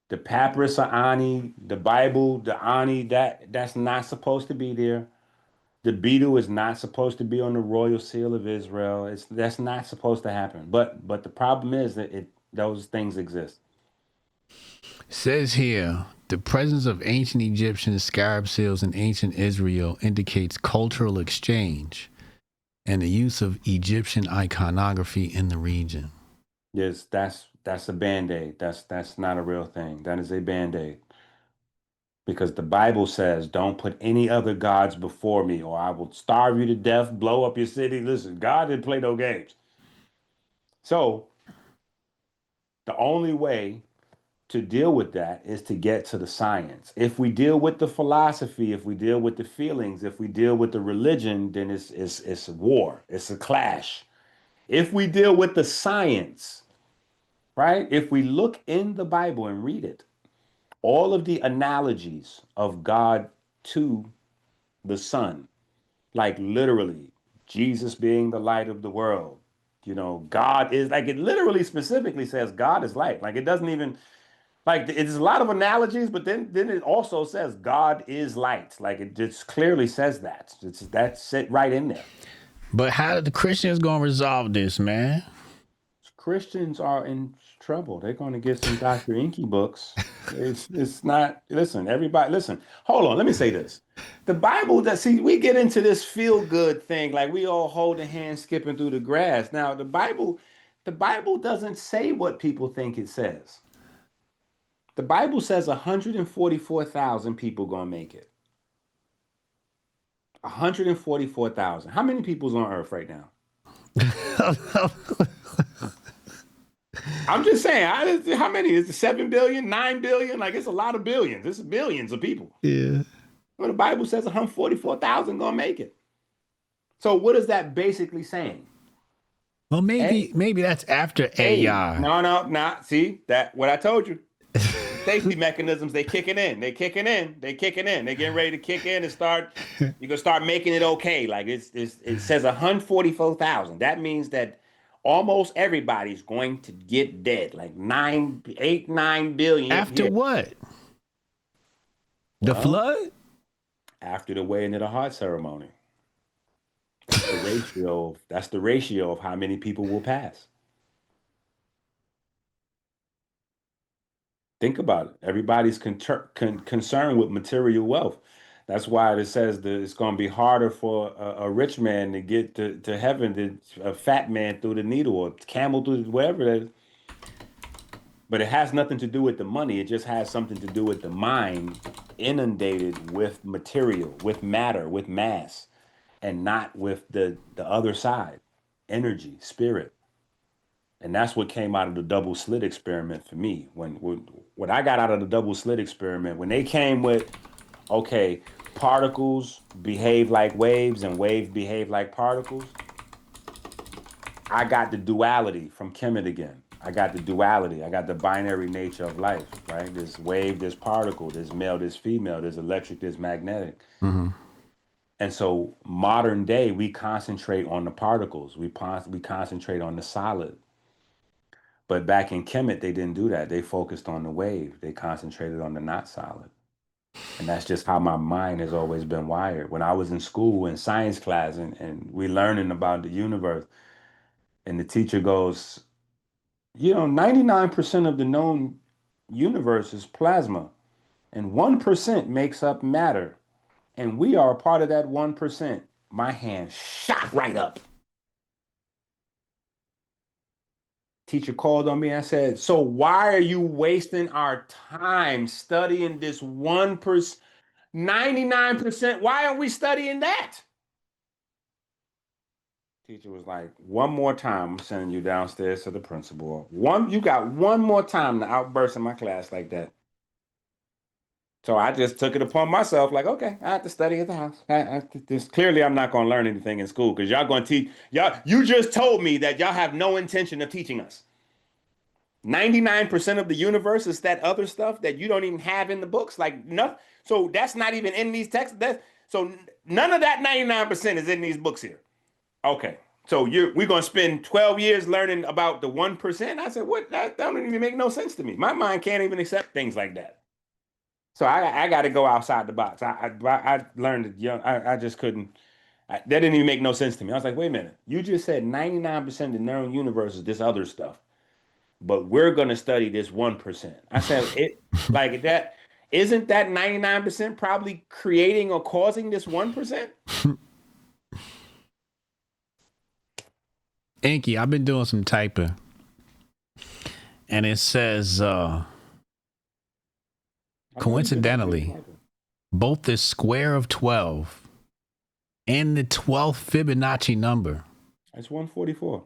The papyrus of Ani, the Bible, the Ani, that's not supposed to be there. The beetle is not supposed to be on the royal seal of Israel. That's not supposed to happen. But the problem is that those things exist. Says here, the presence of ancient Egyptian scarab seals in ancient Israel indicates cultural exchange and the use of Egyptian iconography in the region. Yes, that's a band-aid. That's not a real thing. That is a band-aid. Because the Bible says, don't put any other gods before me, or I will starve you to death, blow up your city. Listen, God didn't play no games. So the only way to deal with that is to get to the science. If we deal with the philosophy, if we deal with the feelings, if we deal with the religion, then it's a war. It's a clash. If we deal with the science, right? If we look in the Bible and read it, all of the analogies of God to the sun, like literally Jesus being the light of the world. God is like, it literally specifically says God is light. Like, it doesn't even, like, it's a lot of analogies, but then it also says God is light. Like, it just clearly says that. That's it right in there. But how are the Christians gonna resolve this, man? Christians are in trouble. They're going to get some Dr. EnQi books. It's not, listen, everybody, listen, hold on. Let me say this. The Bible, we get into this feel good thing, like we all holding hands, skipping through the grass. Now, the Bible doesn't say what people think it says. The Bible says 144,000 people going to make it. 144,000. How many people's on earth right now? I'm just saying, how many? Is it 7 billion, 9 billion? Like, it's a lot of billions. This is billions of people. Yeah. Well, the Bible says 144,000 gonna make it. So what is that basically saying? Well, maybe that's after AI. No. See that what I told you? Safety mechanisms, they kicking in. They getting ready to kick in and start. You're gonna start making it okay. Like, it says 144,000. That means that almost everybody's going to get dead. Like 9 billion. After what? The flood? After the weighing of the heart ceremony. That's the ratio of how many people will pass. Think about it. Everybody's concerned with material wealth. That's why it says that it's going to be harder for a rich man to get to heaven than a fat man through the needle, or camel through wherever it is. But it has nothing to do with the money. It just has something to do with the mind inundated with material, with matter, with mass, and not with the other side, energy, spirit. And that's what came out of the double slit experiment for me. What I got out of the double slit experiment, when they came with, okay, particles behave like waves and waves behave like particles, I got the duality from Kemet again. I got the duality. I got the binary nature of life, right? There's wave, there's particle, there's male, there's female, there's electric, there's magnetic. Mm-hmm. And so modern day, we concentrate on the particles. We concentrate on the solid. But back in Kemet, they didn't do that. They focused on the wave. They concentrated on the not solid. And that's just how my mind has always been wired. When I was in school in science class and we learning about the universe, and the teacher goes, 99% of the known universe is plasma, and 1% makes up matter. And we are a part of that 1%. My hand shot right up. Teacher called on me and said, so why are you wasting our time studying this 1%, 99%? Why are we studying that? Teacher was like, one more time, I'm sending you downstairs to the principal. You got one more time to outburst in my class like that. So I just took it upon myself, like, okay, I have to study at the house. Clearly, I'm not going to learn anything in school because y'all going to teach. Y'all, you just told me that y'all have no intention of teaching us. 99% of the universe is that other stuff that you don't even have in the books. Like, nothing. So that's not even in these texts. So none of that 99% is in these books here. Okay. So we're going to spend 12 years learning about the 1%. I said, what? That don't even make no sense to me. My mind can't even accept things like that. So I got to go outside the box. I learned it young. I just couldn't. That didn't even make no sense to me. I was like, wait a minute. You just said 99% of the known universe is this other stuff, but we're going to study this 1%. I said, it like that. Isn't that 99% probably creating or causing this 1%? EnQi, I've been doing some typing, and it says, coincidentally, both the square of 12 and the 12th Fibonacci number. That's 144.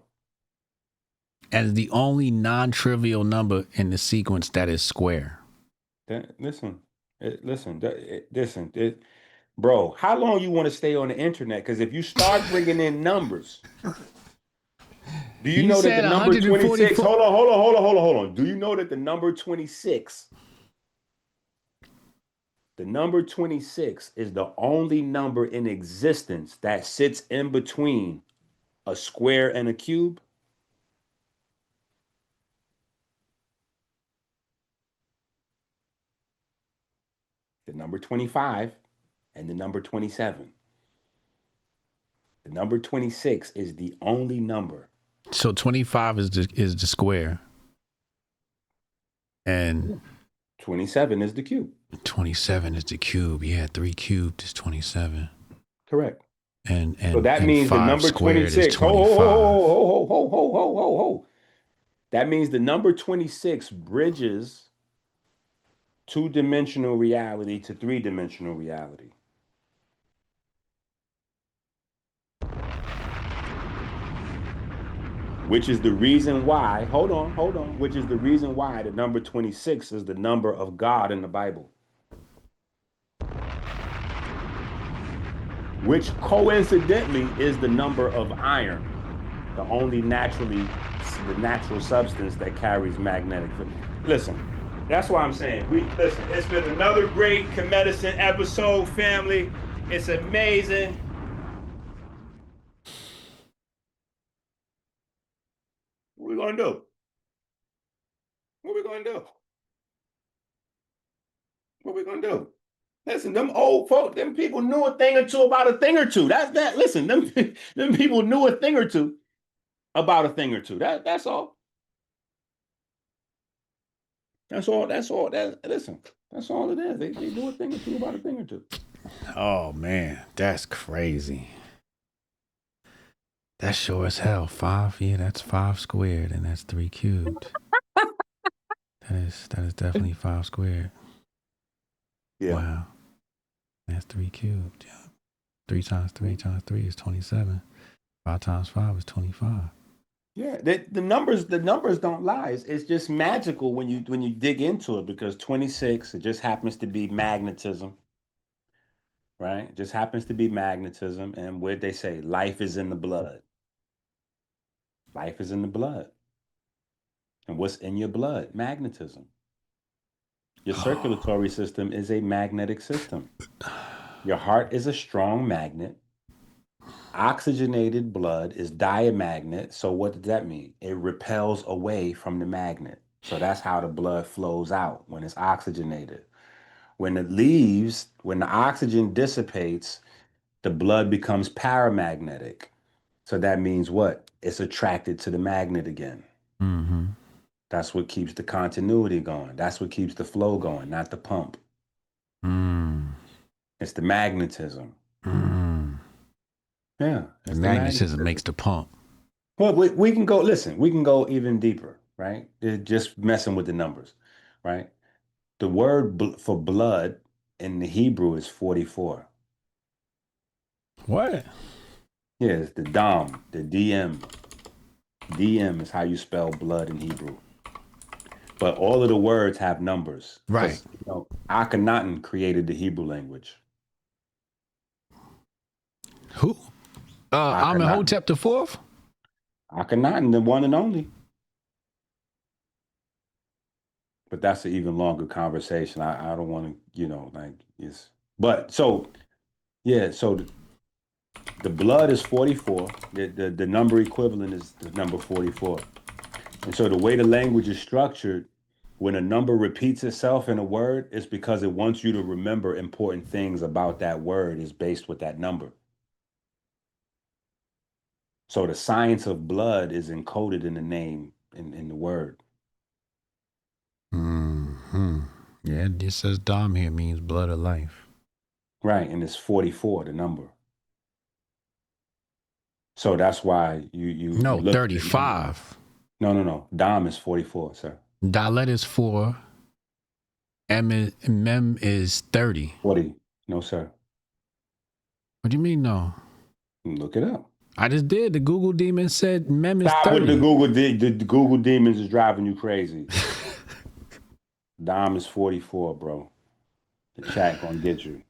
As the only non-trivial number in the sequence that is square. Listen, bro, how long you want to stay on the internet? Because if you start bringing in numbers, do you know that the number 26? Hold on. Do you know that the number 26? The number 26 is the only number in existence that sits in between a square and a cube. The number 25 and the number 27. The number 26 is the only number. So 25 is the square. And 27 is the cube. 27 is the cube. Yeah, 3 cubed is 27. Correct. And so that means the number 26. Ho. That means the number 26 bridges two-dimensional reality to three-dimensional reality. Which is the reason why, hold on, which is the reason why the number 26 is the number of God in the Bible. Which coincidentally is the number of iron, the only natural substance that carries magnetic field. Listen, that's why I'm saying, it's been another great KeMedicine episode, family. It's amazing. What we gonna do? What we gonna do? Listen, them old folk, them people knew a thing or two about a thing or two. Listen, them people knew a thing or two about a thing or two. That's all. That's all. Listen, that's all it is. They do a thing or two about a thing or two. Oh man, that's crazy. That's sure as hell. 5, yeah, that's 5 squared, and that's 3 cubed. That is definitely 5 squared. Yeah. Wow. That's 3 cubed. Yeah. 3 times 3 times 3 is 27. 5 times 5 is 25. Yeah, the numbers don't lie. It's just magical when you dig into it, because 26, it just happens to be magnetism. Right? It just happens to be magnetism. And what they say, life is in the blood. Life is in the blood. And what's in your blood? Magnetism. Your circulatory system is a magnetic system. Your heart is a strong magnet. Oxygenated blood is diamagnet. So what does that mean? It repels away from the magnet. So that's how the blood flows out when it's oxygenated. When it leaves, when the oxygen dissipates, the blood becomes paramagnetic. So that means what? It's attracted to the magnet again. Mm-hmm. That's what keeps the continuity going. That's what keeps the flow going, not the pump. It's the magnetism. Yeah. The magnetism makes the pump. Well, we can go, listen, we can go even deeper, right? Just messing with the numbers, right? The word for blood in the Hebrew is 44. What? Yeah, it's the Dom, the DM. DM is how you spell blood in Hebrew. But all of the words have numbers. Right. Because Akhenaten created the Hebrew language. Who? Akhenaten. Amenhotep the fourth? Akhenaten, the one and only. But that's an even longer conversation. I don't want to, it's. But so yeah, so the blood is 44. The number equivalent is the number 44. And so the way the language is structured, when a number repeats itself in a word, it's because it wants you to remember important things about that word is based with that number. So the science of blood is encoded in the name, in the word. Mm-hmm. Yeah, it says Dom here means blood of life. Right, and it's 44, the number. So that's why you No, look at the number. 35. No. Dom is 44, sir. Dalet is 4. Mem is 30. 40. No, sir. What do you mean, no? Look it up. I just did. The Google demon said Mem is Stop 30. with the Google. The Google demons is driving you crazy. Dom is 44, bro. The chat gonna get you.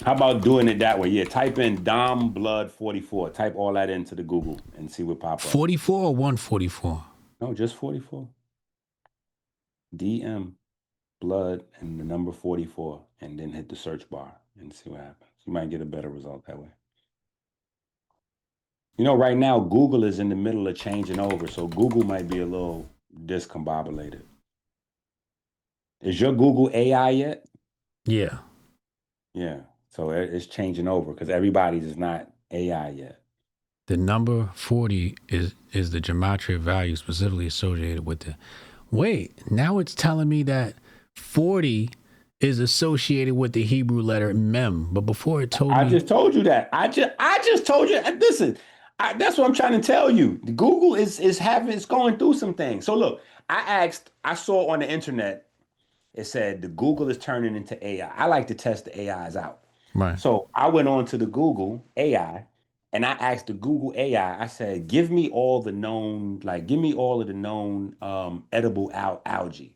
How about doing it that way? Yeah, type in Dom Blood 44. Type all that into the Google and see what pops up. 44 or 144? No, just 44. DM Blood and the number 44, and then hit the search bar and see what happens. You might get a better result that way. Right now, Google is in the middle of changing over, so Google might be a little discombobulated. Is your Google AI yet? Yeah. Yeah. So it's changing over because everybody's is not AI yet. The number 40 is the gematria value specifically associated with the. Wait, now it's telling me that 40 is associated with the Hebrew letter mem, but before it told me. I just told you that. I just told you. Listen, that's what I'm trying to tell you. Google is going through some things. So look, I saw on the internet, it said the Google is turning into AI. I like to test the AIs out. Right. So I went on to the Google AI and I asked the Google AI, I said, give me all of the known edible algae.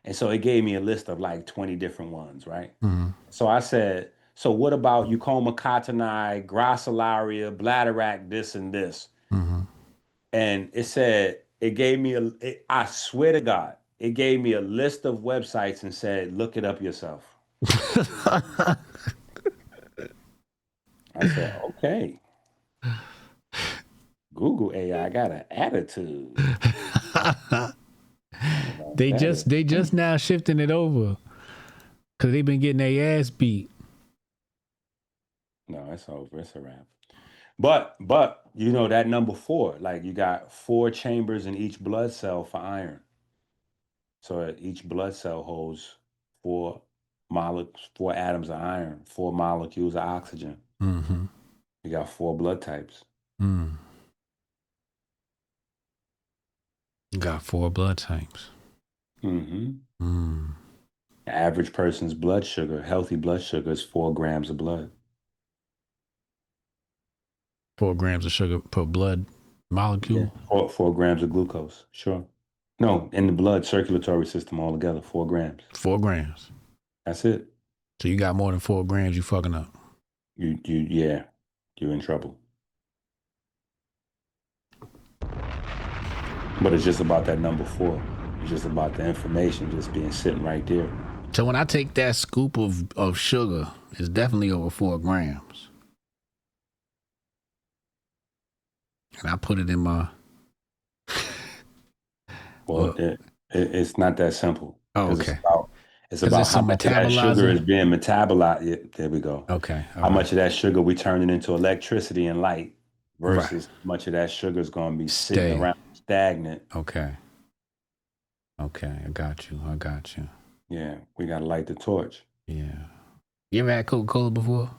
And so it gave me a list of like 20 different ones, right? Mm-hmm. So I said, so what about Eucoma cottoni, gracilaria, bladderwrack, this and this? Mm-hmm. And it said, it gave me I swear to God, it gave me a list of websites and said, look it up yourself. I said, okay. Google AI got an attitude. They just now shifting it over because they've been getting their ass beat. No, it's over. It's a wrap. But that number 4, like you got 4 chambers in each blood cell for iron. So each blood cell holds 4 atoms of iron, 4 molecules of oxygen. Mm-hmm. You got 4 blood types. Mm. You got 4 blood types. Mm-hmm. Mm. The average person's blood sugar, healthy blood sugar, is 4 grams of blood. 4 grams of sugar per blood molecule? Yeah. 4 grams of glucose, sure. No, in the blood circulatory system altogether, 4 grams. 4 grams. That's it. So you got more than 4 grams, you fucking up. You're in trouble. But it's just about that number 4. It's just about the information just being sitting right there. So when I take that scoop of sugar, it's definitely over 4 grams. And I put it in my... Well, it's not that simple. Oh, okay. It's about how much of that sugar is being metabolized. Yeah, there we go. Okay. How much of that sugar we turning into electricity and light versus much of that sugar is going to be sitting around stagnant. Okay. I got you. Yeah, we got to light the torch. Yeah. You ever had Coca-Cola before?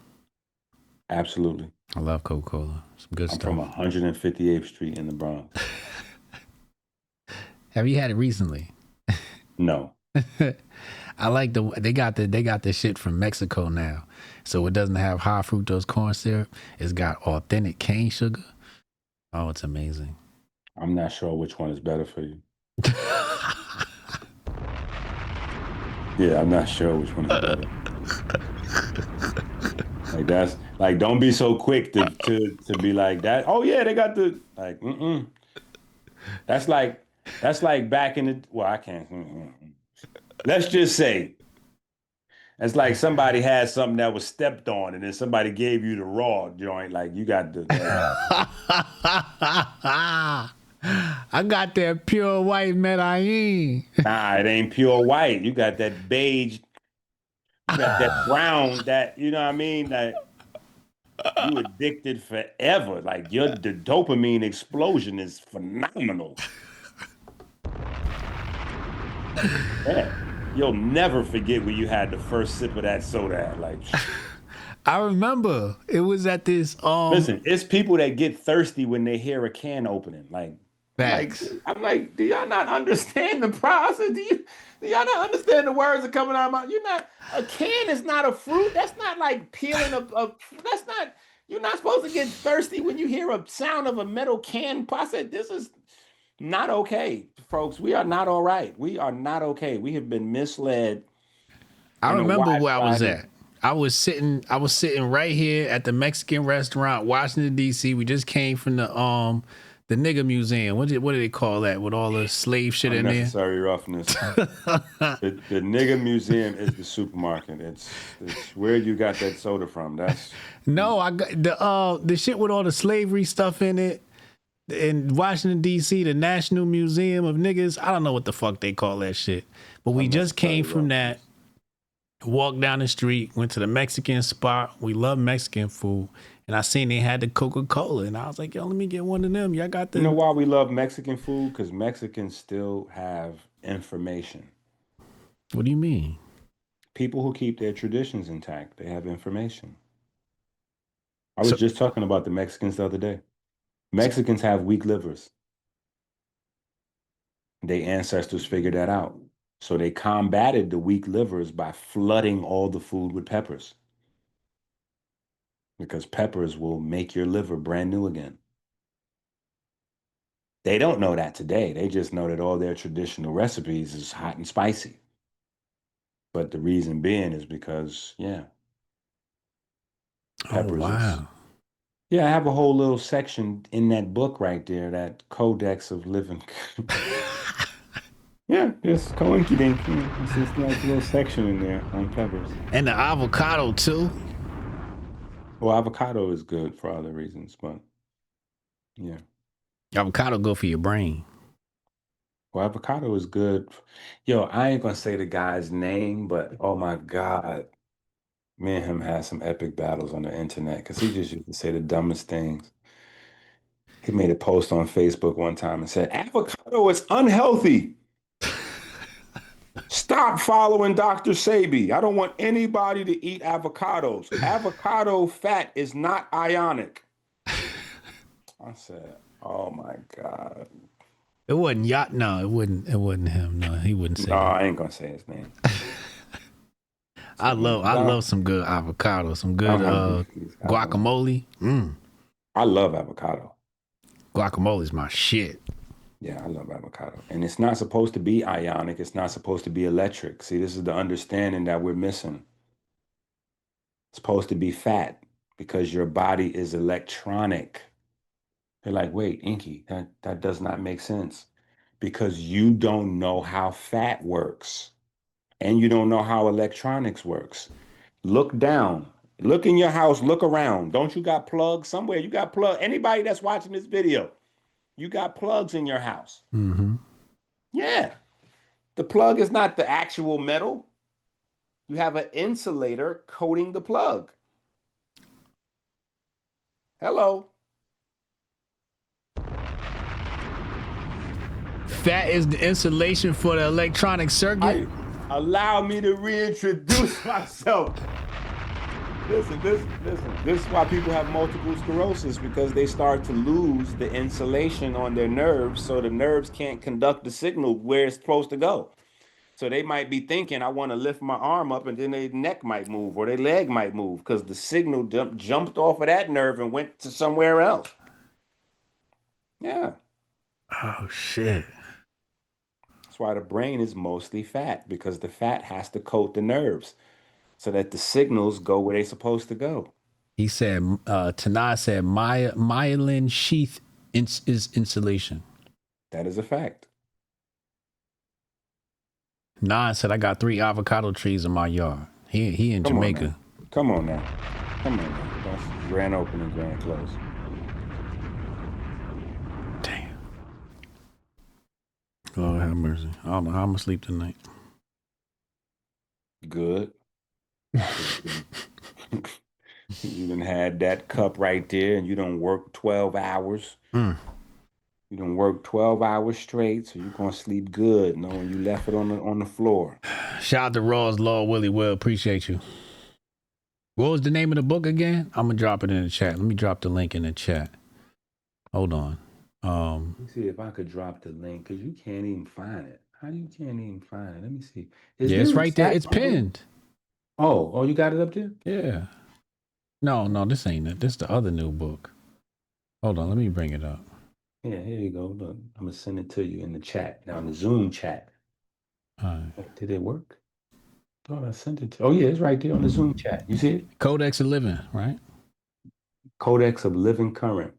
Absolutely. I love Coca-Cola. Some good stuff. I'm from 158th Street in the Bronx. Have you had it recently? No. I like they got the shit from Mexico now, so it doesn't have high fructose corn syrup. It's got authentic cane sugar. Oh, it's amazing. I'm not sure which one is better for you. Yeah, I'm not sure which one is better. Like that's like, don't be so quick to be like that. Oh yeah, they got the like. That's like back in the. Well, I can't. Let's just say it's like somebody had something that was stepped on, and then somebody gave you the raw joint. Like you got the. I got that pure white Melanin. Nah, it ain't pure white. You got that beige. You got that brown. That you know what I mean. That you addicted forever. Like the dopamine explosion is phenomenal. Yeah. You'll never forget when you had the first sip of that soda. Like, I remember it was at this. Listen, it's people that get thirsty when they hear a can opening. Like, I'm like, do y'all not understand the process? Do y'all not understand the words that are coming out of my? A can is not a fruit. That's not like peeling that's not. You're not supposed to get thirsty when you hear a sound of a metal can. I said, this is not okay, folks. We are not all right. We are not okay. We have been misled. I remember where I was at. I was sitting right here at the Mexican restaurant, Washington D.C. We just came from the nigga museum. What did they call that with all the slave shit in there? Unnecessary roughness. the nigga museum is the supermarket. It's where you got that soda from. That's no, I got the shit with all the slavery stuff in it. In Washington D.C., the National Museum of Niggas. I don't know what the fuck they call that shit, but we just came from that. Walked down the street, went to the Mexican spot. We love Mexican food. And I seen they had the Coca-Cola. And I was like, yo, let me get one of them. Y'all got the... You know why we love Mexican food? Because Mexicans still have information. What do you mean? People who keep their traditions intact, they have information. I was just talking about the Mexicans the other day. Mexicans have weak livers. Their ancestors figured that out. So they combated the weak livers by flooding all the food with peppers. Because peppers will make your liver brand new again. They don't know that today. They just know that all their traditional recipes is hot and spicy. But the reason being is because, peppers. Oh, wow. I have a whole little section in that book right there, that Codex of Living. Yeah, there's coinky-dink. It's just like a little section in there on peppers. And the avocado, too. Well, avocado is good for other reasons, but yeah. Avocado good for your brain. Well, avocado is good. Yo, I ain't going to say the guy's name, but oh my God. Me and him had some epic battles on the internet because he just used to say the dumbest things. He made a post on Facebook one time and said, avocado is unhealthy. Stop following Dr. Sebi. I don't want anybody to eat avocados. Avocado fat is not ionic. I said, oh my God. It wasn't Yacht. No, it wasn't him. No, he wouldn't say No, that. I ain't gonna say his name. I love some good avocado, some good guacamole. I love avocado. Guacamole is my shit. Yeah, I love avocado. And it's not supposed to be ionic. It's not supposed to be electric. See, this is the understanding that we're missing. It's supposed to be fat because your body is electronic. They're like, wait, EnQi, that does not make sense. Because you don't know how fat works. And you don't know how electronics works. Look down. Look in your house. Look around. Don't you got plugs somewhere? You got plugs. Anybody that's watching this video, you got plugs in your house. Mm-hmm. Yeah. The plug is not the actual metal. You have an insulator coating the plug. Hello. Fat is the insulation for the electronic circuit. Allow me to reintroduce myself. Listen. This is why people have multiple sclerosis, because they start to lose the insulation on their nerves, so the nerves can't conduct the signal where it's supposed to go. So they might be thinking, I want to lift my arm up, and then their neck might move or their leg might move because the signal jumped off of that nerve and went to somewhere else. Yeah. Oh, shit. That's why the brain is mostly fat, because the fat has to coat the nerves so that the signals go where they're supposed to go. He said, Tanai said, myelin sheath is insulation. That is a fact. Nan said, I got 3 avocado trees in my yard. He in Jamaica. Come on now. That's grand open and grand close. Damn. Lord have mercy. I don't know how I'm going to sleep tonight. Good. You done had that cup right there, and you done work 12 hours. You done work 12 hours straight, so you're gonna sleep good knowing you left it on the floor. Shout out to Raw's Law, Willie Will. Appreciate you. What was the name of the book again? I'm gonna drop it in the chat. Let me drop the link in the chat. Hold on. Let me see if I could drop the link, because you can't even find it. How you can't even find it? Let me see. It's right there. It's pinned. Oh, you got it up there? Yeah. No, this ain't it. This is the other new book. Hold on, let me bring it up. Yeah, here you go. Look, I'm gonna send it to you in the chat, now in the Zoom chat. All right. Did it work? Thought I sent it to. Oh yeah, it's right there on the Zoom chat. You see it? Codex of Living, right? Codex of Living Current.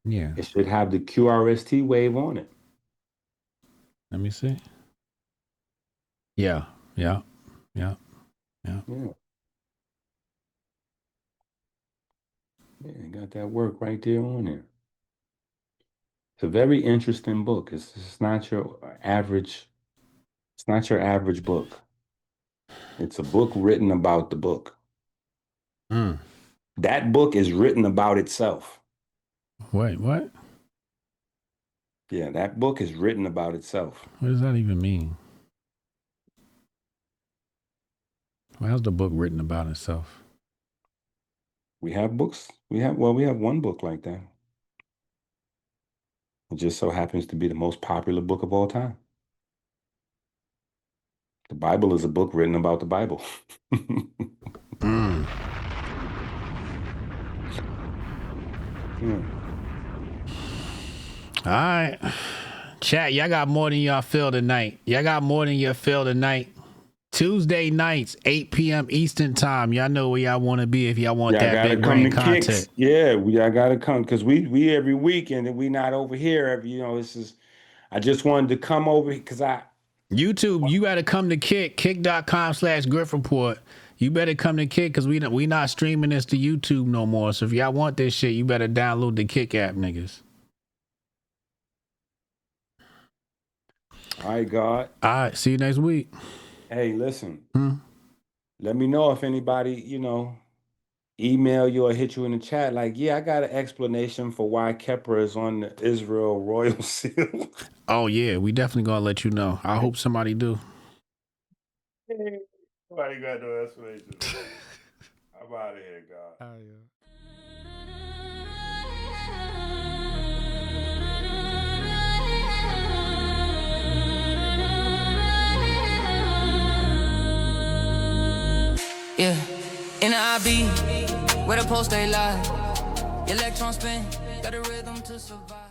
Yeah. It should have the QRST wave on it. Let me see. Yeah. Yeah, got that work right there on there. It's a very interesting book. It's not your average. It's not your average book. It's a book written about the book. That book is written about itself. Wait, what? Yeah, that book is written about itself. What does that even mean? How's the book written about itself? We have books. We have one book like that. It just so happens to be the most popular book of all time. The Bible is a book written about the Bible. All right. Chat, y'all got more than y'all feel tonight. Tuesday nights, 8 p.m. Eastern time. Y'all know where y'all want to be if y'all want that big brain content. Kicks. Yeah, y'all gotta come, because we every weekend and we not over here. I just wanted to come over because YouTube, you gotta come to Kick, kick.com/Griff Report. You better come to Kick, because we not streaming this to YouTube no more. So if y'all want this shit, you better download the Kick app, niggas. All right, God. All right, see you next week. Hey, listen. Let me know if anybody, email you or hit you in the chat. Like, yeah, I got an explanation for why Kepler is on the Israel Royal Seal. Oh, yeah, we definitely gonna let you know. I hope somebody do. Somebody got no explanation. I'm out of here, God. Oh, yeah. Yeah, in the IB, where the post they lie. Electrons spin, got a rhythm to survive.